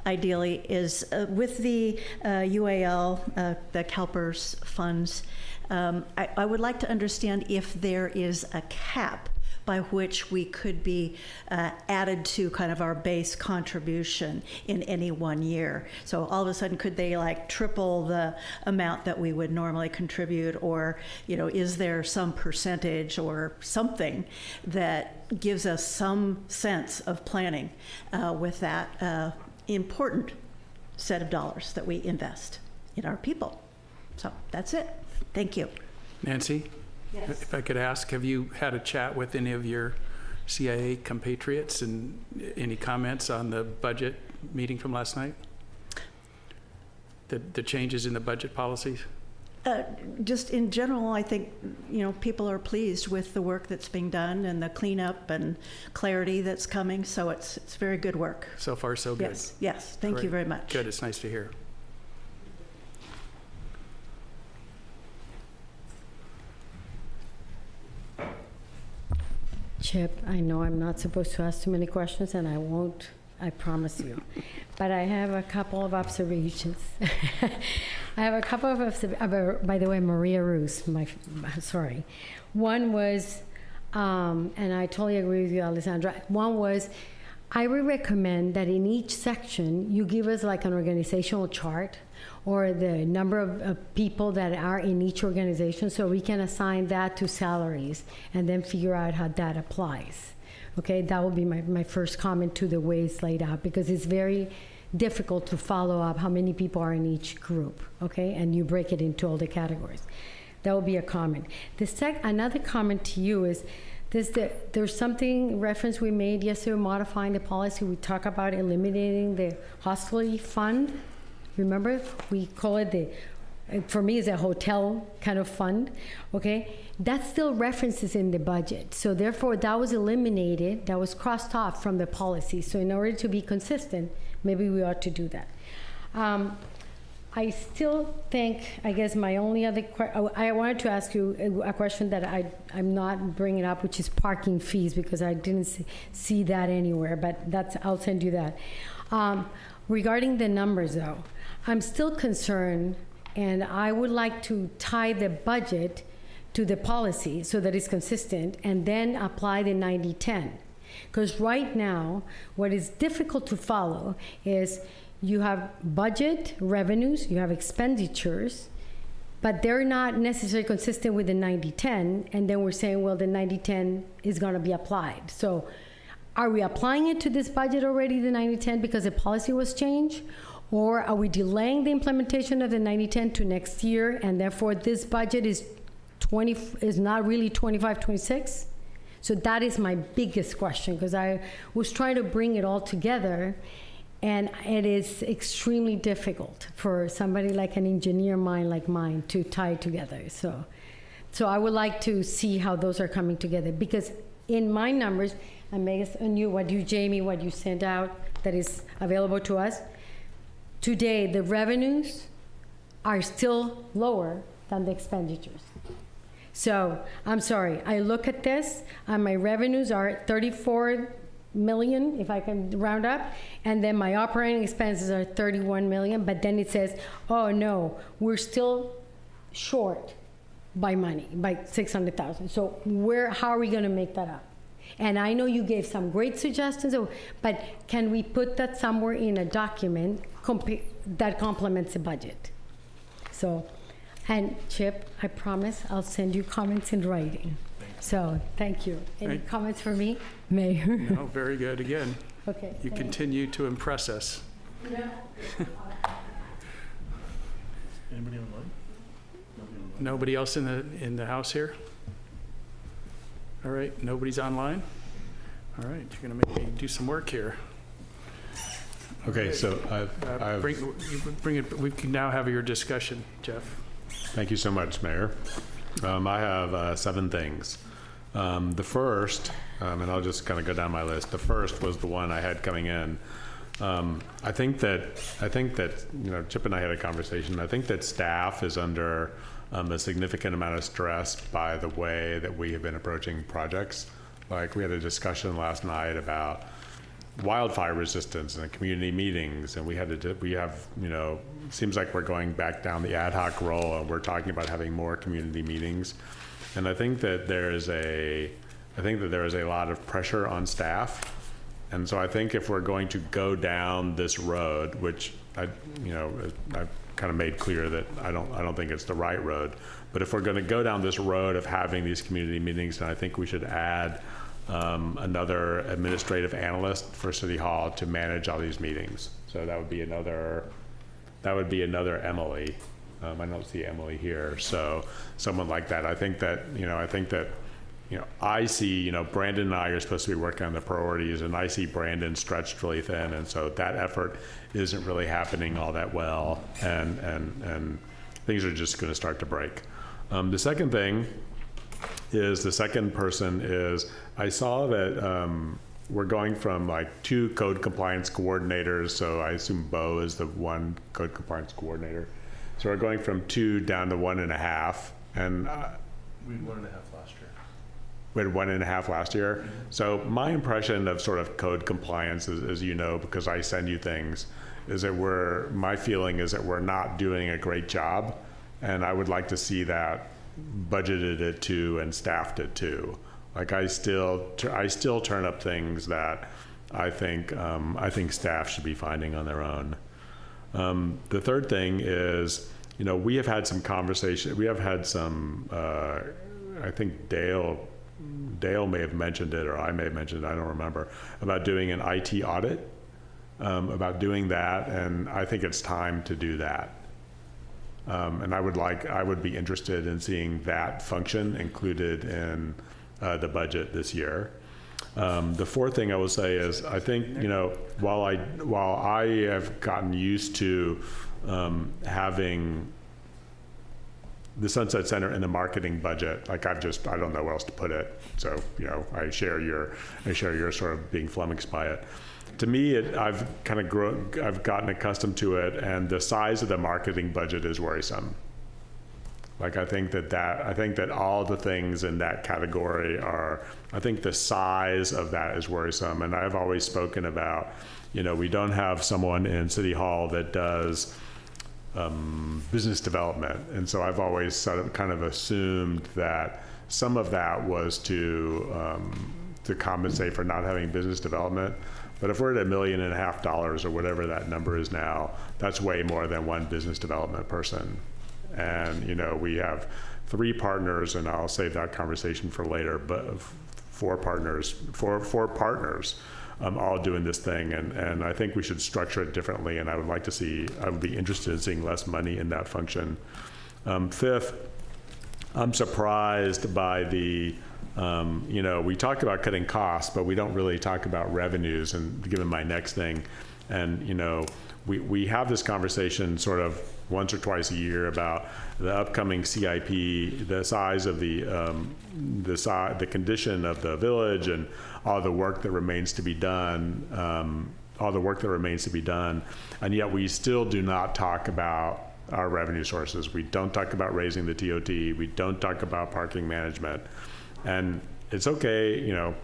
ideally, is with the UAL, the CalPERS funds, I would like to understand if there is a cap by which we could be added to kind of our base contribution in any 1 year. So all of a sudden, could they like triple the amount that we would normally contribute, or is there some percentage or something that gives us some sense of planning with that important set of dollars that we invest in our people? So that's it. Thank you. Nancy? Yes. If I could ask, have you had a chat with any of your CIA compatriots, and any comments on the budget meeting from last night? The changes in the budget policies? Just in general, I think, people are pleased with the work that's being done and the cleanup and clarity that's coming. So it's very good work. So far, so good. Yes. Thank Great. you very much. Good. It's nice to hear. Chip, I know I'm not supposed to ask too many questions, and I won't I promise you. But I have a couple of observations. I have a couple of by the way, Maria Roos, sorry. One was, and I totally agree with you, Alessandra. One was, I would recommend that in each section, you give us like an organizational chart or the number of people that are in each organization so we can assign that to salaries and then figure out how that applies. Okay, that would be my first comment to the way it's laid out, because it's very difficult to follow up how many people are in each group, okay? And you break it into all the categories. That would be a comment. Another comment to you is, there's something reference we made yesterday, modifying the policy. We talk about eliminating the hostelry fund. Remember, we call it for me, it's a hotel kind of fund, okay? That still references in the budget. So therefore, that was eliminated, that was crossed off from the policy. So in order to be consistent, maybe we ought to do that. I still think, I guess my only other I wanted to ask you a question that I'm not bringing up, which is parking fees, because I didn't see that anywhere, but I'll send you that. Regarding the numbers though, I'm still concerned, and I would like to tie the budget to the policy so that it's consistent, and then apply the 90-10. Because right now, what is difficult to follow is you have budget revenues, you have expenditures, but they're not necessarily consistent with the 90-10, and then we're saying, well, the 90-10 is gonna be applied. So are we applying it to this budget already, the 90-10, because the policy was changed? Or are we delaying the implementation of the 90-10 to next year, and therefore this budget is not really 25-26? So that is my biggest question, because I was trying to bring it all together, and it is extremely difficult for somebody like an engineer mind like mine to tie it together. So I would like to see how those are coming together, because in my numbers, and what you sent out that is available to us, today the revenues are still lower than the expenditures. So I'm sorry, I look at this, and my revenues are 34 million, if I can round up, and then my operating expenses are 31 million, but then it says, oh no, we're still short by money, by 600,000. So how are we gonna make that up? And I know you gave some great suggestions, but can we put that somewhere in a document that complements the budget? So, and Chip, I promise I'll send you comments in writing. So, thank you. Any comments for me, Mayor? No, very good again. Okay. You continue to impress us. Anybody online? Nobody else in the house here? All right, nobody's online? All right, you're gonna make me do some work here. Okay, so bring it. We can now have your discussion, Jeff. Thank you so much, Mayor. I have 7 things. The first, and I'll just kind of go down my list. The first was the one I had coming in. I think that Chip and I had a conversation. I think that staff is under a significant amount of stress by the way that we have been approaching projects. Like, we had a discussion last night about wildfire resistance and community meetings, and we have, seems like we're going back down the ad hoc role, and we're talking about having more community meetings. And I think that there is a lot of pressure on staff. And so I think if we're going to go down this road, which I've kind of made clear that I don't think it's the right road, but if we're going to go down this road of having these community meetings, then I think we should add another administrative analyst for City Hall to manage all these meetings. So that would be another Emily. I don't see Emily here, so someone like that. I think that I see, Brandon and I are supposed to be working on the priorities, and I see Brandon stretched really thin, and so that effort isn't really happening all that well, and things are just going to start to break. The second thing is, the second person is, I saw that we're going from like 2 code compliance coordinators, so I assume Bo is the one code compliance coordinator. So we're going from 2 down to 1.5, and we had 1.5 last year. we had 1.5 last year. So my impression of sort of code compliance is, as you know, because I send you things, is that my feeling is that we're not doing a great job. And I would like to see that budgeted it to and staffed it to. Like I still turn up things that I think staff should be finding on their own. The third thing is, we have had some conversation. We have had some, I think Dale may have mentioned it, or I may have mentioned it, I don't remember, about doing an IT audit, about doing that, and I think it's time to do that. And I would be interested in seeing that function included in the budget this year. The fourth thing I will say is, I think, while I have gotten used to having the Sunset Center in the marketing budget, like I don't know where else to put it. So, I share your sort of being flummoxed by it. To me, I've gotten accustomed to it, and the size of the marketing budget is worrisome. Like I think that all the things in that category I think the size of that is worrisome. And I've always spoken about, we don't have someone in City Hall that does business development. And so I've always sort of kind of assumed that some of that was to compensate for not having business development. But if we're at $1.5 million or whatever that number is now, that's way more than one business development person. And, we have 3 partners, and I'll save that conversation for later, but 4 partners, all doing this thing. And I think we should structure it differently. And I would be interested in seeing less money in that function. Fifth, I'm surprised by the, we talk about cutting costs, but we don't really talk about revenues, and given my next thing. And, we have this conversation sort of once or twice a year about the upcoming CIP, the size of the condition of the village, and all the work that remains to be done, and yet we still do not talk about our revenue sources. We don't talk about raising the TOT. We don't talk about parking management. And it's okay,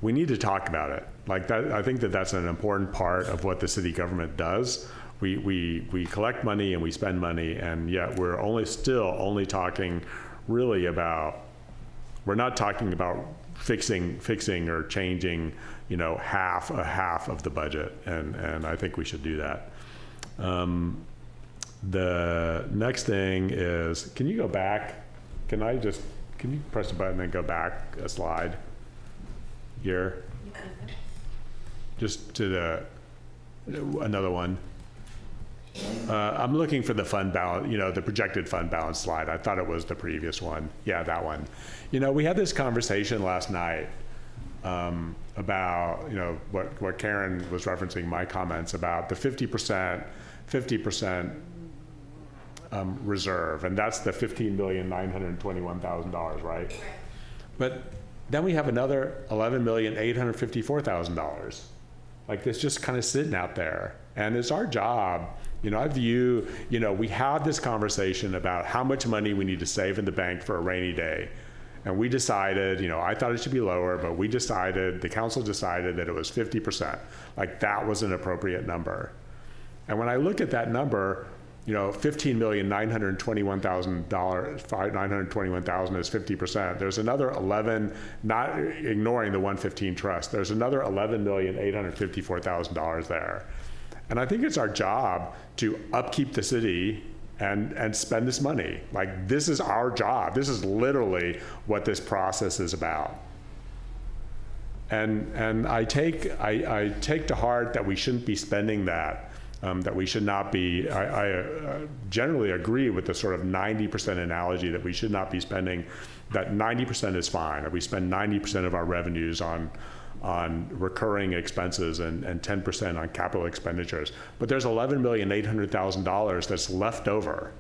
we need to talk about it. Like that, I think that that's an important part of what the city government does. We collect money and we spend money, and yet we're still only talking really about, we're not talking about fixing or changing, half of the budget, and I think we should do that. The next thing is, can you go back? Can you press the button and go back a slide here? Just to another one. I'm looking for the fund balance, the projected fund balance slide. I thought it was the previous one. Yeah, that one. We had this conversation last night about, what Karen was referencing, my comments about the 50% reserve, and that's the $15,921,000, right? But then we have another $11,854,000. Like this just kind of sitting out there. And it's our job, I view, we had this conversation about how much money we need to save in the bank for a rainy day. And we decided, I thought it should be lower, but the council decided that it was 50%. Like that was an appropriate number. And when I look at that number, $15,921,000 is 50%. There's another 11, not ignoring the 115 trust, there's another $11,854,000 there. And I think it's our job to upkeep the city and spend this money. Like this is our job. This is literally what this process is about. And I take to heart that we shouldn't be spending that. That we should not be, I generally agree with the sort of 90% analogy that we should not be spending, that 90% is fine, that we spend 90% of our revenues on recurring expenses and 10% on capital expenditures. But there's $11,800,000 that's left over.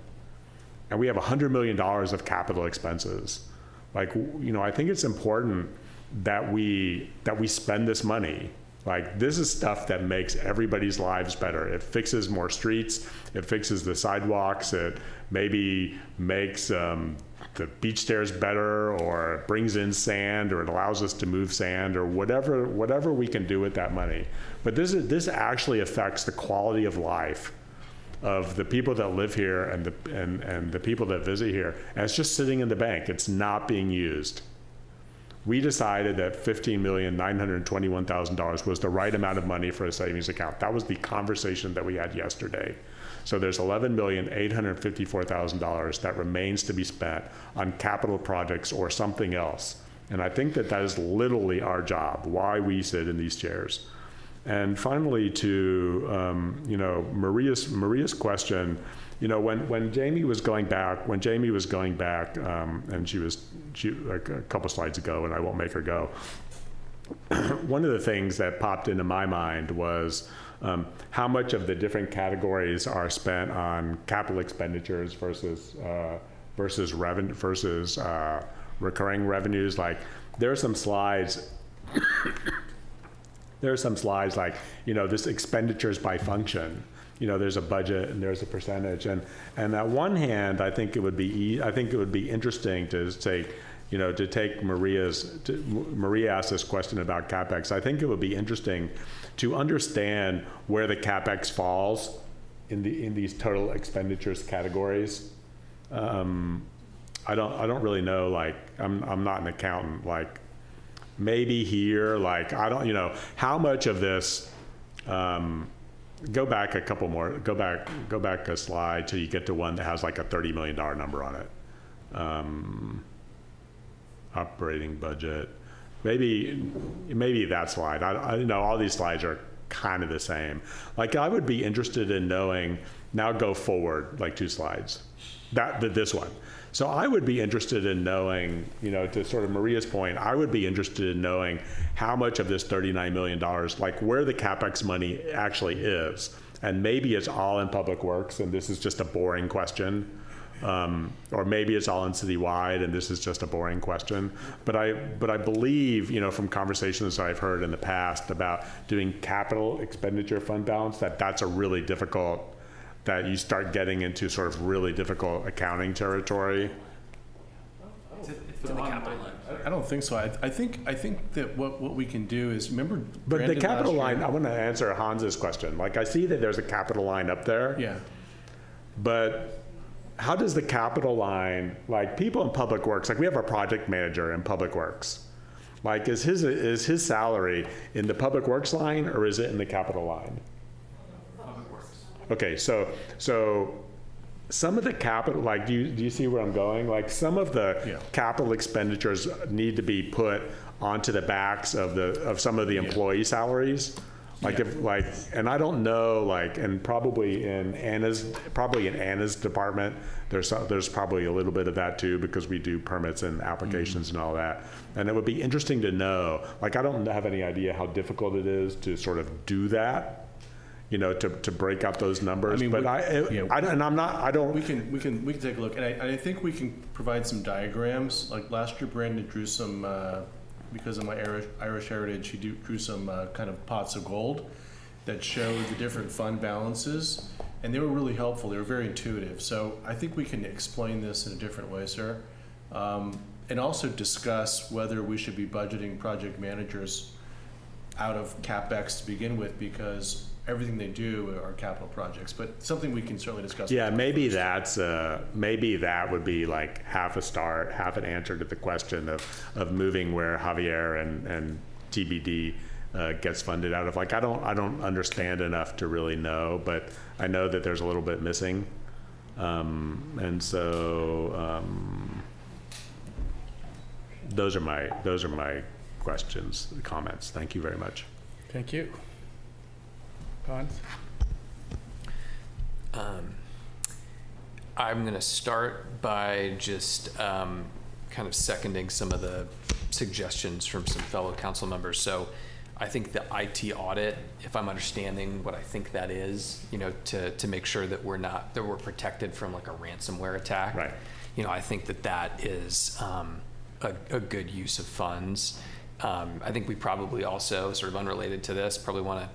And we have $100 million of capital expenses. Like, I think it's important that we spend this money. Like this is stuff that makes everybody's lives better. It fixes more streets. It fixes the sidewalks. It maybe makes the beach stairs better, or it brings in sand, or it allows us to move sand, or whatever we can do with that money. But this actually affects the quality of life of the people that live here and the people that visit here. And it's just sitting in the bank. It's not being used. We decided that $15,921,000 was the right amount of money for a savings account. That was the conversation that we had yesterday. So there's $11,854,000 that remains to be spent on capital projects or something else. And I think that is literally our job, why we sit in these chairs. And finally, to Maria's question, when Jamie was going back, and she a couple slides ago, and I won't make her go. One of the things that popped into my mind was how much of the different categories are spent on capital expenditures versus recurring revenues. Like there are some slides. Like, this expenditures by function. There's a budget and there's a percentage. And on one hand, I think it would be interesting to take, Maria asked this question about CapEx. I think it would be interesting to understand where the CapEx falls in these total expenditures categories. I don't really know. Like, I'm not an accountant. Like, maybe here, like, I don't, how much of this, go back a couple more, go back a slide till you get to one that has like a $30 million number on it. Operating budget, maybe that slide. I know all these slides are kind of the same. Like, I would be interested in knowing, now go forward like 2 slides, this one. So I would be interested in knowing, to sort of Maria's point, I would be interested in knowing how much of this $39 million, like where the CapEx money actually is. And maybe it's all in public works, and this is just a boring question. Or maybe it's all in citywide, and this is just a boring question. But I believe, from conversations I've heard in the past about doing capital expenditure fund balance, that's a really difficult, that you start getting into sort of really difficult accounting territory. It's in the capital line. I don't think so. I think that what we can do is, remember, but Brandon, the capital line, I want to answer Hans's question. Like, I see that there's a capital line up there. Yeah. But how does the capital line, like people in public works, like we have a project manager in public works. Like, is his salary in the public works line, or is it in the capital line? Okay, so some of the capital, like, do you see where I'm going? Like, some of the capital expenditures need to be put onto the backs of some of the employee salaries. Like, and I don't know, like, and probably in Anna's department, there's probably a little bit of that too, because we do permits and applications and all that. And it would be interesting to know, like, I don't have any idea how difficult it is to sort of do that. To break out those numbers. I mean, but We can take a look, and I think we can provide some diagrams. Like last year, Brandon drew some, because of my Irish heritage, he drew some kind of pots of gold that showed the different fund balances, and they were really helpful. They were very intuitive. So I think we can explain this in a different way, sir, and also discuss whether we should be budgeting project managers out of CapEx to begin with, because everything they do are capital projects, but something we can certainly discuss. Yeah, maybe maybe that would be like half a start, half an answer to the question of moving where Javier and TBD gets funded out of. Like, I don't understand enough to really know, but I know that there's a little bit missing, and so those are my questions, comments. Thank you very much. Thank you. Hans? I'm going to start by just kind of seconding some of the suggestions from some fellow council members. So I think the IT audit, if I'm understanding what I think that is, to make sure that we're protected from like a ransomware attack. Right. I think that is a good use of funds. I think we probably also, sort of unrelated to this, probably want to,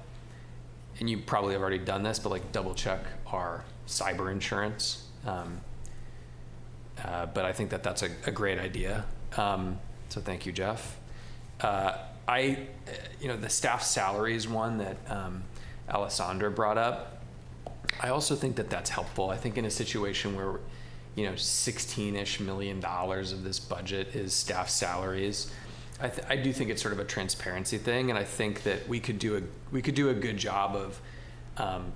and you probably have already done this, but like double check our cyber insurance. But I think that that's a great idea. So thank you, Jeff. The staff salaries one that Alessandra brought up, I also think that that's helpful. I think in a situation where, $16-ish million of this budget is staff salaries, I do think it's sort of a transparency thing, and I think that we could do a good job of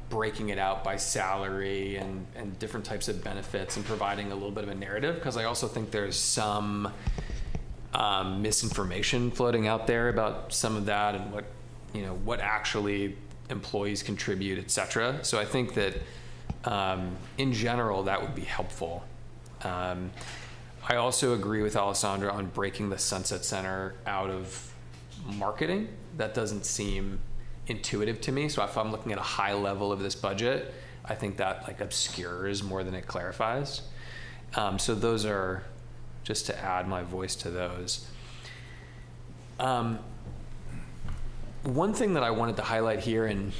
breaking it out by salary and different types of benefits and providing a little bit of a narrative, because I also think there's some misinformation floating out there about some of that and what actually employees contribute, et cetera. So I think that in general that would be helpful. I also agree with Alessandra on breaking the Sunset Center out of marketing. That doesn't seem intuitive to me. So if I'm looking at a high level of this budget, I think that obscures more than it clarifies. So those are just to add my voice to those. One thing that I wanted to highlight here, and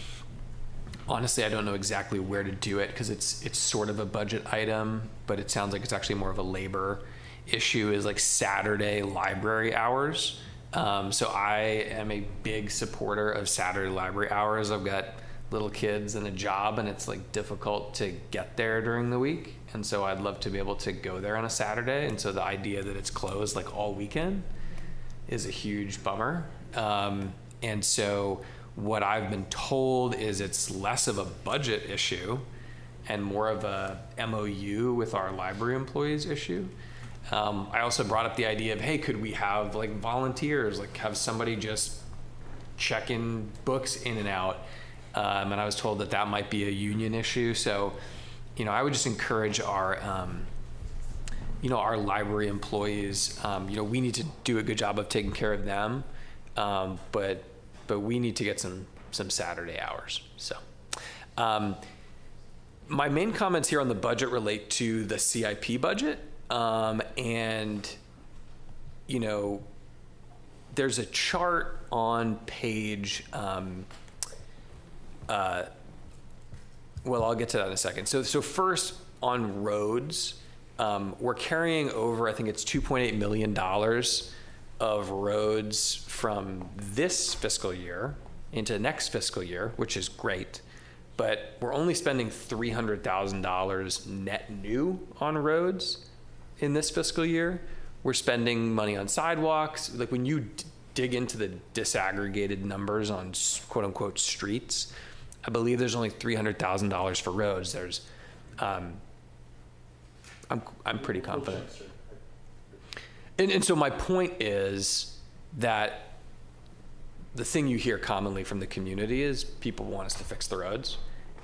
honestly, I don't know exactly where to do it because it's sort of a budget item, but it sounds like it's actually more of a labor issue, is Saturday library hours. So I am a big supporter of Saturday library hours. I've got little kids and a job, and it's difficult to get there during the week. And so I'd love to be able to go there on a Saturday. And so the idea that it's closed all weekend is a huge bummer. And so what I've been told is it's less of a budget issue and more of a MOU with our library employees issue. I also brought up the idea of, hey, could we have volunteers, have somebody just checking books in and out? And I was told that might be a union issue. So, I would just encourage our, our library employees, we need to do a good job of taking care of them. But we need to get some Saturday hours. So, my main comments here on the budget relate to the CIP budget. There's a chart on page, I'll get to that in a second. So first on roads, we're carrying over, I think it's $2.8 million of roads from this fiscal year into next fiscal year, which is great. But we're only spending $300,000 net new on roads in this fiscal year. We're spending money on sidewalks. When you dig into the disaggregated numbers on quote unquote streets, I believe there's only $300,000 for roads. There's, I'm pretty confident. And so my point is that the thing you hear commonly from the community is people want us to fix the roads.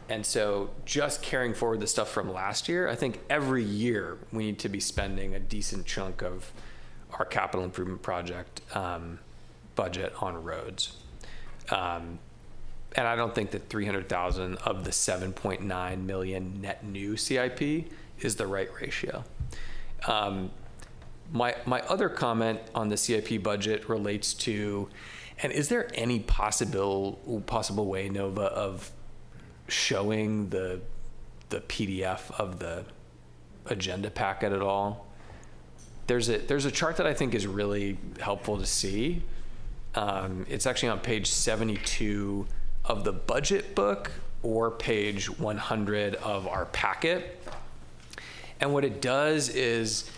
And so just carrying forward the stuff from last year, I think every year we need to be spending a decent chunk of our capital improvement project budget on roads. And I don't think that 300,000 of the 7.9 million net new CIP is the right ratio. My other comment on the CIP budget relates to, and is there any possible way, Nova, of showing the PDF of the agenda packet at all? There's a chart that I think is really helpful to see. It's actually on page 72 of the budget book or page 100 of our packet. And what it does is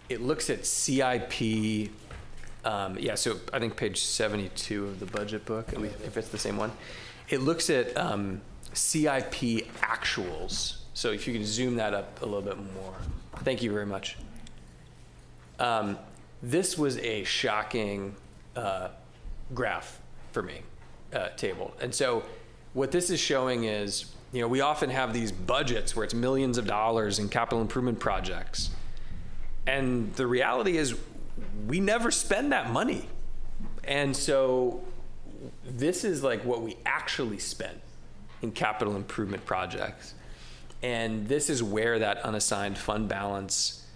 it looks at CIP. So I think page 72 of the budget book, at least if it's the same one, it looks at CIP actuals. So if you can zoom that up a little bit more. Thank you very much. This was a shocking graph for me, table. And so what this is showing is, we often have these budgets where it's millions of dollars in capital improvement projects. And the reality is we never spend that money. And so this is what we actually spent in capital improvement projects. And this is where that unassigned fund balance,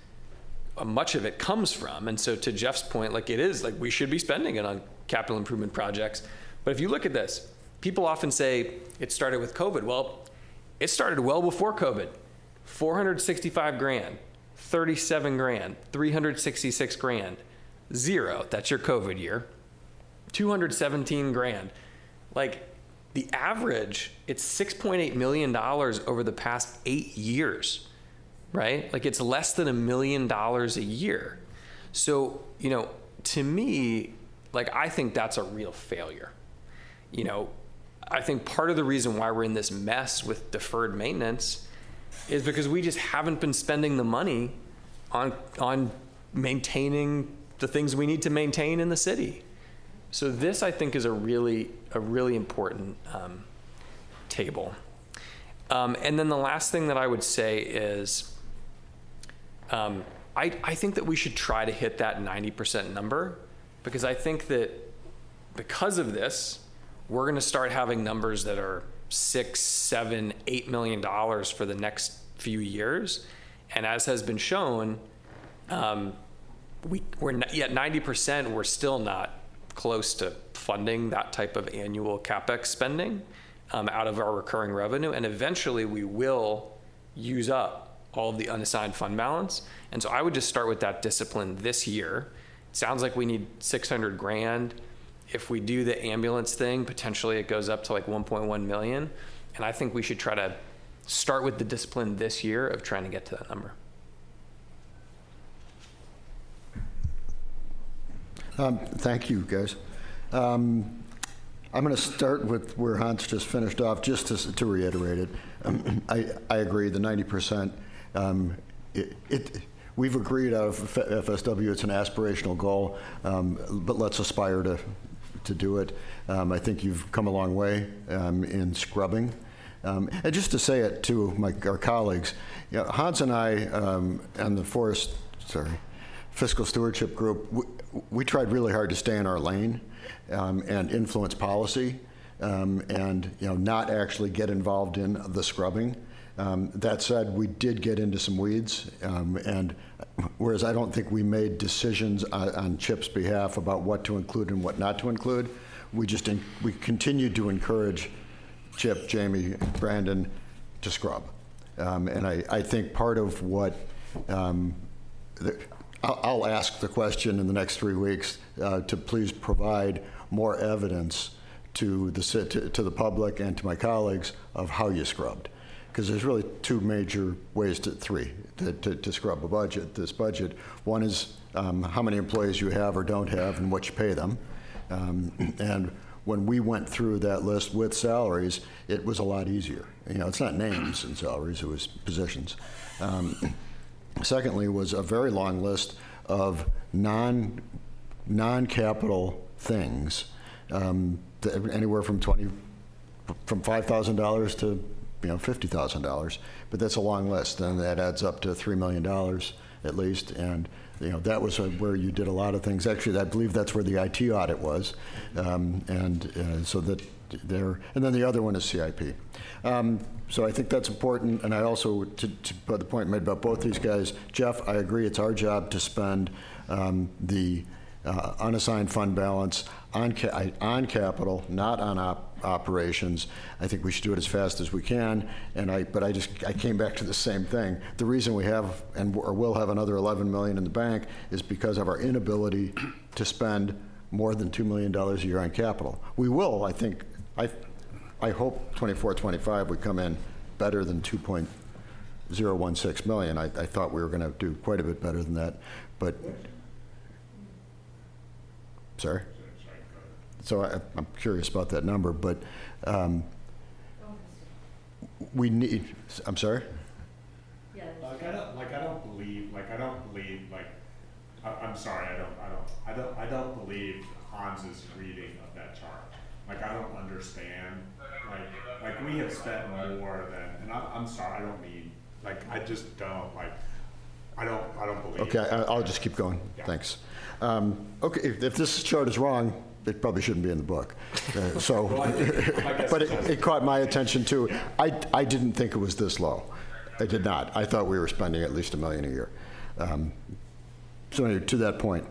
much of it comes from. And so to Jeff's point, it is we should be spending it on capital improvement projects. But if you look at this, people often say it started with COVID. Well, it started well before COVID. $465 grand 37 grand, 366 grand, 0, that's your COVID year, 217 grand. Like, the average, it's $6.8 million over the past 8 years, right? Like, it's less than $1 million a year. So, you know, to me, like, I think that's a real failure. You know, I think part of the reason why we're in this mess with deferred maintenance is because we just haven't been spending the money on maintaining the things we need to maintain in the city. So this, I think, is a really important table. And then the last thing that I would say is, I think that we should try to hit that 90% number, because I think that because of this, we're going to start having numbers that are $6, $7, $8 million for the next few years. And as has been shown, we're not, yet 90%, we're still not close to funding that type of annual CapEx spending out of our recurring revenue. And eventually we will use up all of the unassigned fund balance. And so I would just start with that discipline this year. It sounds like we need 600 grand. If we do the ambulance thing, potentially it goes up to like 1.1 million. And I think we should try to start with the discipline this year of trying to get to that number. Thank you, guys. I'm going to start with where Hans just finished off, just to reiterate it. I agree, the 90%. We've agreed out of FSW it's an aspirational goal, but let's aspire to do it. I think you've come a long way in scrubbing. And just to say it to our colleagues, you know, Hans and I and the Fiscal Stewardship Group, we tried really hard to stay in our lane and influence policy and, you know, not actually get involved in the scrubbing. That said, we did get into some weeds, and whereas I don't think we made decisions on CHIP's behalf about what to include and what not to include, we continued to encourage Chip, Jamie, Brandon to scrub. And I think part of what, I'll ask the question in the next 3 weeks to please provide more evidence to the public and to my colleagues of how you scrubbed. Because there's really two major ways to scrub this budget. One is how many employees you have or don't have and what you pay them. And when we went through that list with salaries, it was a lot easier. You know, it's not names and salaries, it was positions. Secondly was a very long list of non-capital things, anywhere from $5,000 to $50,000, but that's a long list, and that adds up to $3 million at least. And you know, that was where you did a lot of things. Actually, I believe that's where the IT audit was, so that there. And then the other one is CIP. So I think that's important. And I also, to put the point made about both these guys, Jeff, I agree. It's our job to spend the unassigned fund balance on capital, not on operations. I think we should do it as fast as we can. But I came back to the same thing. The reason we have or will have another 11 million in the bank is because of our inability to spend more than $2 million a year on capital. We will, I think. I hope 24-25 would come in better than 2.016 million. I thought we were going to do quite a bit better than that, but. Sorry? So I'm curious about that number, but we need, I'm sorry? Yeah. I'm sorry, I don't believe Hans's reading of that chart. Like, I don't understand, like we have spent more than, and I'm sorry, I don't mean, like, I just don't, like, I don't believe. Okay, I'll just keep going. Yeah. Thanks. Okay, if this chart is wrong, it probably shouldn't be in the book. But it caught my attention too. I didn't think it was this low. I did not. I thought we were spending at least $1 million a year. So anyway, to that point.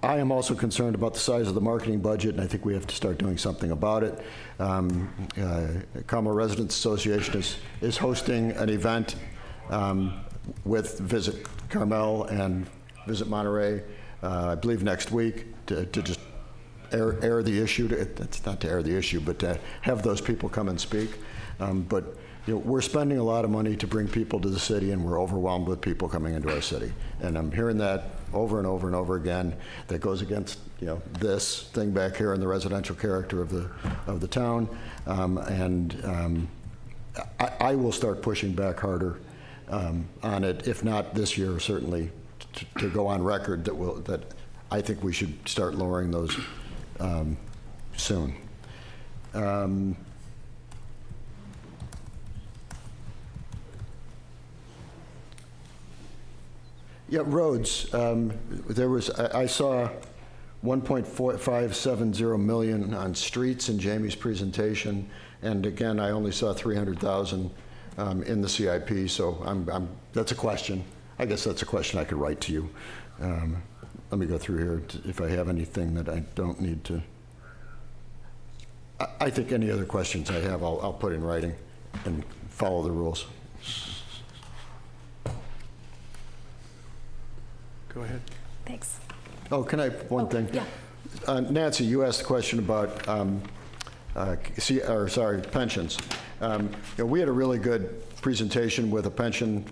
I am also concerned about the size of the marketing budget, and I think we have to start doing something about it. Carmel Residents Association is hosting an event with Visit Carmel and Visit Monterey, I believe next week, to just air the issue. It's not to air the issue, but to have those people come and speak. But we're spending a lot of money to bring people to the city, and we're overwhelmed with people coming into our city. And I'm hearing that over and over and over again. That goes against this thing back here in the residential character of the town. I will start pushing back harder on it, if not this year, certainly to go on record that I think we should start lowering those soon. Yeah, roads. I saw 1.570 million on streets in Jamie's presentation, and again, I only saw 300,000 in the CIP. So that's a question. I guess that's a question I could write to you. Let me go through here if I have anything that I don't need to. I think any other questions I have, I'll put in writing and follow the rules. Go ahead. Thanks. Oh, can I, one thing? Yeah. Nancy, you asked a question about, pensions. We had a really good presentation with a pension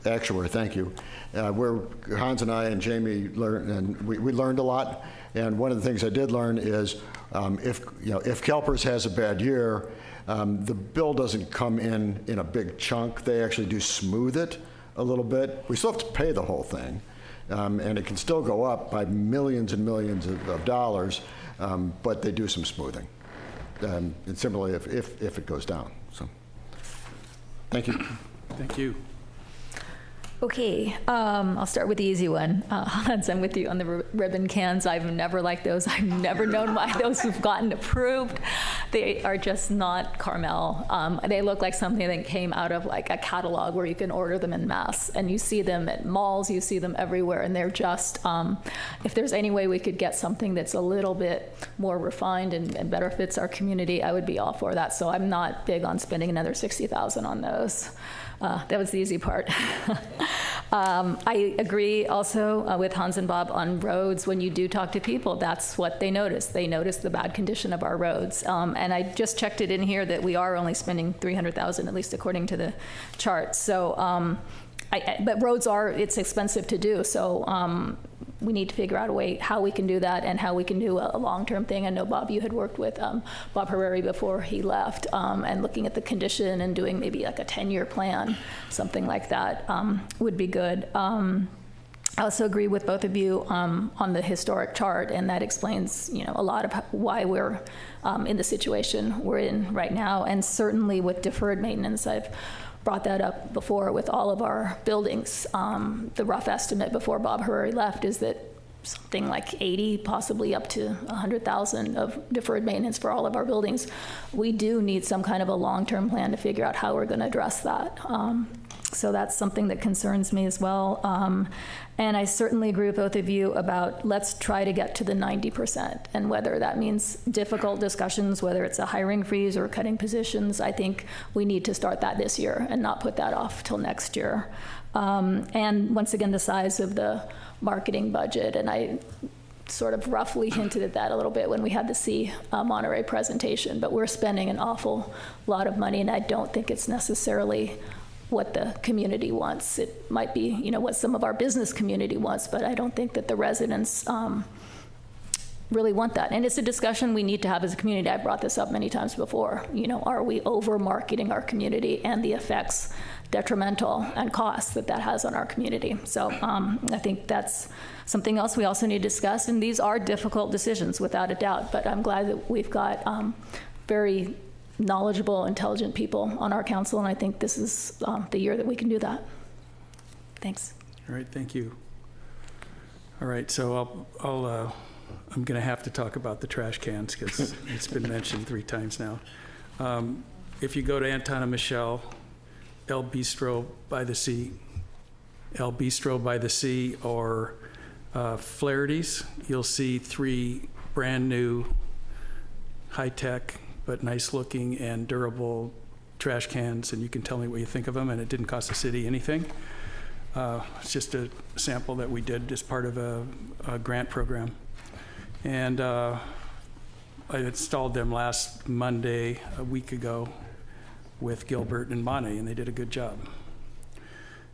actuary, thank you, where Hans and I and Jamie learned, and we learned a lot. And one of the things I did learn is if CalPERS has a bad year, the bill doesn't come in a big chunk. They actually do smooth it a little bit. We still have to pay the whole thing, and it can still go up by millions and millions of dollars, but they do some smoothing. And similarly, if it goes down. So, thank you. Thank you. Okay, I'll start with the easy one. Hans, I'm with you on the ribbon cans. I've never liked those. I've never known why those have gotten approved. They are just not Carmel. They look like something that came out of like a catalog where you can order them in mass. And you see them at malls, you see them everywhere, and they're just, if there's any way we could get something that's a little bit more refined and better fits our community, I would be all for that. So I'm not big on spending another $60,000 on those. That was the easy part. I agree also with Hans and Bob on roads. When you do talk to people, that's what they notice. They notice the bad condition of our roads. And I just checked it in here that we are only spending $300,000, at least according to the chart. So, but roads it's expensive to do. So we need to figure out a way how we can do that and how we can do a long-term thing. I know, Bob, you had worked with Bob Herreri before he left, and looking at the condition and doing maybe like a 10-year plan, something like that would be good. I also agree with both of you on the historic chart, and that explains, a lot of why we're in the situation we're in right now, and certainly with deferred maintenance. I've brought that up before with all of our buildings. The rough estimate before Bob Herreri left is that something like 80, possibly up to 100,000 of deferred maintenance for all of our buildings. We do need some kind of a long-term plan to figure out how we're going to address that. So that's something that concerns me as well. And I certainly agree with both of you about let's try to get to the 90%, and whether that means difficult discussions, whether it's a hiring freeze or cutting positions, I think we need to start that this year and not put that off till next year. And once again, the size of the marketing budget, and I sort of roughly hinted at that a little bit when we had the See Monterey presentation, but we're spending an awful lot of money, and I don't think it's necessarily what the community wants. It might be, what some of our business community wants, but I don't think that the residents really want that. And it's a discussion we need to have as a community. I've brought this up many times before. Are we over-marketing our community and the effects, detrimental and costs that has on our community? So I think that's something else we also need to discuss. And these are difficult decisions, without a doubt, but I'm glad that we've got very knowledgeable, intelligent people on our council, and I think this is the year that we can do that. Thanks. All right, thank you. All right, so I'm going to have to talk about the trash cans because it's been mentioned 3 times now. If you go to Antana Michelle, El Bistro by the Sea, or Flaherty's, you'll see 3 brand new, high-tech, but nice looking and durable trash cans, and you can tell me what you think of them, and it didn't cost the city anything. It's just a sample that we did as part of a grant program. And I installed them last Monday, a week ago, with Gilbert and Monty, and they did a good job.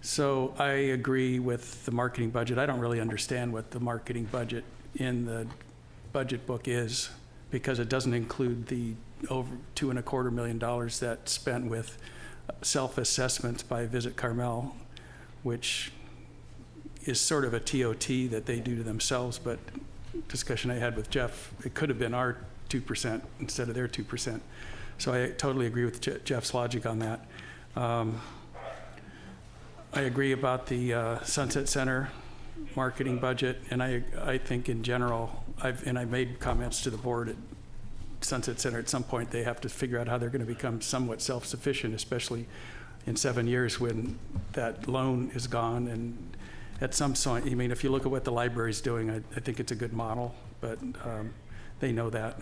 So I agree with the marketing budget. I don't really understand what the marketing budget in the budget book is, because it doesn't include the over $2.25 million that's spent with self-assessments by Visit Carmel, which is sort of a TOT that they do to themselves, but discussion I had with Jeff, it could have been our 2% instead of their 2%. So I totally agree with Jeff's logic on that. I agree about the Sunset Center marketing budget, and I think in general, I made comments to the board at Sunset Center. At some point, they have to figure out how they're going to become somewhat self-sufficient, especially in 7 years when that loan is gone. And at some point, I mean, if you look at what the library's doing, I think it's a good model, but they know that.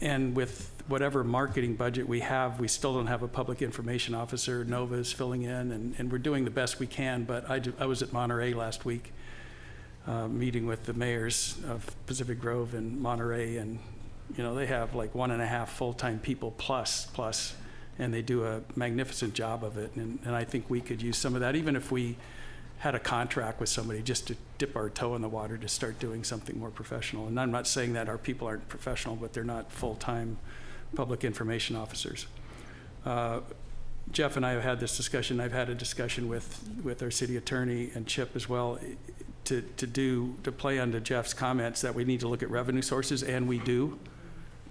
And with whatever marketing budget we have, we still don't have a public information officer. Nova's filling in, and we're doing the best we can, but I was at Monterey last week, meeting with the mayors of Pacific Grove and Monterey, and they have like 1.5 full-time people plus, and they do a magnificent job of it, and I think we could use some of that, even if we had a contract with somebody just to dip our toe in the water to start doing something more professional. And I'm not saying that our people aren't professional, but they're not full-time public information officers. Jeff and I have had this discussion. I've had a discussion with our city attorney and Chip as well to play onto Jeff's comments that we need to look at revenue sources, and we do,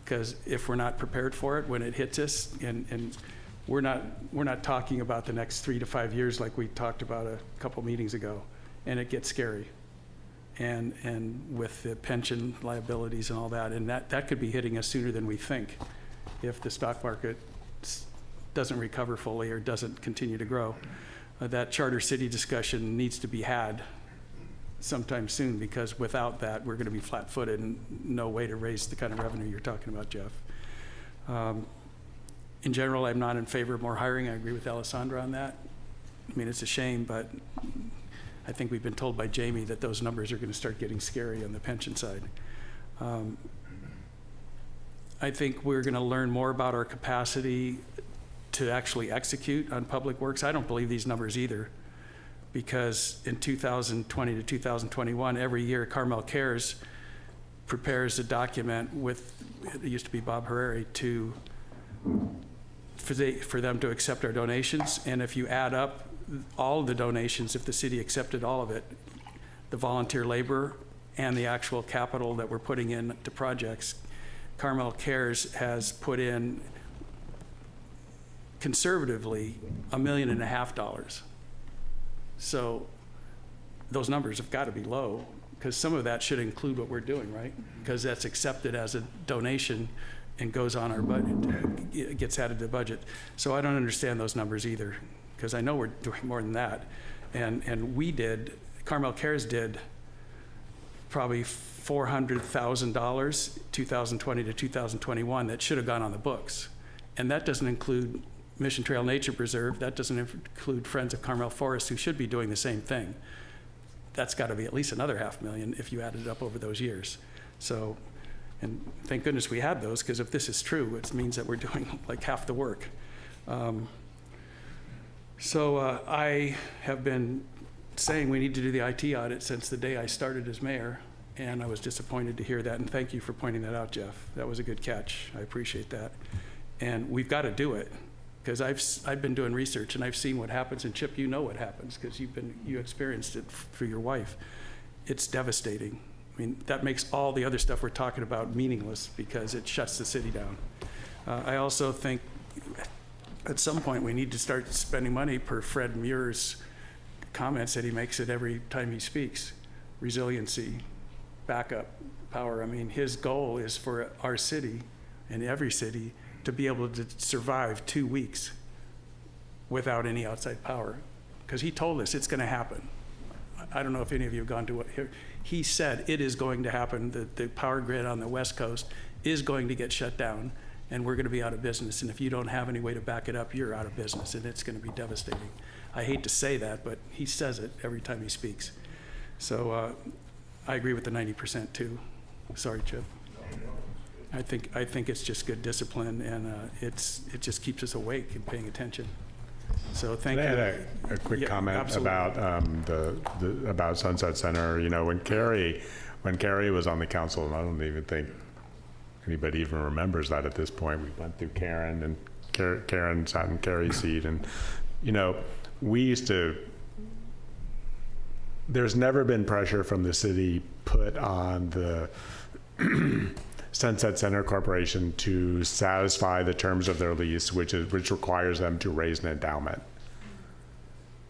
because if we're not prepared for it when it hits us, and we're not talking about the next 3 to 5 years like we talked about a couple meetings ago, and it gets scary. And with the pension liabilities and all that, and that could be hitting us sooner than we think if the stock market doesn't recover fully or doesn't continue to grow. That charter city discussion needs to be had sometime soon, because without that, we're going to be flat-footed and no way to raise the kind of revenue you're talking about, Jeff. In general, I'm not in favor of more hiring. I agree with Alessandra on that. I mean, it's a shame, but I think we've been told by Jamie that those numbers are going to start getting scary on the pension side. I think we're going to learn more about our capacity to actually execute on public works. I don't believe these numbers either, because in 2020 to 2021, every year Carmel Cares prepares a document with, it used to be Bob Harari, for them to accept our donations. And if you add up all of the donations, if the city accepted all of it, the volunteer labor and the actual capital that we're putting in to projects, Carmel Cares has put in conservatively $1.5 million. So those numbers have got to be low, because some of that should include what we're doing, right? Because that's accepted as a donation and goes on our budget, it gets added to the budget. So I don't understand those numbers either, because I know we're doing more than that. And we did, Carmel Cares did probably $400,000, 2020 to 2021, that should have gone on the books. And that doesn't include Mission Trail Nature Preserve, that doesn't include Friends of Carmel Forest, who should be doing the same thing. That's got to be at least another $500,000 if you add it up over those years. So, and thank goodness we had those, because if this is true, it means that we're doing like half the work. I have been saying we need to do the IT audit since the day I started as mayor, and I was disappointed to hear that, and thank you for pointing that out, Jeff. That was a good catch. I appreciate that. And we've got to do it, because I've been doing research and I've seen what happens, and Chip, you know what happens because you experienced it for your wife. It's devastating. I mean, that makes all the other stuff we're talking about meaningless, because it shuts the city down. I also think at some point we need to start spending money per Fred Muir's comments that he makes it every time he speaks. Resiliency, backup power. I mean, his goal is for our city and every city to be able to survive 2 weeks without any outside power, because he told us it's going to happen. I don't know if any of you have gone to what he said. It is going to happen. The power grid on the West Coast is going to get shut down, and we're going to be out of business. And if you don't have any way to back it up, you're out of business, and it's going to be devastating. I hate to say that, but he says it every time he speaks. So I agree with the 90% too. Sorry, Chip. I think it's just good discipline, and it just keeps us awake and paying attention. So thank you. I had a quick comment absolutely. about about Sunset Center. You know, when Carrie was on the council, and I don't even think anybody even remembers that at this point. We went through Karen, and Karen sat in Carrie's seat, and you know, we used to. There's never been pressure from the city put on the Sunset Center Corporation to satisfy the terms of their lease, which requires them to raise an endowment.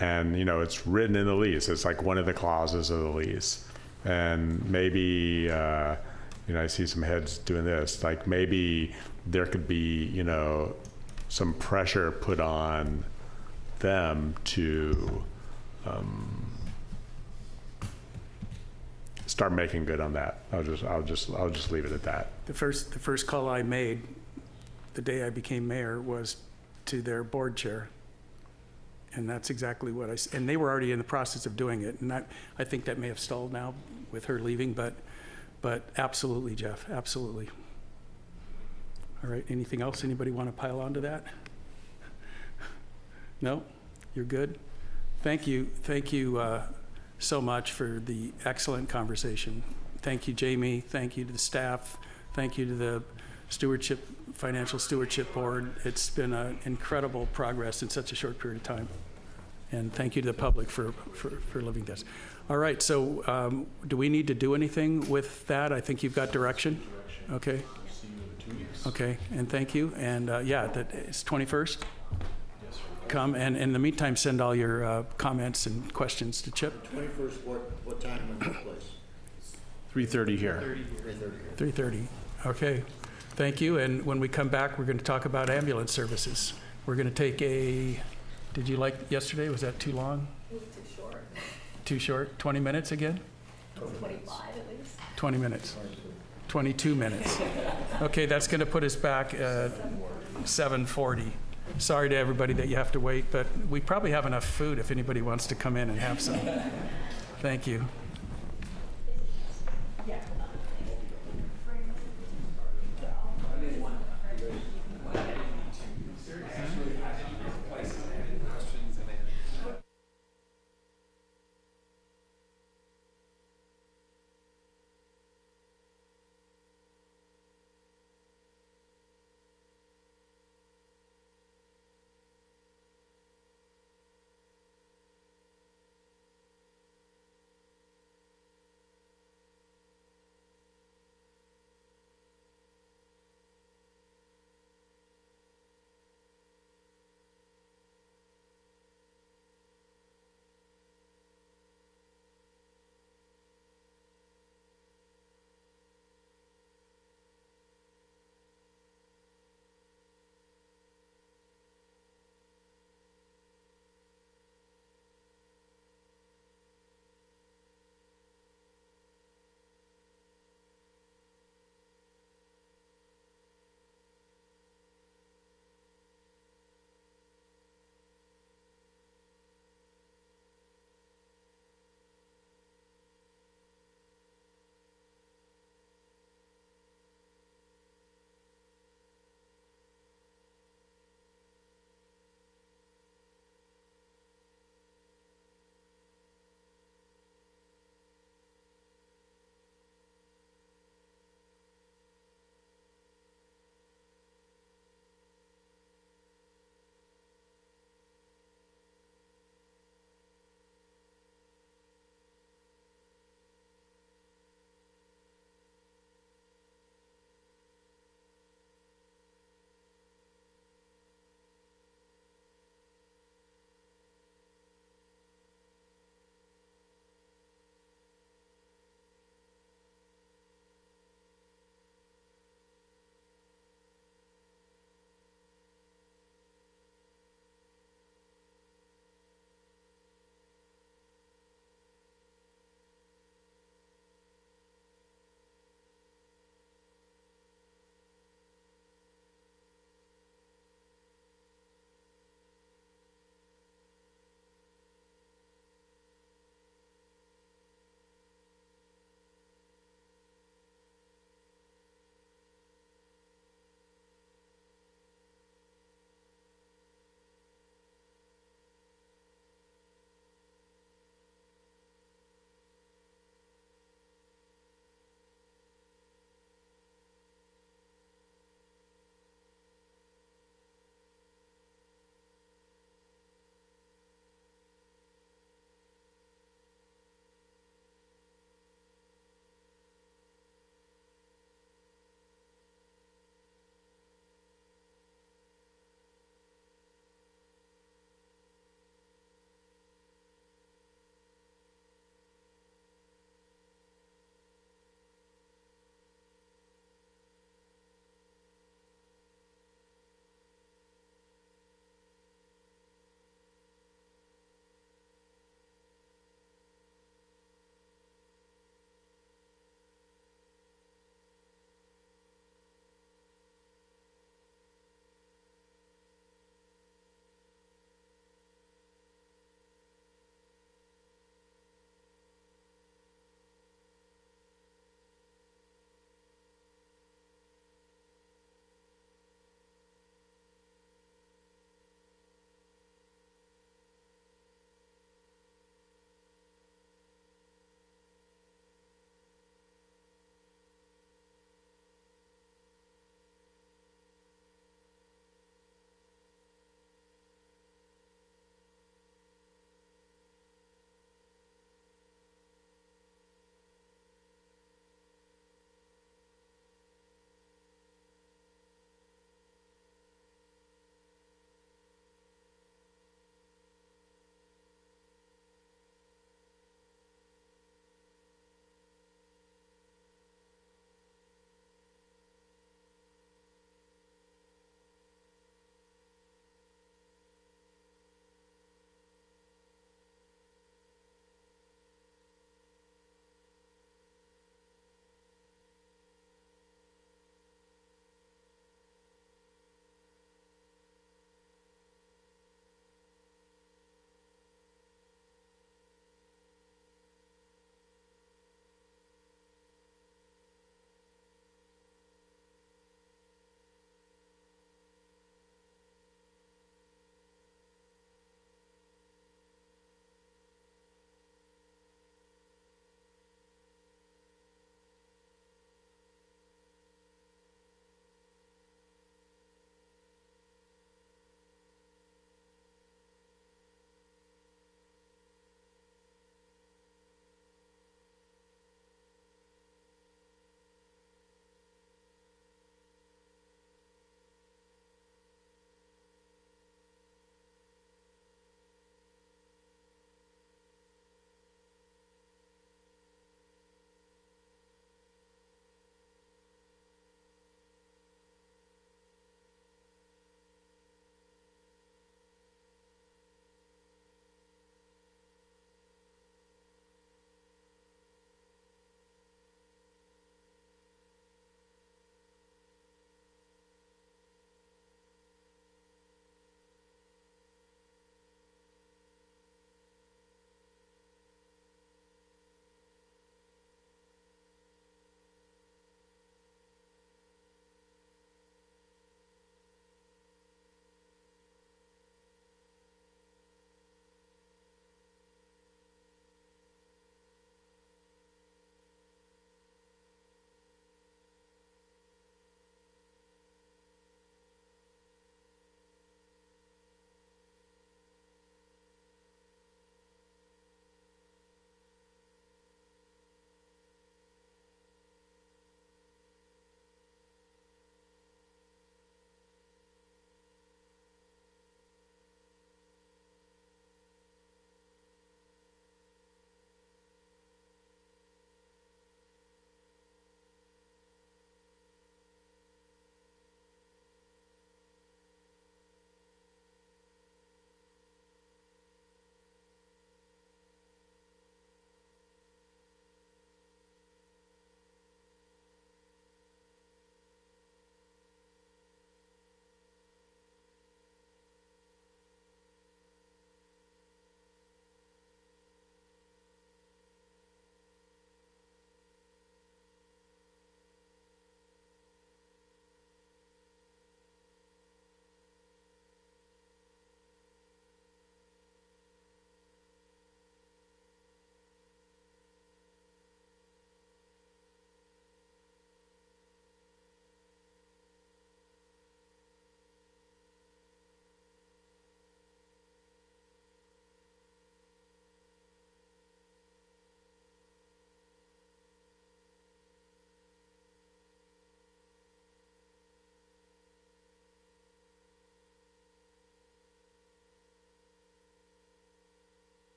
And you know, it's written in the lease. It's like one of the clauses of the lease. And maybe you know, I see some heads doing this. Like maybe there could be, you know, some pressure put on them to start making good on that. I'll just leave it at that. The first call I made the day I became mayor was to their board chair. And that's exactly what and they were already in the process of doing it. And I think that may have stalled now with her leaving, but absolutely, Jeff, absolutely. All right, anything else? Anybody want to pile on to that? No? You're good? Thank you so much for the excellent conversation. Thank you, Jamie. Thank you to the staff. Thank you to the Financial Stewardship Board. It's been an incredible progress in such a short period of time. And thank you to the public for living this. All right, so do we need to do anything with that? I think you've got direction. Okay. Okay, and thank you. And yeah, it's 21st. Come, and in the meantime, send all your comments and questions to Chip. 21st, what time and what place? 3:30 here. 3:30. Okay, thank you. And when we come back, we're going to talk about ambulance services. We're going to take did you like yesterday? Was that too long? It was too short. Too short? 20 minutes again? 25 at least. 20 minutes. 22 minutes. Okay, that's going to put us back at 7:40. Sorry to everybody that you have to wait, but we probably have enough food if anybody wants to come in and have some. Thank you.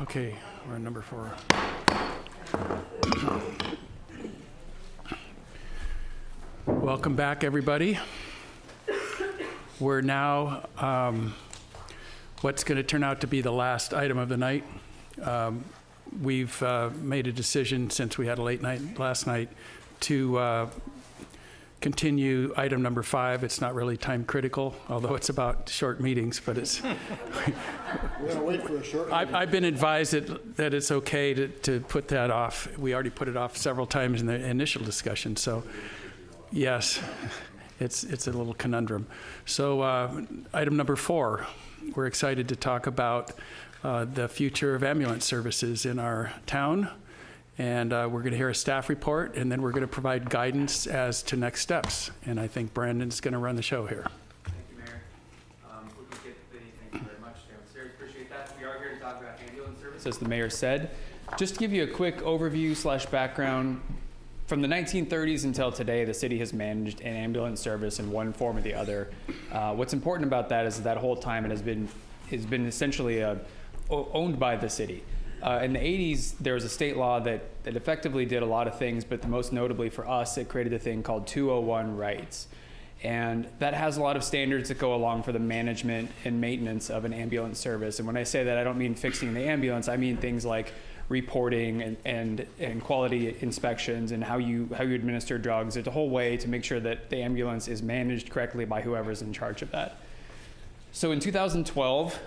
Okay, we're on number 4. Welcome back, everybody. We're now what's going to turn out to be the last item of the night. We've made a decision, since we had a late night last night, to continue item number 5. It's not really time critical, although it's about short meetings, but it's... We're going to wait for a short meeting. I've been advised that it's okay to put that off. We already put it off several times in the initial discussion, so yes, it's a little conundrum. So item number 4, we're excited to talk about the future of ambulance services in our town. And we're going to hear a staff report, and then we're going to provide guidance as to next steps. And I think Brandon's going to run the show here. Thank you, Mayor. Thank you very much downstairs. Appreciate that. We are here to talk about ambulance service, as the mayor said. Just to give you a quick overview / background, from the 1930s until today, the city has managed an ambulance service in one form or the other. What's important about that is that whole time it has been essentially owned by the city. In the 80s, there was a state law that effectively did a lot of things, but the most notably for us, it created a thing called 201 rights. And that has a lot of standards that go along for the management and maintenance of an ambulance service. And when I say that, I don't mean fixing the ambulance. I mean things like reporting and quality inspections and how you administer drugs. There's a whole way to make sure that the ambulance is managed correctly by whoever's in charge of that. So in 2012,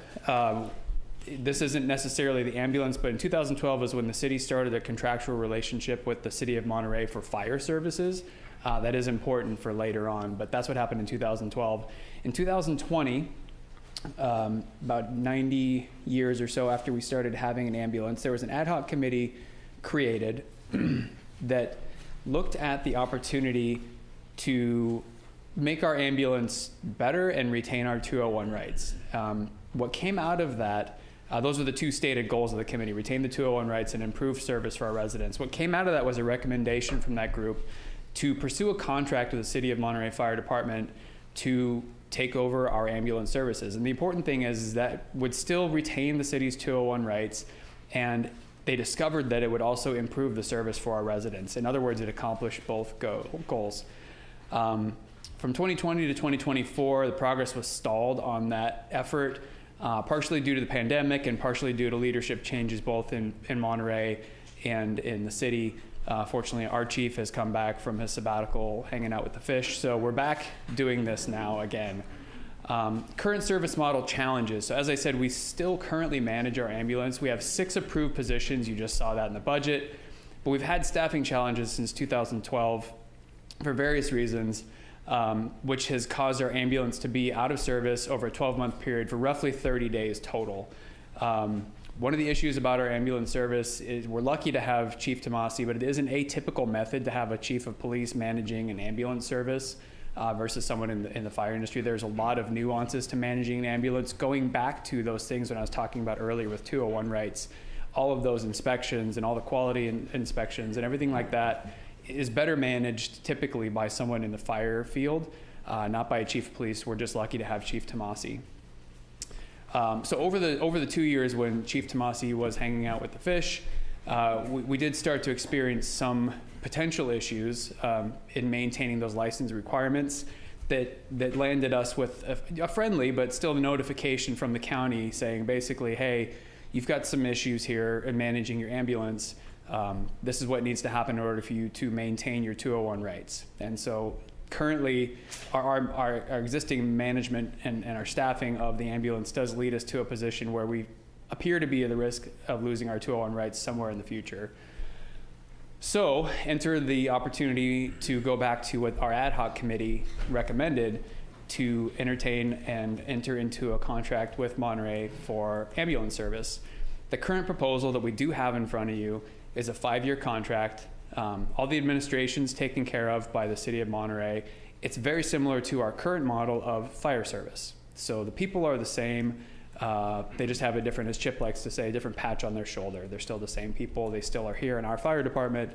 this isn't necessarily the ambulance, but in 2012 is when the city started a contractual relationship with the city of Monterey for fire services. That is important for later on, but that's what happened in 2012. In 2020, about 90 years or so after we started having an ambulance, there was an ad hoc committee created that looked at the opportunity to make our ambulance better and retain our 201 rights. What came out of that, those were the two stated goals of the committee: retain the 201 rights and improve service for our residents. What came out of that was a recommendation from that group to pursue a contract with the City of Monterey Fire Department to take over our ambulance services. And the important thing is that would still retain the city's 201 rights, and they discovered that it would also improve the service for our residents. In other words, it accomplished both goals. From 2020 to 2024, the progress was stalled on that effort, partially due to the pandemic and partially due to leadership changes both in Monterey and in the city. Fortunately, our chief has come back from his sabbatical hanging out with the fish, so we're back doing this now again. Current service model challenges. So as I said, we still currently manage our ambulance. We have 6 approved positions. You just saw that in the budget. But we've had staffing challenges since 2012 for various reasons, which has caused our ambulance to be out of service over a 12-month period for roughly 30 days total. One of the issues about our ambulance service is we're lucky to have Chief Tomasi, but it is an atypical method to have a chief of police managing an ambulance service versus someone in the fire industry. There's a lot of nuances to managing an ambulance, going back to those things when I was talking about earlier with 201 rights. All of those inspections and all the quality inspections and everything like that is better managed typically by someone in the fire field, not by a chief of police. We're just lucky to have Chief Tomasi. So over the 2 years when Chief Tomasi was hanging out with the fish, we did start to experience some potential issues in maintaining those license requirements that landed us with a friendly but still notification from the county saying basically, hey, you've got some issues here in managing your ambulance. This is what needs to happen in order for you to maintain your 201 rights. And so currently, our existing management and our staffing of the ambulance does lead us to a position where we appear to be at the risk of losing our 201 rights somewhere in the future. So enter the opportunity to go back to what our ad hoc committee recommended, to entertain and enter into a contract with Monterey for ambulance service. The current proposal that we do have in front of you is a 5-year contract. All the administration's taken care of by the City of Monterey. It's very similar to our current model of fire service. So the people are the same. They just have a different, as Chip likes to say, a different patch on their shoulder. They're still the same people. They still are here in our fire department.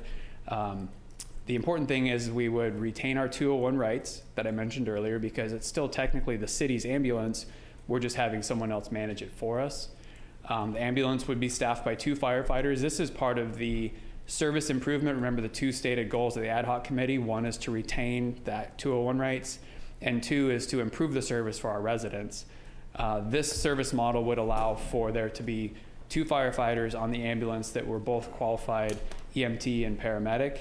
The important thing is we would retain our 201 rights that I mentioned earlier, because it's still technically the city's ambulance. We're just having someone else manage it for us. The ambulance would be staffed by 2 firefighters. This is part of the service improvement. Remember the 2 stated goals of the ad hoc committee. 1 is to retain that 201 rights, and 2 is to improve the service for our residents. This service model would allow for there to be 2 firefighters on the ambulance that were both qualified EMT and paramedic.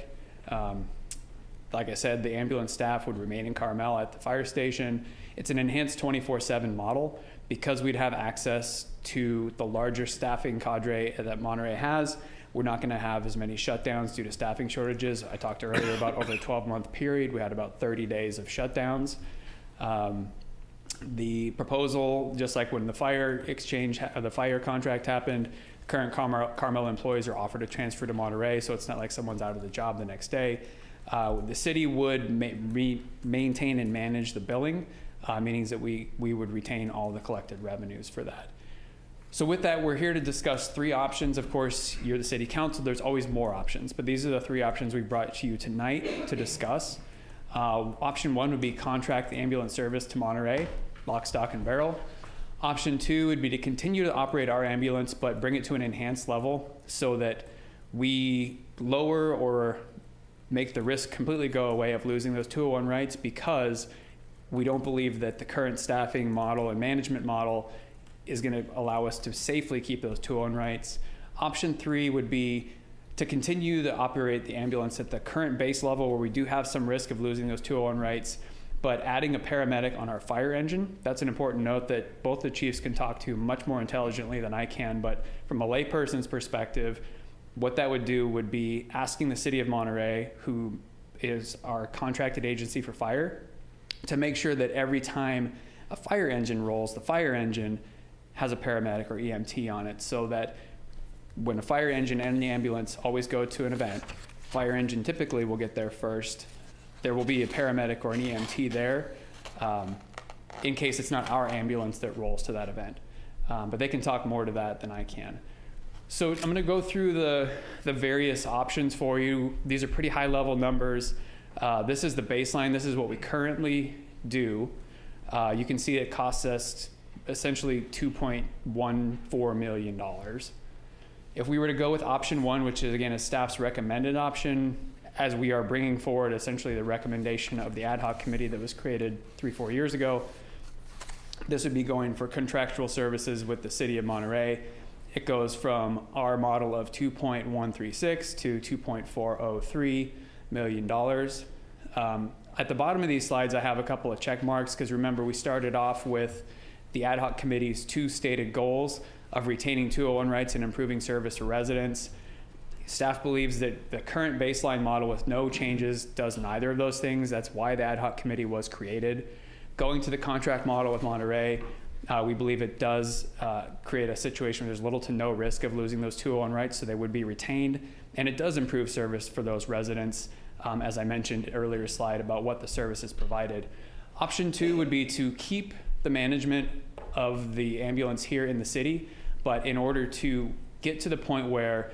Like I said, the ambulance staff would remain in Carmel at the fire station. It's an enhanced 24/7 model because we'd have access to the larger staffing cadre that Monterey has. We're not going to have as many shutdowns due to staffing shortages. I talked earlier about over a 12-month period, we had about 30 days of shutdowns. The proposal, just like when the fire exchange, the fire contract happened, current Carmel employees are offered a transfer to Monterey, so it's not like someone's out of the job the next day. The city would maintain and manage the billing, meaning that we would retain all the collected revenues for that. So with that, we're here to discuss 3 options. Of course, you're the city council, there's always more options, but these are the 3 options we brought to you tonight to discuss. Option 1 would be contract the ambulance service to Monterey, lock, stock, and barrel. Option 2 would be to continue to operate our ambulance, but bring it to an enhanced level so that we lower or make the risk completely go away of losing those 201 rights, because we don't believe that the current staffing model and management model is going to allow us to safely keep those 201 rights. Option 3 would be to continue to operate the ambulance at the current base level where we do have some risk of losing those 201 rights, but adding a paramedic on our fire engine. That's an important note that both the chiefs can talk to much more intelligently than I can, but from a layperson's perspective, what that would do would be asking the city of Monterey, who is our contracted agency for fire, to make sure that every time a fire engine rolls, the fire engine has a paramedic or EMT on it, so that when a fire engine and the ambulance always go to an event, fire engine typically will get there first. There will be a paramedic or an EMT there in case it's not our ambulance that rolls to that event. But they can talk more to that than I can. So I'm going to go through the various options for you. These are pretty high level numbers. This is the baseline. This is what we currently do. You can see it costs us essentially $2.14 million. If we were to go with option 1, which is again a staff's recommended option, as we are bringing forward essentially the recommendation of the ad hoc committee that was created 3-4 years ago, this would be going for contractual services with the city of Monterey. It goes from our model of $2.136 to $2.403 million. At the bottom of these slides, I have a couple of check marks, because remember, we started off with the ad hoc committee's 2 stated goals of retaining 201 rights and improving service for residents. Staff believes that the current baseline model with no changes does neither of those things. That's why the ad hoc committee was created. Going to the contract model with Monterey, we believe it does create a situation where there's little to no risk of losing those 201 rights, so they would be retained, and it does improve service for those residents, as I mentioned earlier slide about what the service is provided. Option 2 would be to keep the management of the ambulance here in the city, but in order to get to the point where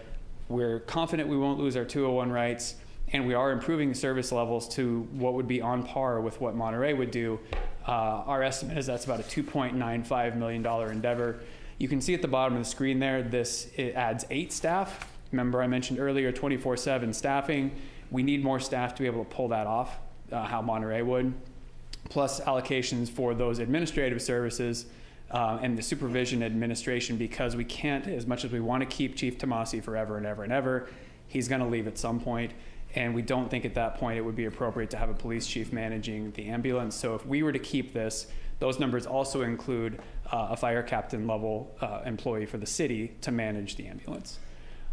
we're confident we won't lose our 201 rights and we are improving service levels to what would be on par with what Monterey would do, our estimate is that's about a $2.95 million endeavor. You can see at the bottom of the screen there, it adds 8 staff. Remember I mentioned earlier 24/7 staffing. We need more staff to be able to pull that off, how Monterey would, plus allocations for those administrative services and the supervision administration, because we can't, as much as we want to keep Chief Tomasi forever and ever and ever, he's going to leave at some point, and we don't think at that point it would be appropriate to have a police chief managing the ambulance. So if we were to keep this, those numbers also include a fire captain level employee for the city to manage the ambulance.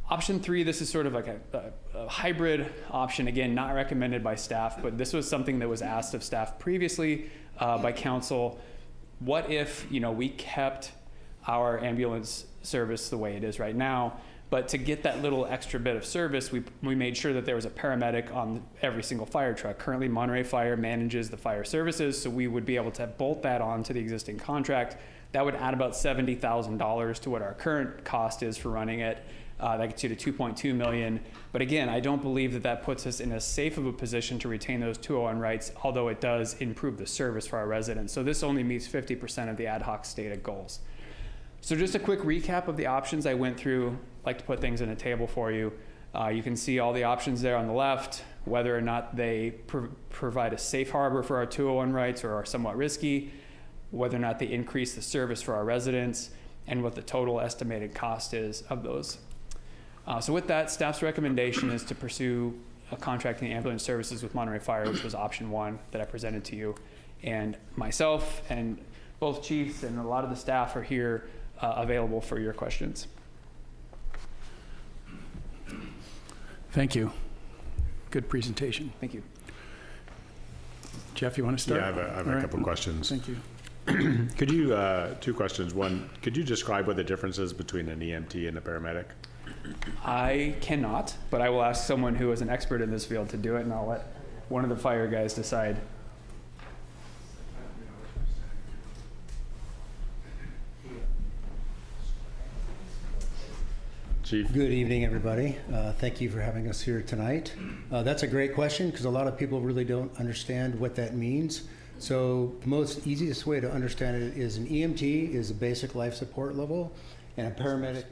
Option 3, this is sort of like a hybrid option, again, not recommended by staff, but this was something that was asked of staff previously by council. What if, we kept our ambulance service the way it is right now, but to get that little extra bit of service, we made sure that there was a paramedic on every single fire truck. Currently, Monterey Fire manages the fire services, so we would be able to bolt that on to the existing contract. That would add about $70,000 to what our current cost is for running it. That gets you to $2.2 million. But again, I don't believe that puts us in as safe of a position to retain those 201 rights, although it does improve the service for our residents. So this only meets 50% of the ad hoc stated goals. So just a quick recap of the options I went through. I'd like to put things in a table for you. You can see all the options there on the left, whether or not they provide a safe harbor for our 201 rights or are somewhat risky, whether or not they increase the service for our residents, and what the total estimated cost is of those. So with that, staff's recommendation is to pursue contracting ambulance services with Monterey Fire, which was option 1 that I presented to you. And myself and both chiefs and a lot of the staff are here available for your questions. Thank you. Good presentation. Thank you. Jeff, you want to start? Yeah, I have a couple questions. Thank you. Could you, 2 questions. One, could you describe what the difference is between an EMT and a paramedic? I cannot, but I will ask someone who is an expert in this field to do it, and I'll let one of the fire guys decide. Chief. Good evening, everybody. Thank you for having us here tonight. That's a great question because a lot of people really don't understand what that means. So the most easiest way to understand it is an EMT is a basic life support level, and a paramedic.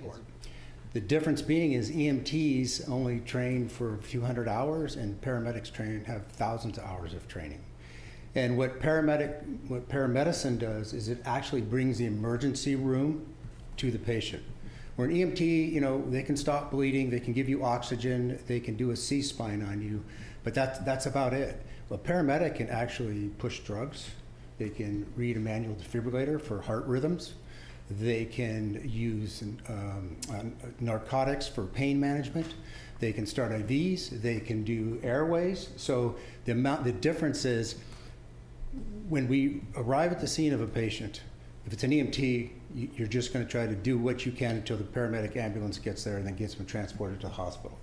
The difference being is EMTs only train for a few hundred hours, and paramedics have thousands of hours of training. And what paramedicine does is it actually brings the emergency room to the patient. Where an EMT, they can stop bleeding, they can give you oxygen, they can do a C-spine on you, but that's about it. Well, a paramedic can actually push drugs. They can read a manual defibrillator for heart rhythms. They can use narcotics for pain management. They can start IVs. They can do airways. So the difference is when we arrive at the scene of a patient, if it's an EMT, you're just going to try to do what you can until the paramedic ambulance gets there and then gets them transported to the hospital.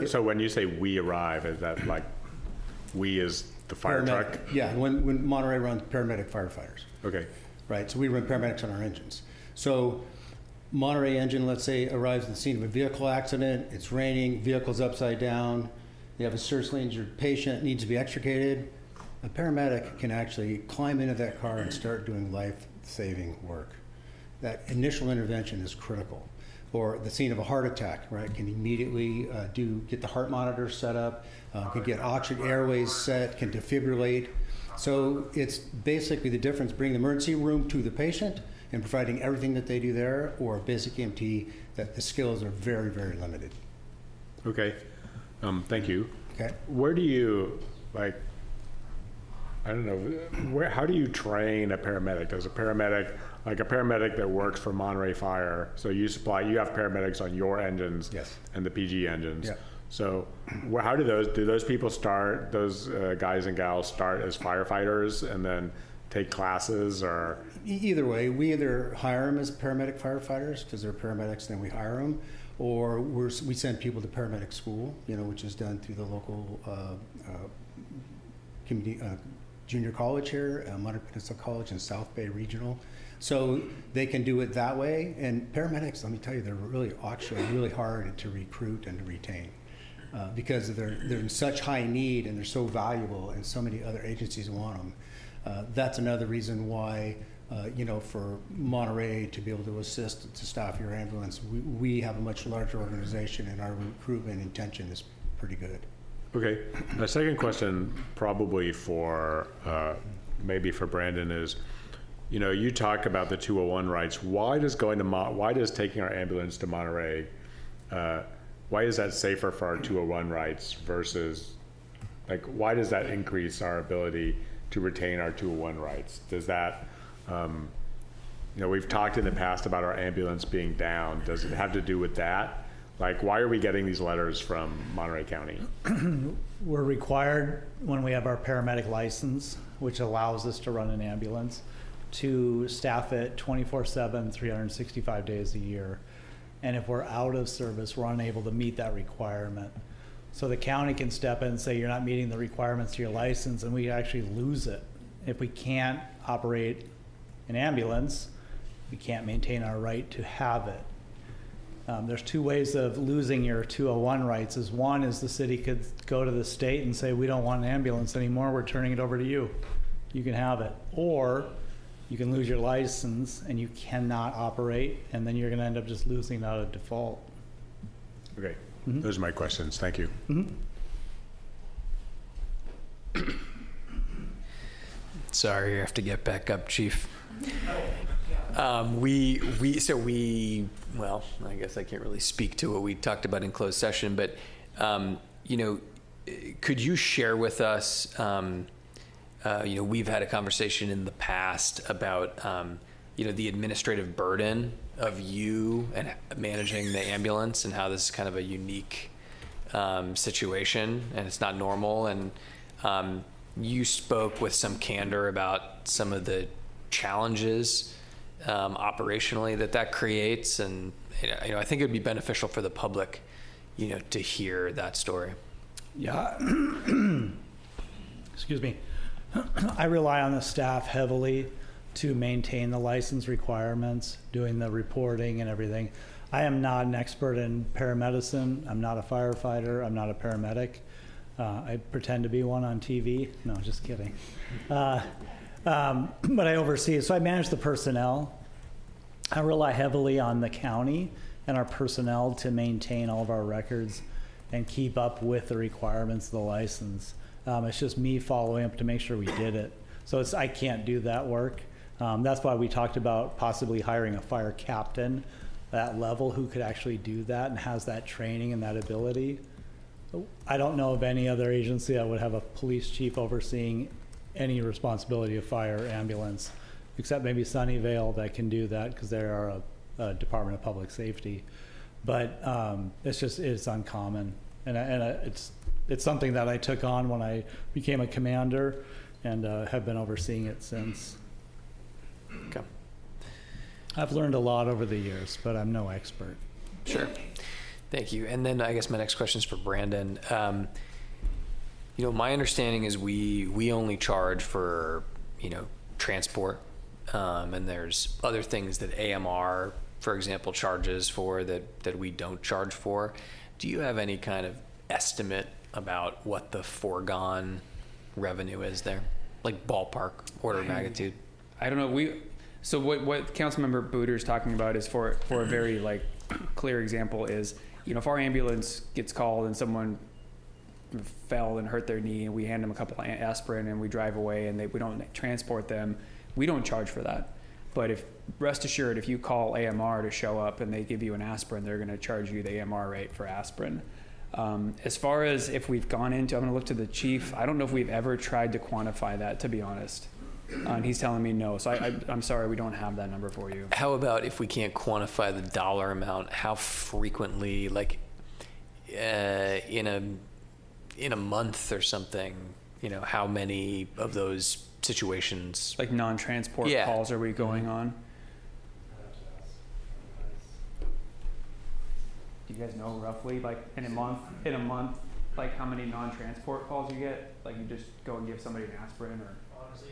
So when you say we arrive, is that like we is the fire truck? Yeah, when Monterey runs paramedic firefighters. Okay. Right, so we run paramedics on our engines. So Monterey engine, let's say, arrives at the scene of a vehicle accident, it's raining, vehicle's upside down, you have a seriously injured patient, needs to be extricated. A paramedic can actually climb into that car and start doing life-saving work. That initial intervention is critical. Or the scene of a heart attack, right, can immediately get the heart monitor set up, can get oxygen airways set, can defibrillate. So it's basically the difference, bringing the emergency room to the patient and providing everything that they do there, or a basic EMT, that the skills are very, very limited. Okay, thank you. Okay. Where do you, I don't know, how do you train a paramedic? Does a paramedic that works for Monterey Fire, so you have paramedics on your engines, yes, and the PG engines. Yeah. So how do those people start, those guys and gals start as firefighters and then take classes, or? Either way, we either hire them as paramedic firefighters because they're paramedics and then we hire them, or we send people to paramedic school, which is done through the local community junior college here, Monterey Peninsula College and South Bay Regional. So they can do it that way. And paramedics, let me tell you, they're really hard to recruit and to retain. Because they're in such high need and they're so valuable and so many other agencies want them. That's another reason why, for Monterey to be able to assist to staff your ambulance, we have a much larger organization and our recruitment intention is pretty good. Okay. The second question, probably for maybe for Brandon, is, you talk about the 201 rights. Why does taking our ambulance to Monterey, why is that safer for our 201 rights versus, why does that increase our ability to retain our 201 rights? Does that, we've talked in the past about our ambulance being down. Does it have to do with that? Why are we getting these letters from Monterey County? We're required, when we have our paramedic license, which allows us to run an ambulance, to staff it 24/7, 365 days a year. And if we're out of service, we're unable to meet that requirement. So the county can step in and say, you're not meeting the requirements of your license, and we actually lose it. If we can't operate an ambulance, we can't maintain our right to have it. There's 2 ways of losing your 201 rights. One is the city could go to the state and say, we don't want an ambulance anymore, we're turning it over to you. You can have it. Or you can lose your license and you cannot operate, and then you're going to end up just losing out of default. Okay, those are my questions. Thank you. Sorry, you have to get back up, Chief. Well, I guess I can't really speak to what we talked about in closed session, but, could you share with us, we've had a conversation in the past about, the administrative burden of you and managing the ambulance, and how this is kind of a unique situation, and it's not normal. And you spoke with some candor about some of the challenges operationally that creates, and I think it would be beneficial for the public, to hear that story. Yeah. Excuse me. I rely on the staff heavily to maintain the license requirements, doing the reporting and everything. I am not an expert in paramedicine. I'm not a firefighter. I'm not a paramedic. I pretend to be one on TV. No, just kidding. But I oversee it. So I manage the personnel. I rely heavily on the county and our personnel to maintain all of our records and keep up with the requirements of the license. It's just me following up to make sure we did it. So I can't do that work. That's why we talked about possibly hiring a fire captain at level who could actually do that and has that training and that ability. I don't know of any other agency that would have a police chief overseeing any responsibility of fire or ambulance, except maybe Sunnyvale that can do that because they are a Department of Public Safety. But it's uncommon, and it's something that I took on when I became a commander, and have been overseeing it since. Okay. I've learned a lot over the years, but I'm no expert. Sure. Thank you. And then I guess my next question is for Brandon. My understanding is we only charge for, transport, and there's other things that AMR, for example, charges for that we don't charge for. Do you have any kind of estimate about what the foregone revenue is there? Like ballpark, order of magnitude? I don't know. So what Councilmember Booter is talking about is for a very clear example is, if our ambulance gets called and someone fell and hurt their knee, and we hand them a couple of aspirin and we drive away and we don't transport them, we don't charge for that. But rest assured, if you call AMR to show up and they give you an aspirin, they're going to charge you the AMR rate for aspirin. As far as if we've gone into, I'm going to look to the chief. I don't know if we've ever tried to quantify that, to be honest. And he's telling me no. So I'm sorry, we don't have that number for you. How about if we can't quantify the dollar amount, how frequently, in a month or something, how many of those situations? Like non-transport calls are we going on? Do you guys know roughly, in a month, how many non-transport calls you get? You just go and give somebody an aspirin, or? Honestly,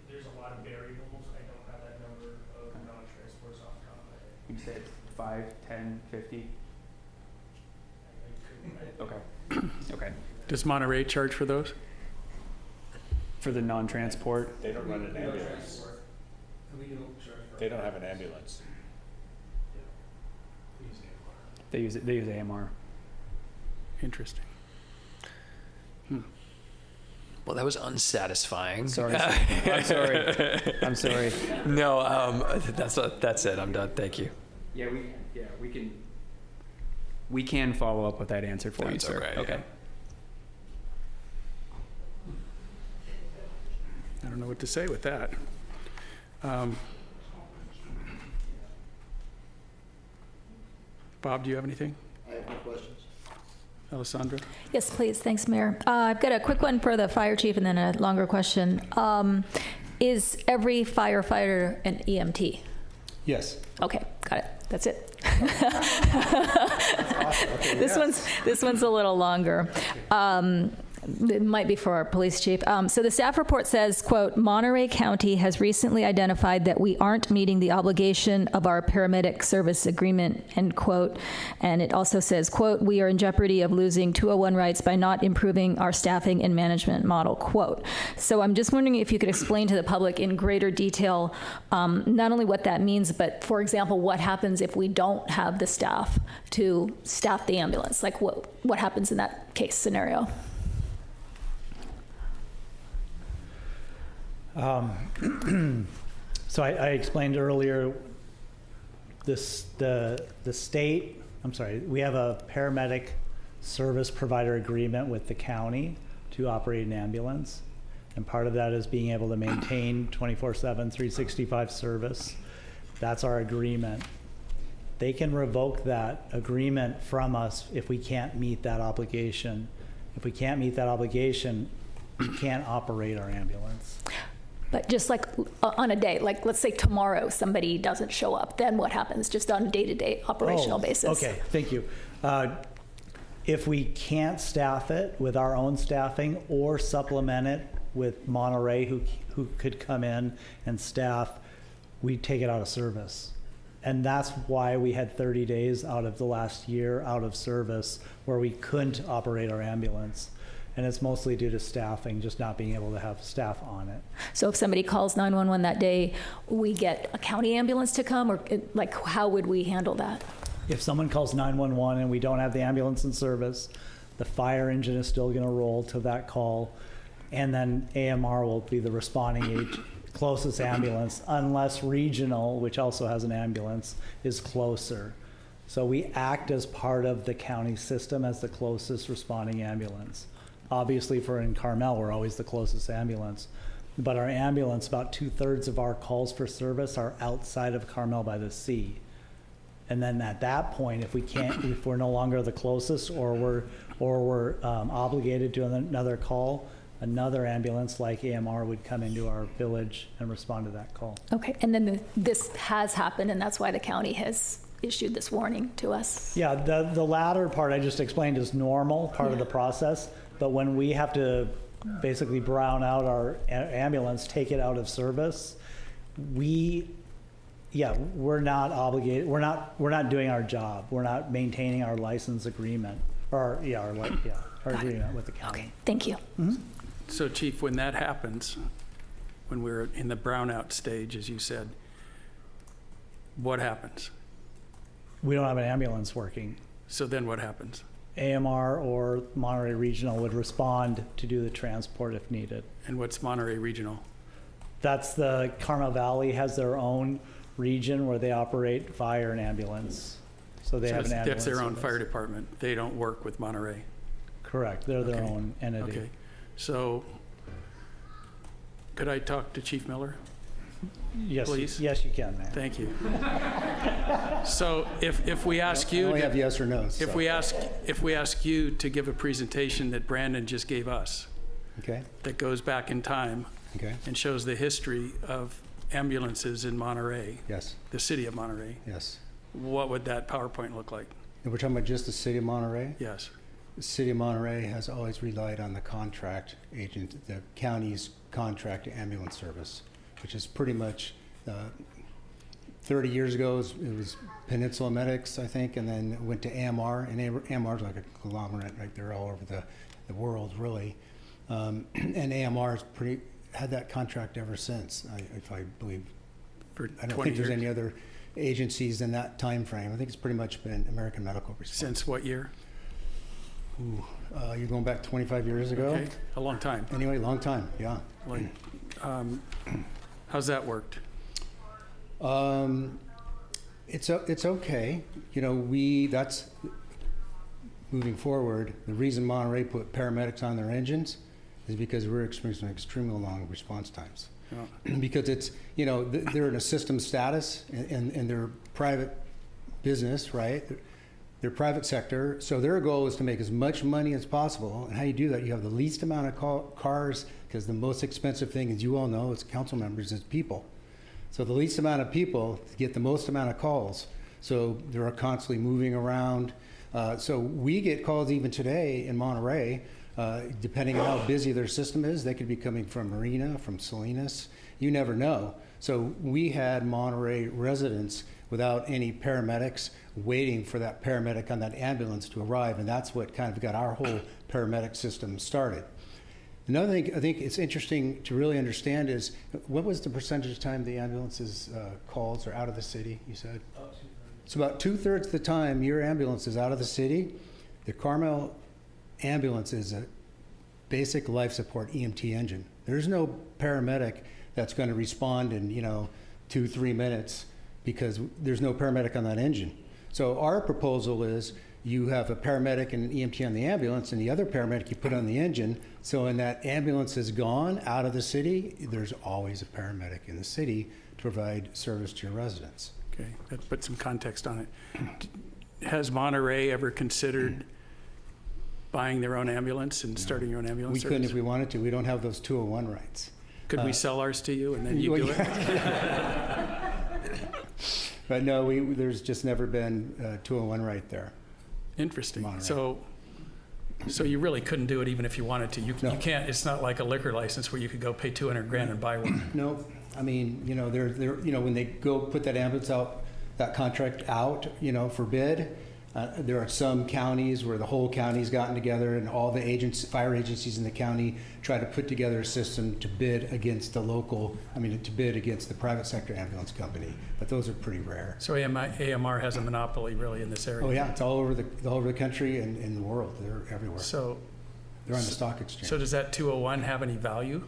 there's a lot of variables. I don't have that number of non-transports off the top of my head. You say it's 5, 10, 50? Okay. Okay. Does Monterey charge for those? For the non-transport? They don't run an ambulance. They don't have an ambulance. They use AMR. Interesting. Well, that was unsatisfying. Sorry. I'm sorry. I'm sorry. No, that's it. I'm done. Thank you. We can follow up with that answer for you, sir. Okay. Okay. I don't know what to say with that. Bob, do you have anything? I have no questions. Alessandra? Yes, please. Thanks, Mayor. I've got a quick one for the fire chief and then a longer question. Is every firefighter an EMT? Yes. Okay, got it. That's it. That's awesome. Okay, This one's a little longer. It might be for our police chief. So the staff report says, quote, Monterey County has recently identified that we aren't meeting the obligation of our paramedic service agreement, end quote. And it also says, quote, we are in jeopardy of losing 201 rights by not improving our staffing and management model, quote. So I'm just wondering if you could explain to the public in greater detail, not only what that means, but for example, what happens if we don't have the staff to staff the ambulance? Like what happens in that case scenario? So I explained earlier, the state, I'm sorry, we have a paramedic service provider agreement with the county to operate an ambulance. And part of that is being able to maintain 24/7, 365 service. That's our agreement. They can revoke that agreement from us if we can't meet that obligation. If we can't meet that obligation, we can't operate our ambulance. But just like on a day, like let's say tomorrow somebody doesn't show up, then what happens just on a day-to-day operational basis? Okay, thank you. If we can't staff it with our own staffing or supplement it with Monterey who could come in and staff, we take it out of service. And that's why we had 30 days out of the last year out of service where we couldn't operate our ambulance. And it's mostly due to staffing, just not being able to have staff on it. So if somebody calls 911 that day, we get a county ambulance to come, or like how would we handle that? If someone calls 911 and we don't have the ambulance in service, the fire engine is still going to roll to that call, and then AMR will be the responding closest ambulance, unless regional, which also has an ambulance, is closer. So we act as part of the county system as the closest responding ambulance. Obviously, if we're in Carmel, we're always the closest ambulance. But our ambulance, about 2/3 of our calls for service are outside of Carmel-by-the-Sea. And then at that point, if we're no longer the closest, or we're obligated to another call, another ambulance like AMR would come into our village and respond to that call. Okay, and then this has happened, and that's why the county has issued this warning to us. Yeah, the latter part I just explained is normal, part of the process. But when we have to basically brown out our ambulance, take it out of service, we're not obligated. We're not doing our job. We're not maintaining our license agreement, our agreement with the county. Okay, thank you. Mm-hmm. So Chief, when that happens, when we're in the brownout stage, as you said, what happens? We don't have an ambulance working. So then what happens? AMR or Monterey Regional would respond to do the transport if needed. And what's Monterey Regional? That's the Carmel Valley has their own region where they operate fire and ambulance. So they have an ambulance. That's their own service. fire department. They don't work with Monterey. Correct. They're their own entity. Okay. So could I talk to Chief Miller? Yes, please? Yes, you can, man. Thank you. So if we ask you, I only have yes or no's. If we ask you to give a presentation that Brandon just gave us, okay, that goes back in time, okay, and shows the history of ambulances in Monterey, yes, the city of Monterey, yes, what would that PowerPoint look like? And we're talking about just the city of Monterey? Yes. The city of Monterey has always relied on the contract agent, the county's contract ambulance service, which is pretty much 30 years ago, it was Peninsula Medics, I think, and then it went to AMR, and AMR is like a conglomerate, right? They're all over the world, really. And AMR has had that contract ever since, if I believe. I don't think there's any other agencies in that time frame. I think it's pretty much been American Medical Response. Since what year? Ooh, you're going back 25 years ago? Okay, a long time. Anyway, long time, yeah. Like, how's that worked? It's okay. You know, that's moving forward. The reason Monterey put paramedics on their engines is because we're experiencing extremely long response times. Yeah. Because it's, you know, they're in a system status and they're private business, right? They're private sector. So their goal is to make as much money as possible. And how you do that, you have the least amount of cars, because the most expensive thing, as you all know, as council members, is people. So the least amount of people get the most amount of calls. So they're constantly moving around. So we get calls even today in Monterey Depending on how busy their system is, they could be coming from Marina, from Salinas. You never know. So we had Monterey residents without any paramedics waiting for that paramedic on that ambulance to arrive, and that's what kind of got our whole paramedic system started. Another thing I think it's interesting to really understand is, what was the percentage of time the ambulances calls are out of the city, you said? So about 2/3 of the time your ambulance is out of the city. The Carmel ambulance is a basic life support EMT engine. There's no paramedic that's going to respond in 2-3 minutes because there's no paramedic on that engine. So our proposal is you have a paramedic and an EMT on the ambulance, and the other paramedic you put on the engine. So when that ambulance is gone out of the city, there's always a paramedic in the city to provide service to your residents. Okay, that put some context on it. Has Monterey ever considered buying their own ambulance and starting your own ambulance We service? couldn't if we wanted to. We don't have those 201 rights. Could we sell ours to you and then you do it? But no, there's just never been 201 right there. Interesting. Monterey. So you really couldn't do it even if you wanted to. You No. can't. It's not like a liquor license where you could go pay $200,000 and buy one. No, I mean, they're when they go put that ambulance out, that contract out, for bid, there are some counties where the whole county's gotten together and all the fire agencies in the county try to put together a system to bid against to bid against the private sector ambulance company. But those are pretty rare. So AMR has a monopoly really in this area. Oh yeah, it's all over the country and in the world. They're everywhere. So they're on the stock exchange. So does that 201 have any value?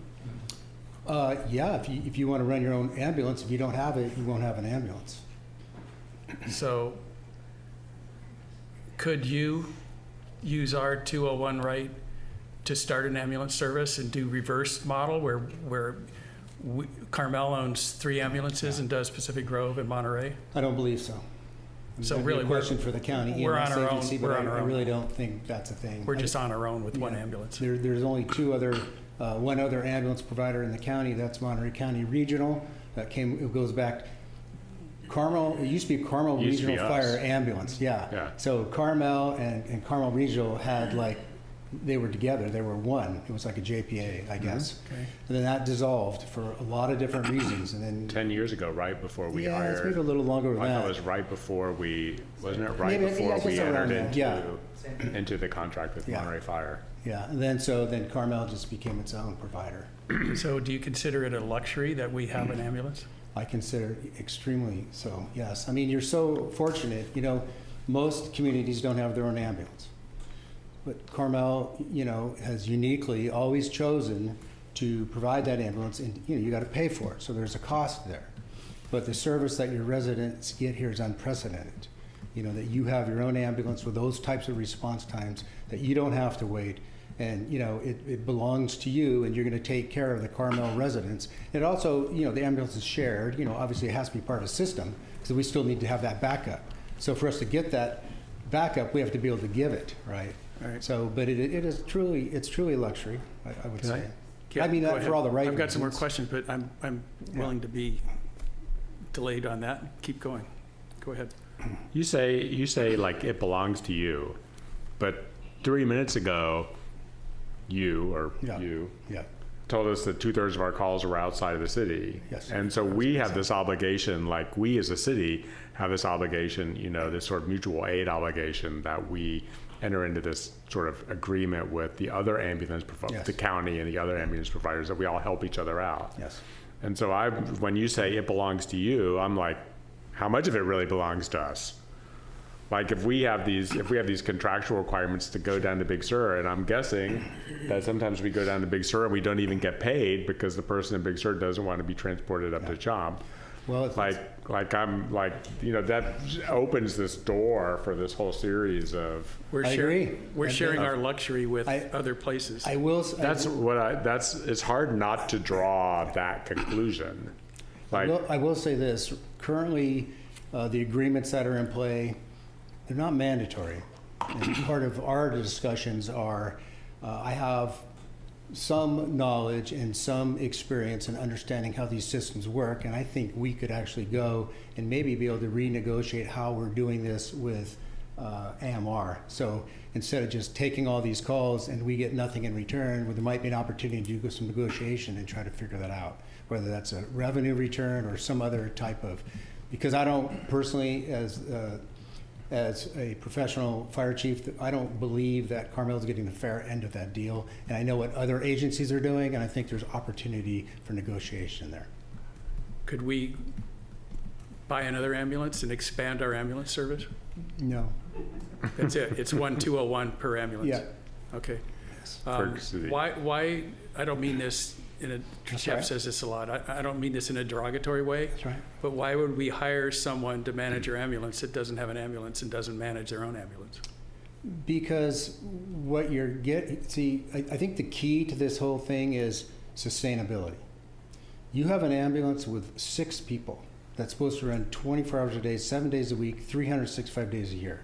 Yeah, if you want to run your own ambulance, if you don't have it, you won't have an ambulance. So could you use our 201 right to start an ambulance service and do reverse model where Carmel owns 3 ambulances and does Pacific Grove and Monterey? I don't believe so. So That'd be really, a question for the county we're EMS on our agency, own. but We're on our I own. really don't think that's a thing. We're just on our own with one Yeah. ambulance. There's only one other ambulance provider in the county. That's Monterey County Regional. It goes back. Carmel. It used to be Carmel Used to be Regional us. Fire Ambulance. Yeah. Yeah. So Carmel and Carmel Regional had they were together. They were one. It was like a JPA, I guess. Okay. And then that dissolved for a lot of different reasons. And then 10 years ago, right before we Yeah, hired. it's maybe a little longer than I thought that. it was right before wasn't it right Maybe, before yeah, I we guess around entered then, into the contract with Yeah. Monterey Fire? Yeah. And then Carmel just became its own provider. So do you consider it a luxury that we have an ambulance? I consider extremely so, yes. I mean, you're so fortunate, most communities don't have their own ambulance. But Carmel, has uniquely always chosen to provide that ambulance, and, you got to pay for it, so there's a cost there. But the service that your residents get here is unprecedented. That you have your own ambulance with those types of response times, that you don't have to wait. And, it belongs to you, and you're going to take care of the Carmel residents. It also, the ambulance is shared. Obviously it has to be part of a system, because we still need to have that backup. So for us to get that backup, we have to be able to give it, right? Right. So, but it's truly a luxury, I would say. Yeah, I mean go that ahead. for all the right I've got some more reasons. questions, but I'm willing to be delayed on that. Keep going. Go ahead. You say like it belongs to you, but 3 minutes ago, you Yeah. told us that 2/3 of our calls were outside of the city. Yes. And so we have this obligation, like we as a city have this obligation, this sort of mutual aid obligation that we enter into this sort of agreement with the other ambulance Yes. the county and the other ambulance providers, that we all help each other out. Yes. And so when you say it belongs to you, I'm like, how much of it really belongs to us? Like if we have these contractual requirements to go down to Big Sur, and I'm guessing that sometimes we go down to Big Sur and we don't even get paid because the person in Big Sur doesn't want to be transported up to Chomp. Well, that opens this door for this whole series of. We're I sharing, agree. We're And sharing then- our luxury with other places. I will. It's hard not to draw that conclusion. I will say this. Currently, the agreements that are in play, they're not mandatory. And part of our discussions are, I have some knowledge and some experience in understanding how these systems work, and I think we could actually go and maybe be able to renegotiate how we're doing this with AMR. So instead of just taking all these calls and we get nothing in return, well, there might be an opportunity to do some negotiation and try to figure that out, whether that's a revenue return or some other type of, because I don't personally, as a professional fire chief, I don't believe that Carmel is getting the fair end of that deal. And I know what other agencies are doing, and I think there's opportunity for negotiation there. Could we buy another ambulance and expand our ambulance service? No. That's it. It's 1201 per ambulance. Yeah. Okay. Per city. Why? I don't mean this in a. Jeff right. says this a lot. I don't mean this in a derogatory way. That's right. But why would we hire someone to manage your ambulance that doesn't have an ambulance and doesn't manage their own ambulance? Because what you're I think the key to this whole thing is sustainability. You have an ambulance with 6 people that's supposed to run 24 hours a day, 7 days a week, 365 days a year.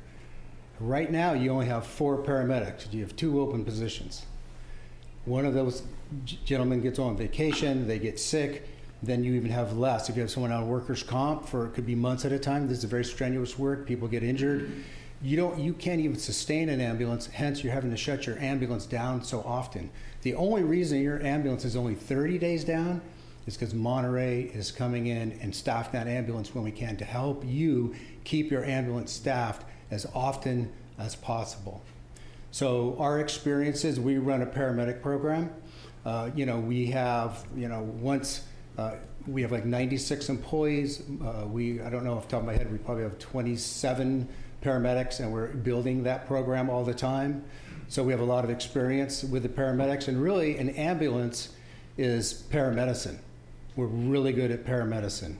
Right now, you only have 4 paramedics. You have 2 open positions. One of those gentlemen gets on vacation, they get sick, then you even have less. If you have someone on workers' comp for, it could be months at a time, this is very strenuous work, people get injured. You can't even sustain an ambulance, hence you're having to shut your ambulance down so often. The only reason your ambulance is only 30 days down is because Monterey is coming in and staffing that ambulance when we can to help you keep your ambulance staffed as often as possible. So our experience is we run a paramedic program. We have, we have like 96 employees. I don't know off the top of my head, we probably have 27 paramedics, and we're building that program all the time. So we have a lot of experience with the paramedics, and really an ambulance is paramedicine. We're really good at paramedicine.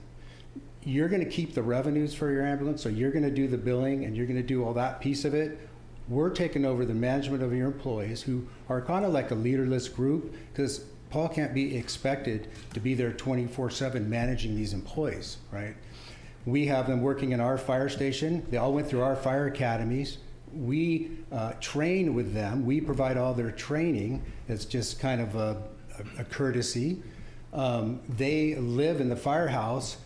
You're going to keep the revenues for your ambulance, so you're going to do the billing and you're going to do all that piece of it. We're taking over the management of your employees, who are kind of like a leaderless group, because Paul can't be expected to be there 24/7 managing these employees, right? We have them working in our fire station. They all went through our fire academies. We train with them. We provide all their training. It's just kind of a courtesy. They live in the firehouse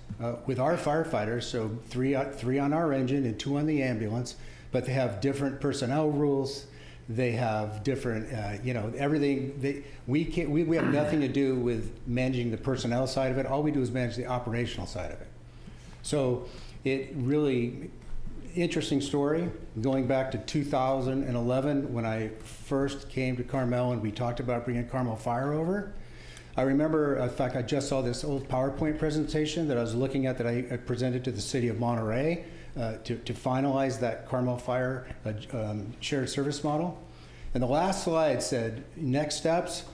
with our firefighters, so three on our engine and 2 on the ambulance, but they have different personnel rules. They have different, everything. We have nothing to do with managing the personnel side of it. All we do is manage the operational side of it. So it really, interesting story, going back to 2011 when I first came to Carmel and we talked about bringing Carmel Fire over. I remember, in fact, I just saw this old PowerPoint presentation that I was looking at that I presented to the city of Monterey to finalize that Carmel Fire shared service model. And the last slide said, next steps,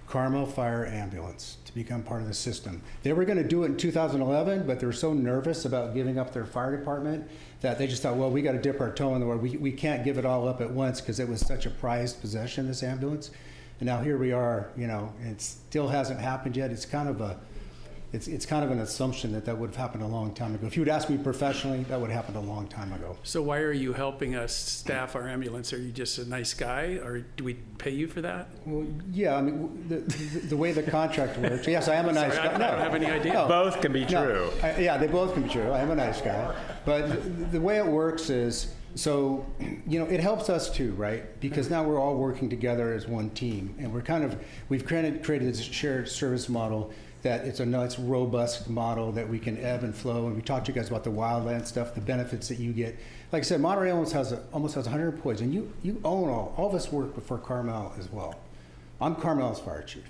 Carmel Fire Ambulance to become part of the system. They were going to do it in 2011, but they were so nervous about giving up their fire department that they just thought, well, we got to dip our toe in the water. We can't give it all up at once because it was such a prized possession, this ambulance. And now here we are, it still hasn't happened yet. It's kind of an assumption that would have happened a long time ago. If you would ask me professionally, that would have happened a long time ago. So why are you helping us staff our ambulance? Are you just a nice guy, or do we pay you for that? Well, yeah, I mean, the way the contract works, yes, I am a nice guy. I don't have any idea. No, both can be true. Yeah, they both can be true. I am a nice guy. But the way it works is, so, it helps us too, right? Because now we're all working together as one team. And we've created this shared service model that it's a nice, robust model that we can ebb and flow. And we talked to you guys about the wildland stuff, the benefits that you get. Like I said, Monterey almost has 100 employees, and you own all of us work for Carmel as well. I'm Carmel's fire chief.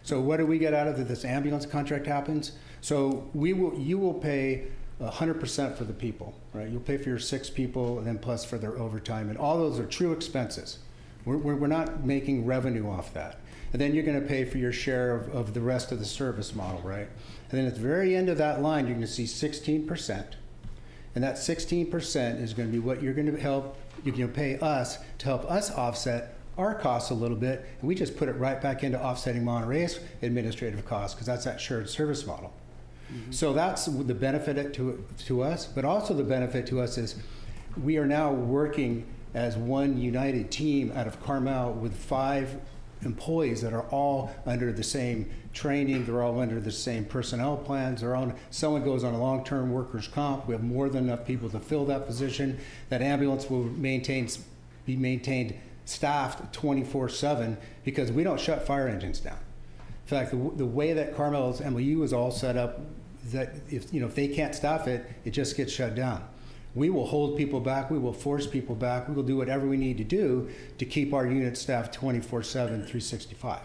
So what do we get out of it? This ambulance contract happens. So you will pay 100% for the people, right? You'll pay for your 6 people and then plus for their overtime, and all those are true expenses. We're not making revenue off that. And then you're going to pay for your share of the rest of the service model, right? And then at the very end of that line, you're going to see 16%. And that 16% is going to be what you're going to pay us to help us offset our costs a little bit. And we just put it right back into offsetting Monterey's administrative costs, because that's that shared service model. Mm-hmm. So that's the benefit to us. But also the benefit to us is we are now working as one united team out of Carmel with 5 employees that are all under the same training, they're all under the same personnel plans, someone goes on a long-term workers' comp, we have more than enough people to fill that position. That ambulance will be maintained staffed 24/7 because we don't shut fire engines down. In fact, the way that Carmel's MOU is all set up, that if they can't staff it, it just gets shut down. We will hold people back. We will force people back. We will do whatever we need to do to keep our unit staffed 24/7, 365.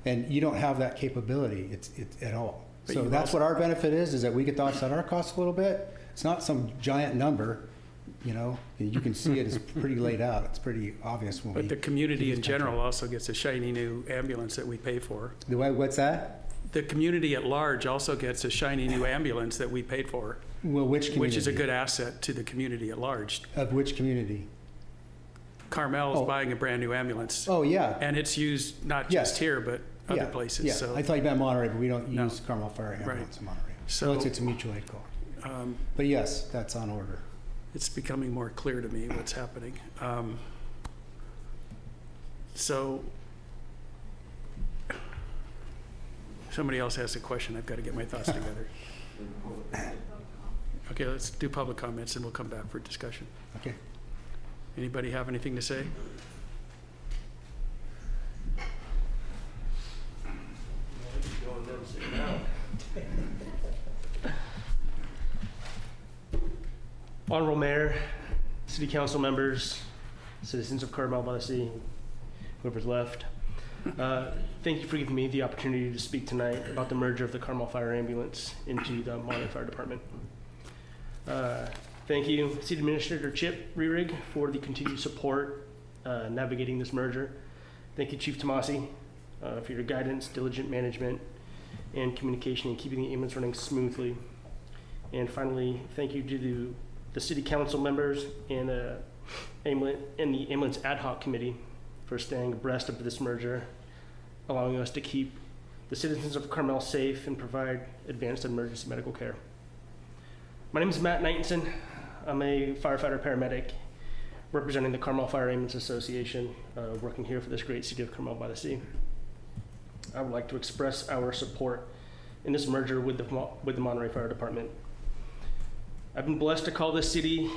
And you don't have that capability at all. But so that's what our benefit is that we get to offset our costs a little bit. It's not some giant number. You can see it is pretty laid out. It's pretty obvious when But the community in general also gets a shiny new ambulance that we pay for. What's that? The community at large also gets a shiny new ambulance that we paid for. Well, which community? Which is a good asset to the community at large. Of which community? Carmel is buying a brand new ambulance. Oh, yeah. And it's used not just here, but other places. Yeah. So I thought you meant Monterey, but we don't use Carmel Fire Ambulance in Monterey. So it's a mutual aid call. But yes, that's on order. It's becoming more clear to me what's happening. So somebody else has a question. I've got to get my thoughts together. Okay, let's do public comments and we'll come back for discussion. Okay. Anybody have anything to say? Honorable Mayor, City Council members, citizens of Carmel-by-the-Sea, whoever's left. Thank you for giving me the opportunity to speak tonight about the merger of the Carmel Fire Ambulance into the Monterey Fire Department. Thank you, City Administrator Chip Rerig, for the continued support navigating this merger. Thank you, Chief Tomasi, for your guidance, diligent management, and communication in keeping the ambulance running smoothly. And finally, thank you to the City Council members and the Ambulance Ad Hoc Committee for staying abreast of this merger, allowing us to keep the citizens of Carmel safe and provide advanced emergency medical care. My name is Matt Knightonson. I'm a firefighter paramedic representing the Carmel Fire Ambulance Association, working here for this great city of Carmel-by-the-Sea. I would like to express our support in this merger with the Monterey Fire Department. I've been blessed to call this city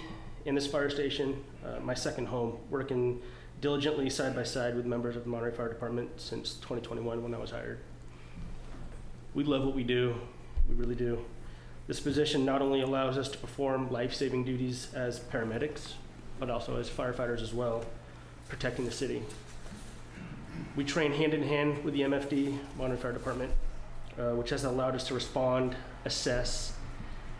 and this fire station my second home, working diligently side by side with members of the Monterey Fire Department since 2021 when I was hired. We love what we do, we really do. This position not only allows us to perform life-saving duties as paramedics, but also as firefighters as well, protecting the city. We train hand in hand with the MFD, Monterey Fire Department, which has allowed us to respond, assess,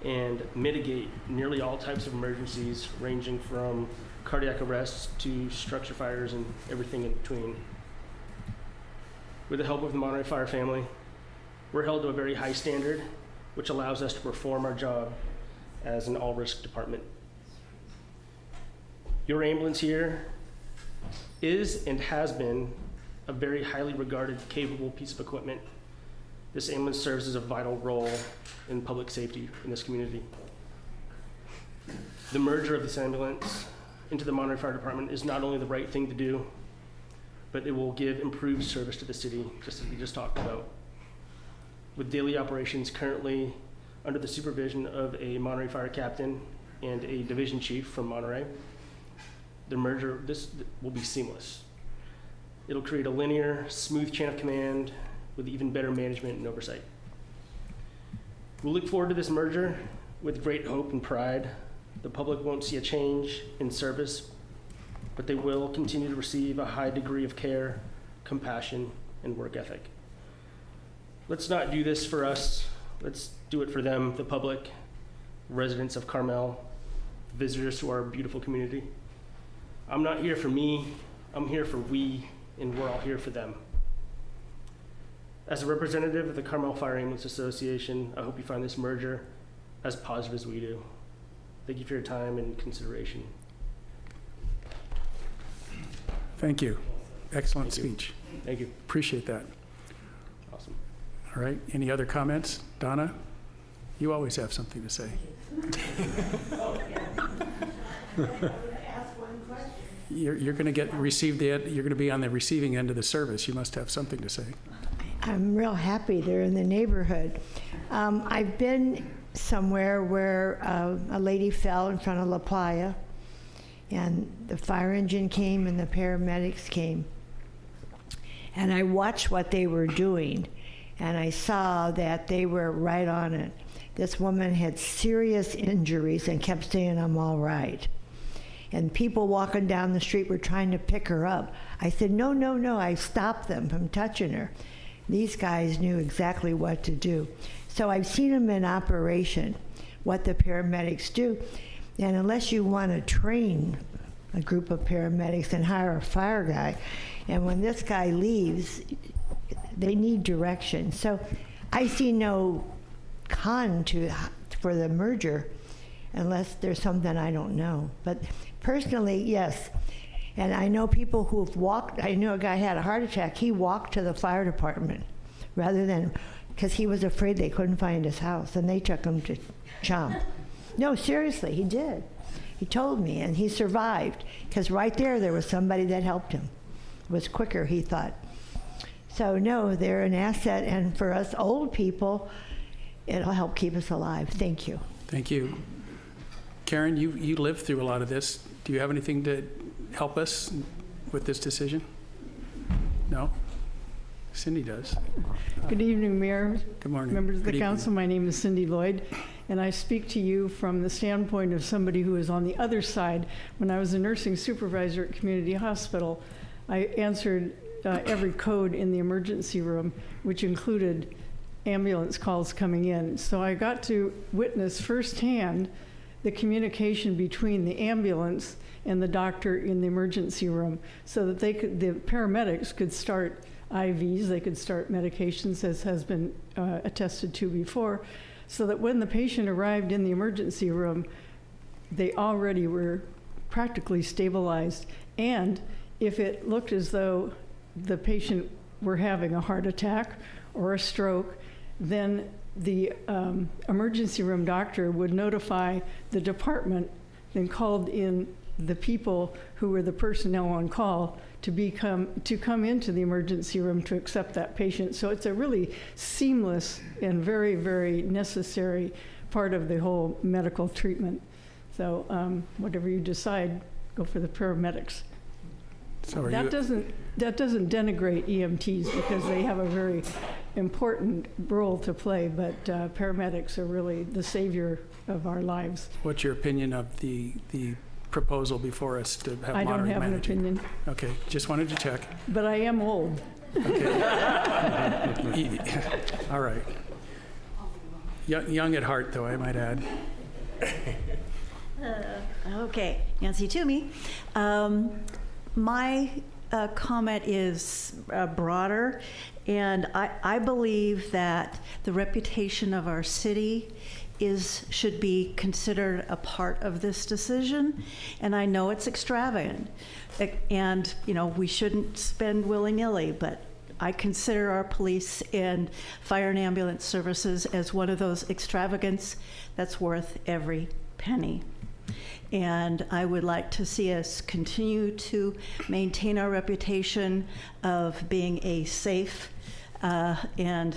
and mitigate nearly all types of emergencies, ranging from cardiac arrests to structure fires and everything in between. With the help of the Monterey Fire family, we're held to a very high standard, which allows us to perform our job as an all-risk department. Your ambulance here is and has been a very highly regarded, capable piece of equipment. This ambulance serves as a vital role in public safety in this community. The merger of this ambulance into the Monterey Fire Department is not only the right thing to do, but it will give improved service to the city, just as we just talked about. With daily operations currently under the supervision of a Monterey Fire captain and a division chief from Monterey, the merger, this will be seamless. It'll create a linear, smooth chain of command with even better management and oversight. We look forward to this merger with great hope and pride. The public won't see a change in service, but they will continue to receive a high degree of care, compassion, and work ethic. Let's not do this for us. Let's do it for them, the public, residents of Carmel, visitors to our beautiful community. I'm not here for me, I'm here for we, and we're all here for them. As a representative of the Carmel Fire Ambulance Association, I hope you find this merger as positive as we do. Thank you for your time and consideration. Thank you. Excellent speech. Thank you. Appreciate that. Awesome. All right, any other comments? Donna, you always have something to say. you're going to you're going to be on the receiving end of the service. You must have something to say. I'm real happy they're in the neighborhood. I've been somewhere where a lady fell in front of La Playa, and the fire engine came and the paramedics came. And I watched what they were doing, and I saw that they were right on it. This woman had serious injuries and kept saying, "I'm all right." And people walking down the street were trying to pick her up. I said, "No, no, no." I stopped them from touching her. These guys knew exactly what to do. So I've seen them in operation, what the paramedics do. And unless you want to train a group of paramedics and hire a fire guy, and when this guy leaves, they need direction. So I see no con for the merger unless there's something I don't know. But personally, yes. And I know people who've walked. I know a guy had a heart attack. He walked to the fire department rather than, because he was afraid they couldn't find his house, and they took him to Chomp. No, seriously, he did. He told me, and he survived, because right there was somebody that helped him. It was quicker, he thought. So no, they're an asset, and for us old people, it'll help keep us alive. Thank you. Thank you. Karen, you lived through a lot of this. Do you have anything to help us with this decision? No? Cindy does. Good evening, Mayor. Good morning. Members of the Good council. evening. My name is Cindy Lloyd, and I speak to you from the standpoint of somebody who is on the other side. When I was a nursing supervisor at Community Hospital, I answered every code in the emergency room, which included ambulance calls coming in. So I got to witness firsthand the communication between the ambulance and the doctor in the emergency room, so that the paramedics could start IVs, they could start medications, as has been attested to before, so that when the patient arrived in the emergency room, they already were practically stabilized. And if it looked as though the patient were having a heart attack or a stroke, then the emergency room doctor would notify the department, then called in the people who were the personnel on call to come into the emergency room to accept that patient. So it's a really seamless and very, very necessary part of the whole medical treatment. So whatever you decide, go for the paramedics. So that doesn't denigrate EMTs, because they have a very important role to play, but paramedics are really the savior of our lives. What's your opinion of the proposal before us to have I don't monitoring have an managing? opinion, Okay, just wanted to check. but I am old. Okay. All right. Young at heart, though, I might add. Okay, Nancy Toomey. My comment is broader, and I believe that the reputation of our city should be considered a part of this decision. And I know it's extravagant, and we shouldn't spend willy-nilly, but I consider our police and fire and ambulance services as one of those extravagance that's worth every penny. And I would like to see us continue to maintain our reputation of being a safe and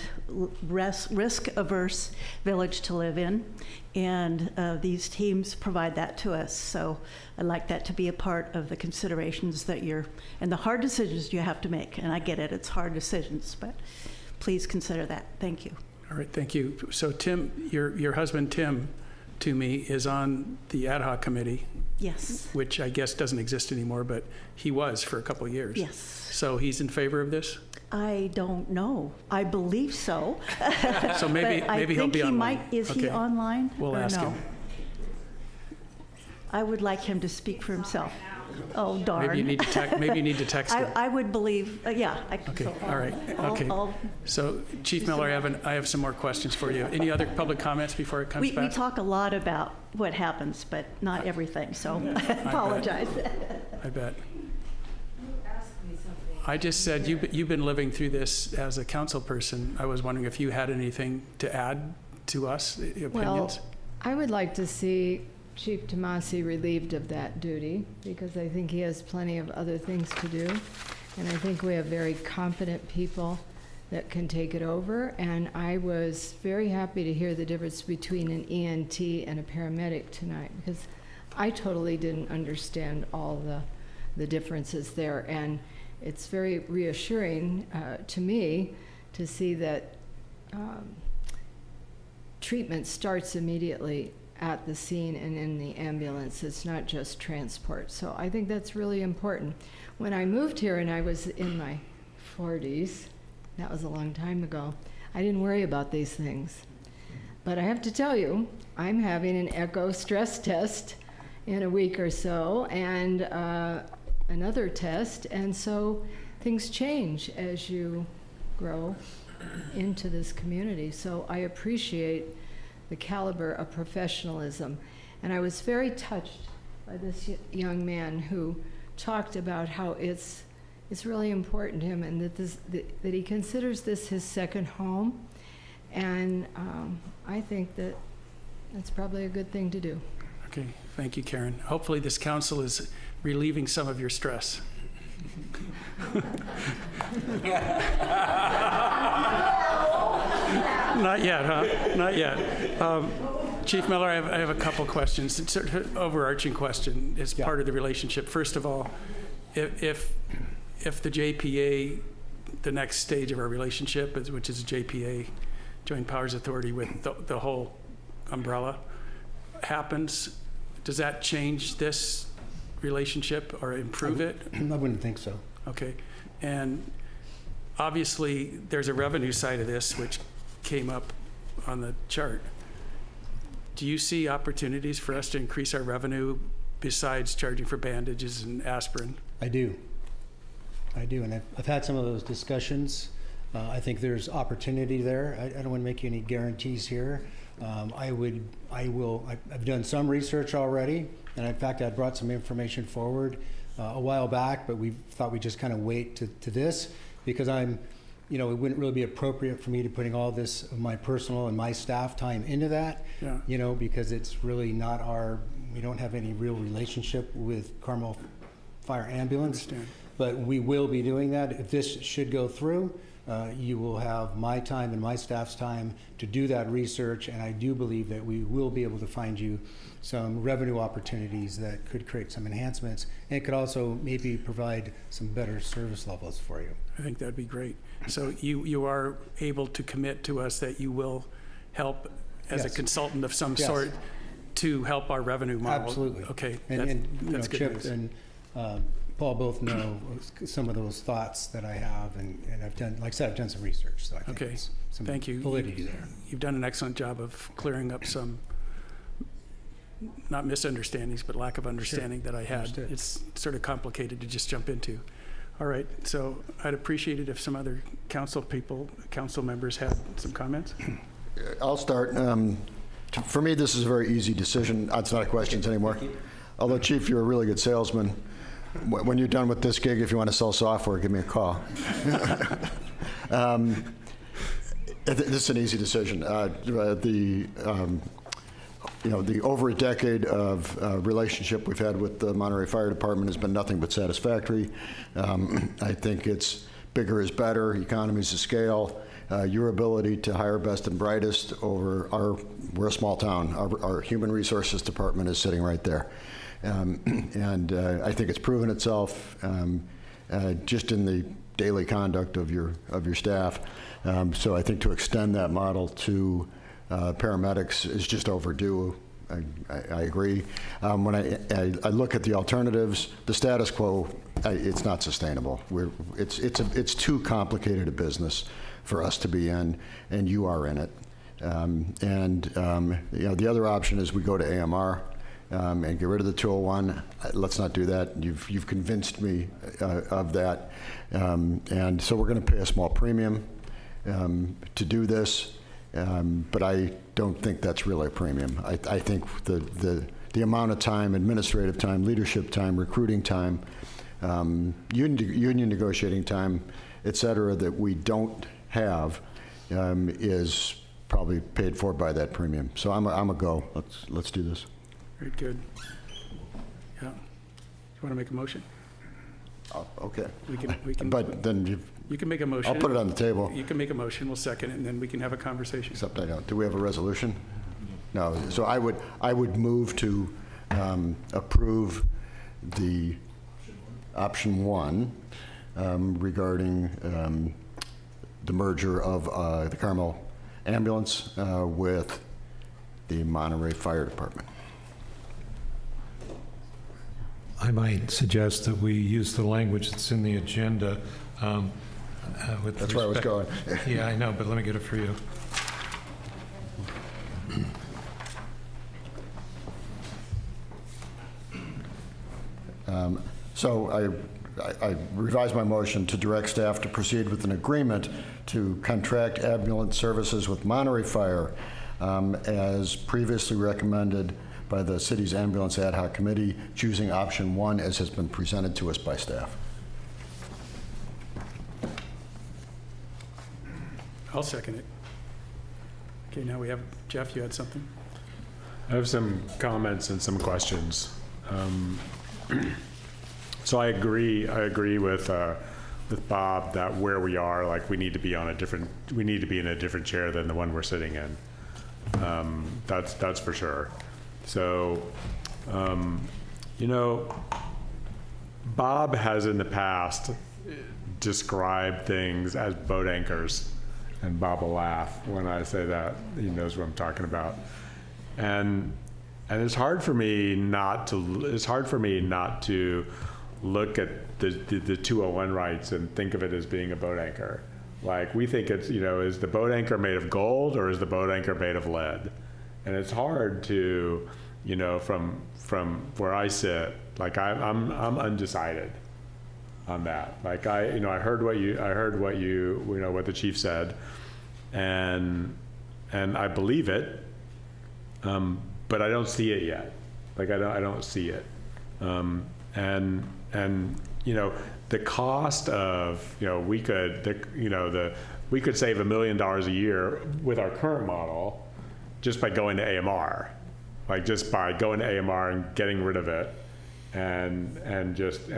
risk-averse village to live in. And these teams provide that to us. So I'd like that to be a part of the considerations that and the hard decisions you have to make. And I get it, it's hard decisions, but please consider that. Thank you. All right, thank you. So Tim, your husband, Tim, to me, is on the ad hoc committee. Yes. Which I guess doesn't exist anymore, but he was for a couple of years. Yes. So he's in favor of this? I don't know. I believe so. So maybe he'll be online. Is he online? We'll ask him. I would like him to speak for himself. Oh, darn. Maybe you need to text him. I would believe, yeah. Okay, all right, okay. So Chief Miller, I have some more questions for you. Any other public comments before it comes back? We talk a lot about what happens, but not everything, so I apologize. I bet. I just said you've been living through this as a council person. I was wondering if you had anything to add to us, opinions? Well, I would like to see Chief Tomasi relieved of that duty, because I think he has plenty of other things to do. And I think we have very competent people that can take it over. And I was very happy to hear the difference between an ENT and a paramedic tonight, because I totally didn't understand all the differences there. And it's very reassuring to me to see that treatment starts immediately at the scene and in the ambulance. It's not just transport. So I think that's really important. When I moved here and I was in my 40s, that was a long time ago, I didn't worry about these things. But I have to tell you, I'm having an echo stress test in a week or so, and another test, and so things change as you grow into this community. So I appreciate the caliber of professionalism. And I was very touched by this young man who talked about how it's really important to him, and that he considers this his second home. And I think that that's probably a good thing to do. Okay, thank you, Karen. Hopefully this council is relieving some of your stress. Not yet, huh? Not yet. Chief Miller, I have a couple questions. It's sort of an overarching question as part of the relationship. First of all, if the JPA, the next stage of our relationship, which is JPA, Joint Powers Authority, with the whole umbrella, happens, does that change this relationship or improve it? I wouldn't think so. Okay. And obviously, there's a revenue side of this, which came up on the chart. Do you see opportunities for us to increase our revenue besides charging for bandages and aspirin? I do, and I've had some of those discussions. I think there's opportunity there. I don't want to make you any guarantees here. I've done some research already, and in fact, I brought some information forward a while back, but we thought we'd just kind of wait to this, because it wouldn't really be appropriate for me to putting all this of my personal and my staff time into that, because it's really not we don't have any real relationship with Carmel Fire Ambulance. But we will be doing that. If this should go through, you will have my time and my staff's time to do that research, and I do believe that we will be able to find you some revenue opportunities that could create some enhancements, and it could also maybe provide some better service levels for you. I think that'd be great. So you are able to commit to us that you will help as a consultant of some sort to help our revenue model? Absolutely. Okay, and that's good Chip news. and Paul both know some of those thoughts that I have, and I've done, like I said, I've done some research, so I think there's some Thank you. validity there. You've done an excellent job of clearing up some, not misunderstandings, but lack of understanding that I had. Understood. It's sort of complicated to just jump into. All right, so I'd appreciate it if some other council members had some comments. I'll start. For me, this is a very easy decision. It's not questions anymore. Although, Chief, you're a really good salesman. When you're done with this gig, if you want to sell software, give me a call. This is an easy decision. The over a decade of relationship we've had with the Monterey Fire Department has been nothing but satisfactory. I think it's bigger is better, economies of scale, your ability to hire best and brightest over we're a small town. Our human resources department is sitting right there. And I think it's proven itself just in the daily conduct of your staff. So I think to extend that model to paramedics is just overdue. I agree. When I look at the alternatives, the status quo, it's not sustainable. It's too complicated a business for us to be in, and you are in it. The other option is we go to AMR. And get rid of the 201. Let's not do that. You've convinced me of that. And so we're going to pay a small premium to do this, but I don't think that's really a premium. I think the amount of time, administrative time, leadership time, recruiting time, union negotiating time, et cetera, that we don't have is probably paid for by that premium. So I'm a go. Let's do this. Very good. Yeah. You want to make a motion? Oh, okay. We can. But then You can make a motion. I'll put it on the table. You can make a motion, we'll second it, and then we can have a conversation. Except I don't. Do we have a resolution? No. So I would move to approve the option 1 regarding the merger of the Carmel ambulance with the Monterey Fire Department. I might suggest that we use the language that's in the agenda. With That's where I was going. Yeah, I know, but let me get it for you. So I revised my motion to direct staff to proceed with an agreement to contract ambulance services with Monterey Fire as previously recommended by the city's ambulance ad hoc committee, choosing option 1 as has been presented to us by staff. I'll second it. Okay, now we have, Jeff, you had something? I have some comments and some questions. So I agree with Bob that where we are, like we need to be in a different chair than the one we're sitting in. That's for sure. So, Bob has in the past described things as boat anchors, and Bob will laugh when I say that. He knows what I'm talking about. And it's hard for me not to look at the 201 rights and think of it as being a boat anchor. Like we think it's, is the boat anchor made of gold or is the boat anchor made of lead? And it's hard to, from where I sit, like I'm undecided on that. Like I heard what the chief said, and I believe it, but I don't see it yet. Like I don't see it, and the cost of we could save $1 million a year with our current model just by going to AMR, like just by going to AMR and getting rid of it, and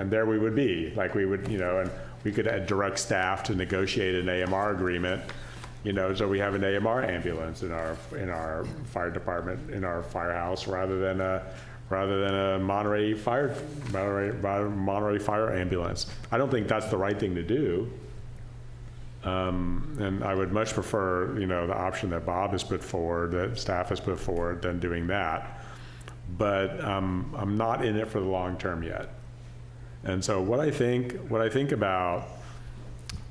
there we would be, like we would and we could direct staff to negotiate an AMR agreement, so we have an AMR ambulance in our fire department, in our firehouse, rather than a Monterey Fire ambulance. I don't think that's the right thing to do. And I would much prefer, the option that Bob has put forward, that staff has put forward, than doing that. But I'm not in it for the long term yet. And so what I think about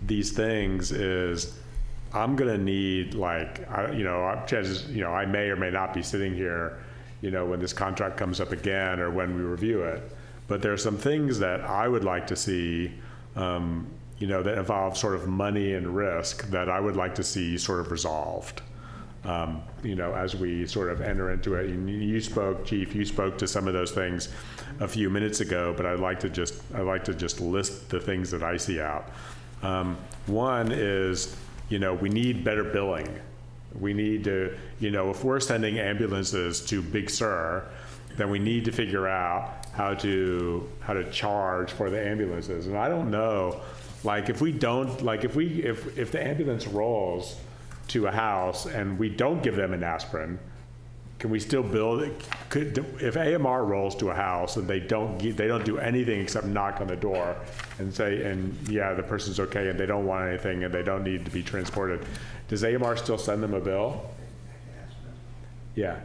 these things is, I'm going to need, chances, I may or may not be sitting here, when this contract comes up again or when we review it. But there are some things that I would like to see, that involve sort of money and risk, that I would like to see sort of resolved, as we sort of enter into it. You spoke, Chief, to some of those things a few minutes ago, but I'd like to just list the things that I see out. One is, we need better billing. We need to, if we're sending ambulances to Big Sur, then we need to figure out how to charge for the ambulances. And I don't know, if the ambulance rolls to a house and we don't give them an aspirin, can we still bill it? If AMR rolls to a house and they don't do anything except knock on the door and say, the person's okay and they don't want anything and they don't need to be transported, does AMR still send them a bill? Yeah.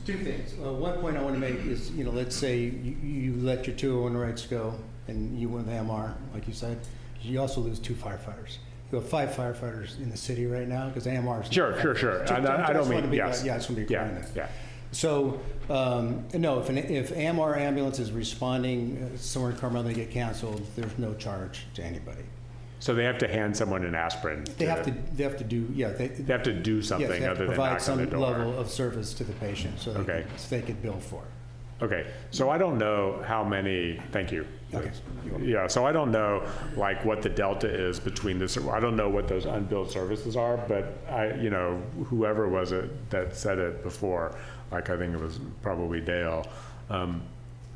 Two things. One point I want to make is, let's say you let your 201 rights go and you went with AMR, like you said, you also lose 2 firefighters. You have 5 firefighters in the city right now because AMR is... Sure. I don't mean, yes. Yeah, I just want to be clear on that. Yeah. So, no, if AMR ambulance is responding somewhere in Carmel, they get canceled, there's no charge to anybody. So they have to hand someone an aspirin. They have to do, they have to do something other than knock on the door. provide some level of service to the patient so they could bill for it. Okay, so I don't know how many, thank you. Okay. Yeah, so I don't know like what the delta is between this, I don't know what those unbilled services are, but whoever was it that said it before, like I think it was probably Dale,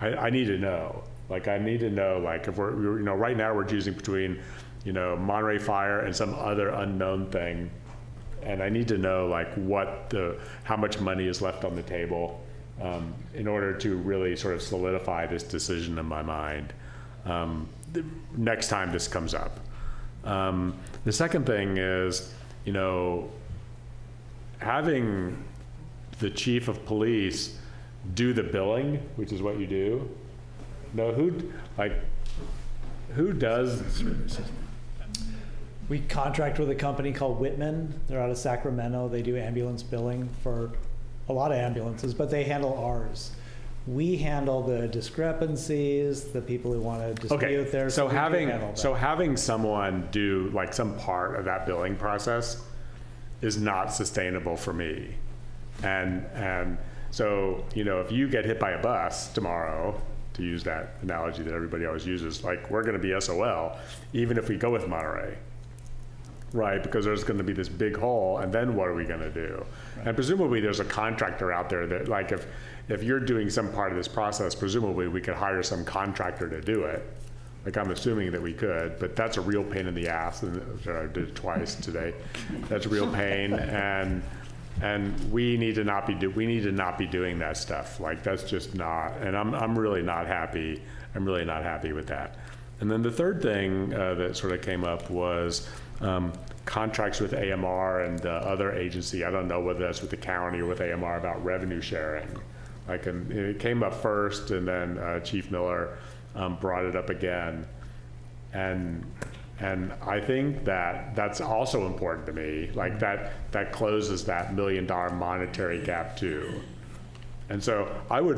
I need to know. Like I need to know, like if we're right now we're choosing between, Monterey Fire and some other unknown thing. And I need to know like how much money is left on the table in order to really sort of solidify this decision in my mind the next time this comes up. The second thing is, having the chief of police do the billing, which is what you do. No, who does? We contract with a company called Whitman. They're out of Sacramento. They do ambulance billing for a lot of ambulances, but they handle ours. We handle the discrepancies, the people who want to dispute there. So having someone do like some part of that billing process is not sustainable for me. And so, if you get hit by a bus tomorrow, to use that analogy that everybody always uses, like we're going to be SOL, even if we go with Monterey. Right, because there's going to be this big hole, and then what are we going to do? Right. And presumably there's a contractor out there that, like, if you're doing some part of this process, presumably we could hire some contractor to do it. Like, I'm assuming that we could, but that's a real pain in the ass, and I did it twice today. That's a real pain, and we need to not be doing that stuff. Like, that's just not, and I'm really not happy. I'm really not happy with that. And then the third thing that sort of came up was contracts with AMR and other agency. I don't know whether that's with the county or with AMR about revenue sharing. Like, and it came up first, and then Chief Miller brought it up again. And I think that's also important to me. Like that closes that $1 million monetary gap too. And so I will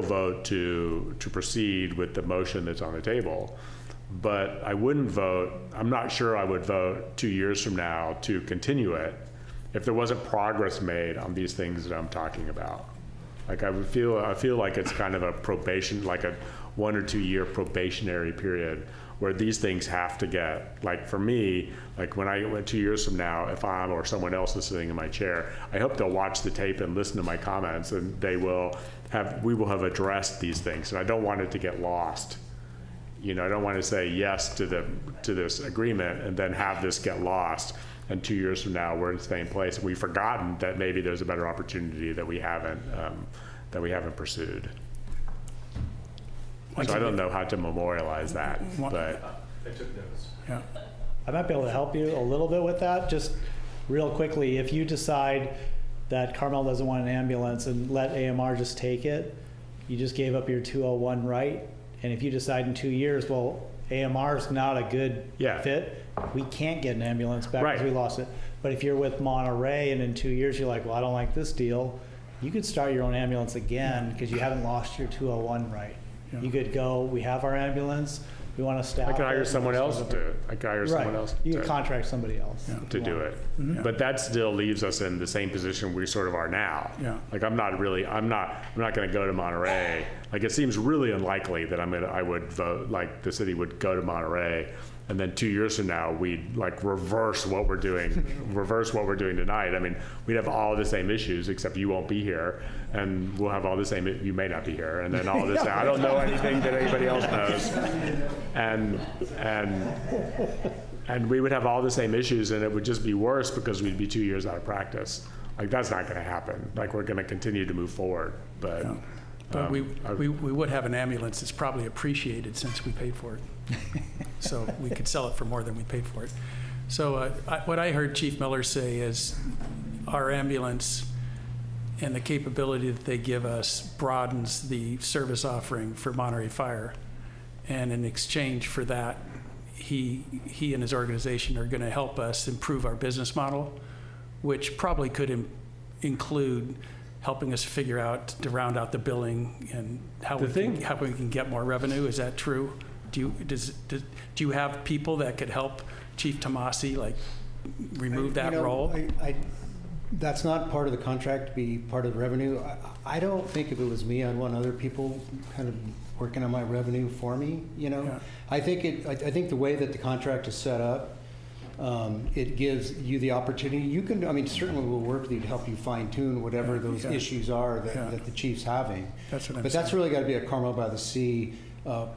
vote to proceed with the motion that's on the table. But I wouldn't vote, I'm not sure I would vote 2 years from now to continue it if there wasn't progress made on these things that I'm talking about. Like I feel like it's kind of a probation, like a 1 or 2 year probationary period where these things have to get, like for me, like when I went 2 years from now, if I'm or someone else is sitting in my chair, I hope they'll watch the tape and listen to my comments, and we will have addressed these things. And I don't want it to get lost. I don't want to say yes to this agreement and then have this get lost. And 2 years from now, we're in the same place. We've forgotten that maybe there's a better opportunity that we haven't pursued. So I don't know how to memorialize that, but I took notes. Yeah, I might be able to help you a little bit with that. Just real quickly, if you decide that Carmel doesn't want an ambulance and let AMR just take it, you just gave up your 201 right. And if you decide in 2 years, well, AMR is not a good fit, we can't get an ambulance back because we lost it. But if you're with Monterey and in 2 years you're like, well, I don't like this deal, you could start your own ambulance again because you haven't lost your 201 right. Yeah. You could go, we have our ambulance, we want to staff it. I could hire someone else to do it. I could hire someone else You could contract somebody else to do it. Mm-hmm. But that still leaves us in the same position we sort of are now. Yeah. Like I'm not going to go to Monterey. Like it seems really unlikely that I would vote, like the city would go to Monterey, and then 2 years from now we'd like reverse what we're doing tonight. I mean, we'd have all the same issues except you won't be here, and we'll have all the same, you may not be here, and then all this, I don't know anything that anybody else knows. And we would have all the same issues, and it would just be worse because we'd be 2 years out of practice. Like that's not gonna happen. Like we're gonna continue to move forward, but. Yeah. But we would have an ambulance that's probably appreciated since we paid for it. So we could sell it for more than we paid for it. So what I heard Chief Miller say is our ambulance and the capability that they give us broadens the service offering for Monterey Fire. And in exchange for that, he and his organization are going to help us improve our business model, which probably could include helping us figure out to round out the billing and how we can get more revenue. Is that true? Do you have people that could help Chief Tomasi like remove that role? That's not part of the contract to be part of the revenue. I don't think if it was me, I'd want other people kind of working on my revenue for me, you know? Yeah. I think the way that the contract is set up, it gives you the opportunity. You can, I mean, certainly we'll work with you to help you fine tune whatever those issues are that the chief's having. That's what I'm But saying. that's really got to be a Carmel-by-the-Sea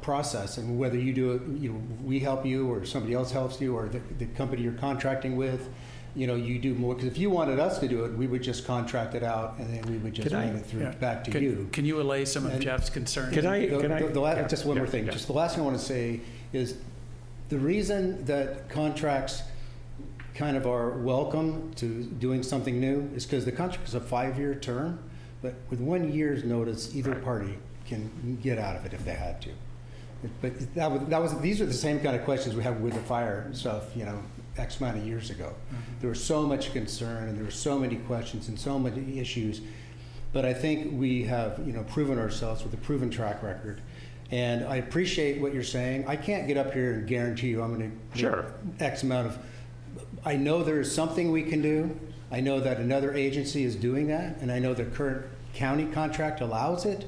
process, and whether you do it, you know, we help you, or somebody else helps you, or the company you're contracting with, you know, you do more. Because if you wanted us to do it, we would just contract it out, and then we would just bring it through back to you. Can you allay some of Jeff's concerns? Just one more thing. Just the last thing I want to say is the reason that contracts kind of are welcome to doing something new is because the contract is a 5-year term, but with 1 year's notice, either party can get out of it if they had to. But these are the same kind of questions we have with the fire stuff, you know, X amount of years ago. There was so much concern, and there were so many questions and so many issues. But I think we have, you know, proven ourselves with a proven track record. And I appreciate what you're saying. I can't get up here and guarantee you I'm going to X amount of. I know there is something we can do. I know that another agency is doing that, and I know the current county contract allows it,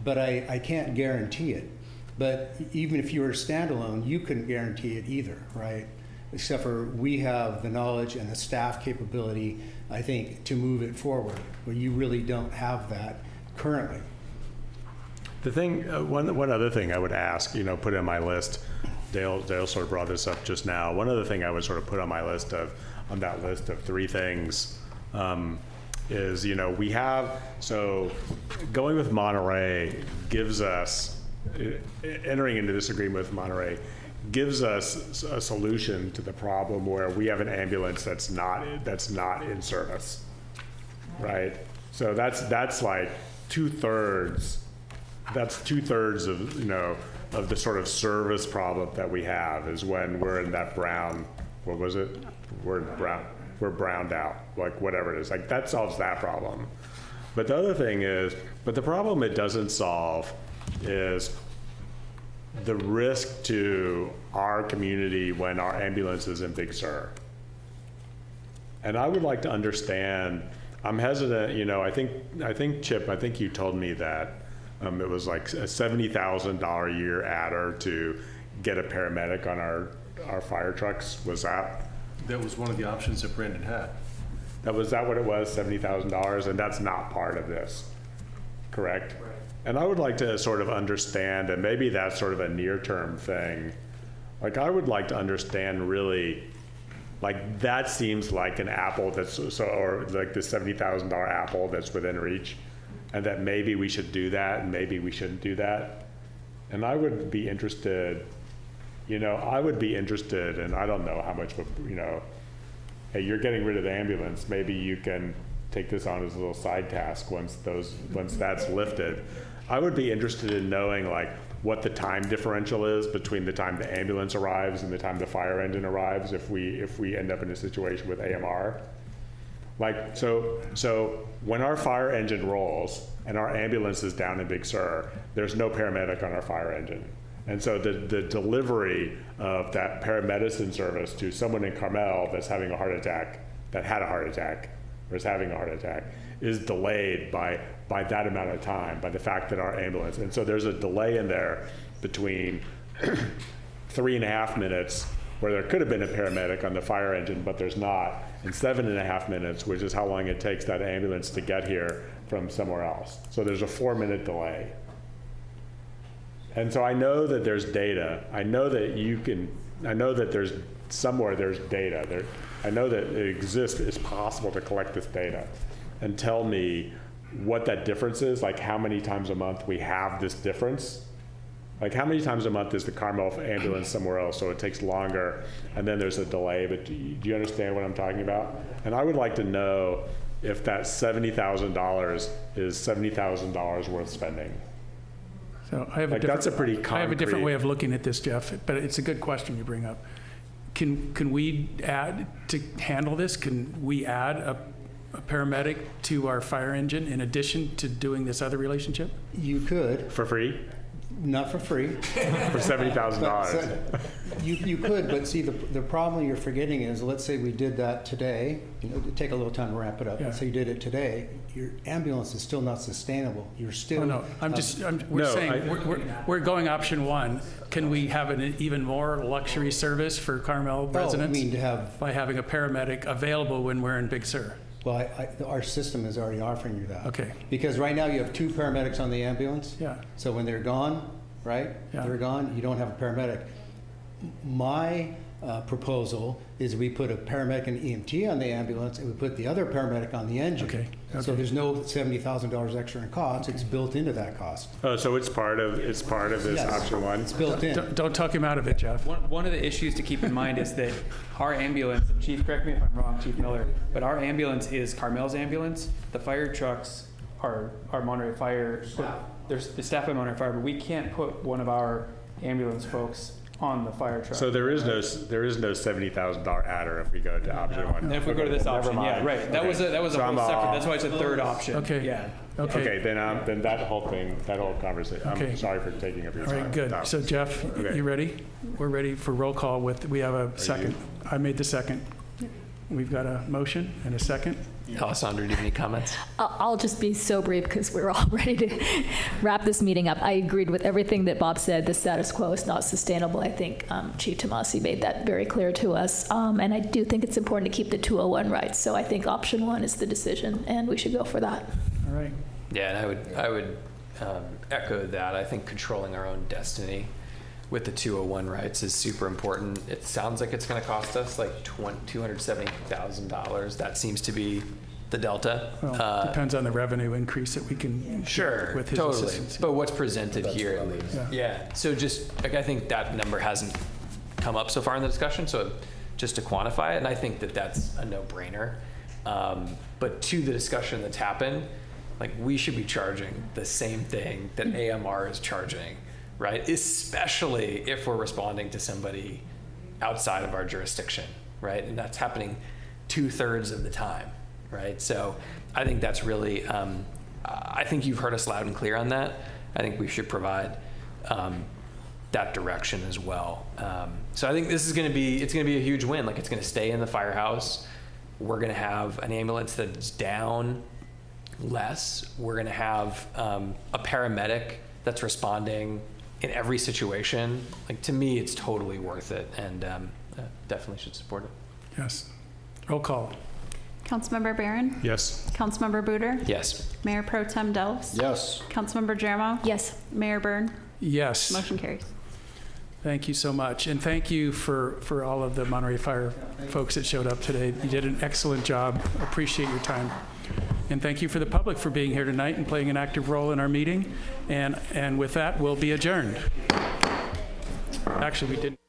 but I can't guarantee it. But even if you were standalone, you couldn't guarantee it either, right? Except for we have the knowledge and the staff capability, I think, to move it forward, where you really don't have that currently. The thing, one other thing I would ask, you know, put in my list, Dale sort of brought this up just now. One other thing I would sort of put on my list on that list of 3 things is, you know, we have, so going with Monterey gives us, entering into this agreement with Monterey gives us a solution to the problem where we have an ambulance that's not in service, right? So that's like 2/3. That's 2/3 of, you know, of the sort of service problem that we have is when we're in that brown, what was it? We're browned out, like whatever it is. Like that solves that problem. But the other thing is, but the problem it doesn't solve is the risk to our community when our ambulance is in Big Sur. And I would like to understand, I'm hesitant, you know, I think Chip, I think you told me that it was like a $70,000 a year adder to get a paramedic on our fire trucks. Was that? That was one of the options that Brandon had. Was that what it was, $70,000? And that's not part of this, correct? Right. And I would like to sort of understand, and maybe that's sort of a near-term thing. Like I would like to understand really, like that seems like an apple that's, or like the $70,000 apple that's within reach. And that maybe we should do that, and maybe we shouldn't do that. And I would be interested, you know, and I don't know how much, you know, hey, you're getting rid of the ambulance, maybe you can take this on as a little side task once that's lifted. I would be interested in knowing like what the time differential is between the time the ambulance arrives and the time the fire engine arrives if we end up in a situation with AMR. Like, so when our fire engine rolls and our ambulance is down in Big Sur, there's no paramedic on our fire engine. And so the delivery of that paramedicine service to someone in Carmel that's having a heart attack, that had a heart attack, or is having a heart attack, is delayed by that amount of time, by the fact that our ambulance, and so there's a delay in there between 3.5 minutes where there could have been a paramedic on the fire engine, but there's not, and 7.5 minutes, which is how long it takes that ambulance to get here from somewhere else. So there's a 4-minute delay. And so I know that there's data. I know that there's somewhere there's data. I know that it exists, it's possible to collect this data and tell me what that difference is, like how many times a month we have this difference. Like how many times a month is the Carmel ambulance somewhere else, so it takes longer, and then there's a delay, but do you understand what I'm talking about? And I would like to know if that $70,000 is $70,000 worth spending. So I have that's a pretty concrete. I have a different way of looking at this, Jeff, but it's a good question you bring up. Can we add, to handle this, can we add a paramedic to our fire engine in addition to doing this other relationship? You could. For free? Not for free. For $70,000. You could, but see, the problem you're forgetting is, let's say we did that today, it'd take a little time to wrap it up. Yeah. Let's say you did it today, your ambulance is still not sustainable. You're still. Oh, no, we're saying, we're going option one. Can we have an even more luxury service for Carmel residents? You mean to have. By having a paramedic available when we're in Big Sur? Well, our system is already offering you that. Okay. Because right now you have 2 paramedics on the ambulance. Yeah. So when they're gone, right? Yeah. They're gone, you don't have a paramedic. My proposal is we put a paramedic and EMT on the ambulance, and we put the other paramedic on the engine. Okay. So there's no $70,000 extra in cost. It's built into that cost. Oh, so it's part of this Yes. option one? It's built in. Don't talk him out of it, Jeff. One of the issues to keep in mind is that our ambulance, Chief, correct me if I'm wrong, Chief Miller, but our ambulance is Carmel's ambulance. The fire trucks are Monterey Fire. There's the staff at Monterey Fire, but we can't put one of our ambulance folks on the fire truck. So there is no $70,000 adder if we go to option one. And if we go to this option, yeah, right. That was a whole separate. That's why it's a third option. Okay. Yeah. Okay. Then that whole conversation. Okay. I'm sorry for taking up your All time. right, good. So Jeff, you ready? We're ready for roll call we have a second. I made the second. We've got a motion and a second. Alessandra, do you have any comments? I'll just be so brief because we're all ready to wrap this meeting up. I agreed with everything that Bob said. The status quo is not sustainable. I think Chief Tomasi made that very clear to us. And I do think it's important to keep the 201 rights. So I think option one is the decision, and we should go for that. All right. Yeah, and I would echo that. I think controlling our own destiny with the 201 rights is super important. It sounds like it's going to cost us like $270,000. That seems to be the delta. Well, depends on the revenue increase that we can sure, with his totally. assistance. But what's presented here at least. Yeah. So just like I think that number hasn't come up so far in the discussion. So just to quantify it, and I think that that's a no-brainer. But to the discussion that's happened, like we should be charging the same thing that AMR is charging, right? Especially if we're responding to somebody outside of our jurisdiction, right? And that's happening 2/3 of the time, right? So I think that's really, I think you've heard us loud and clear on that. I think we should provide that direction as well. So I think this is going to be, it's going to be a huge win. Like it's going to stay in the firehouse. We're going to have an ambulance that's down less. We're going to have a paramedic that's responding in every situation. Like to me, it's totally worth it, and definitely should support it. Yes. Roll call. Councilmember Barron? Yes. Councilmember Buder? Yes. Mayor Pro Tem Delves? Yes. Councilmember Jeremo? Yes. Mayor Byrne? Yes. Motion carries. Thank you so much. And thank you for all of the Monterey Fire folks that showed up today. You did an excellent job. Appreciate your time. And thank you for the public for being here tonight and playing an active role in our meeting. And with that, we'll be adjourned. Actually, we didn't.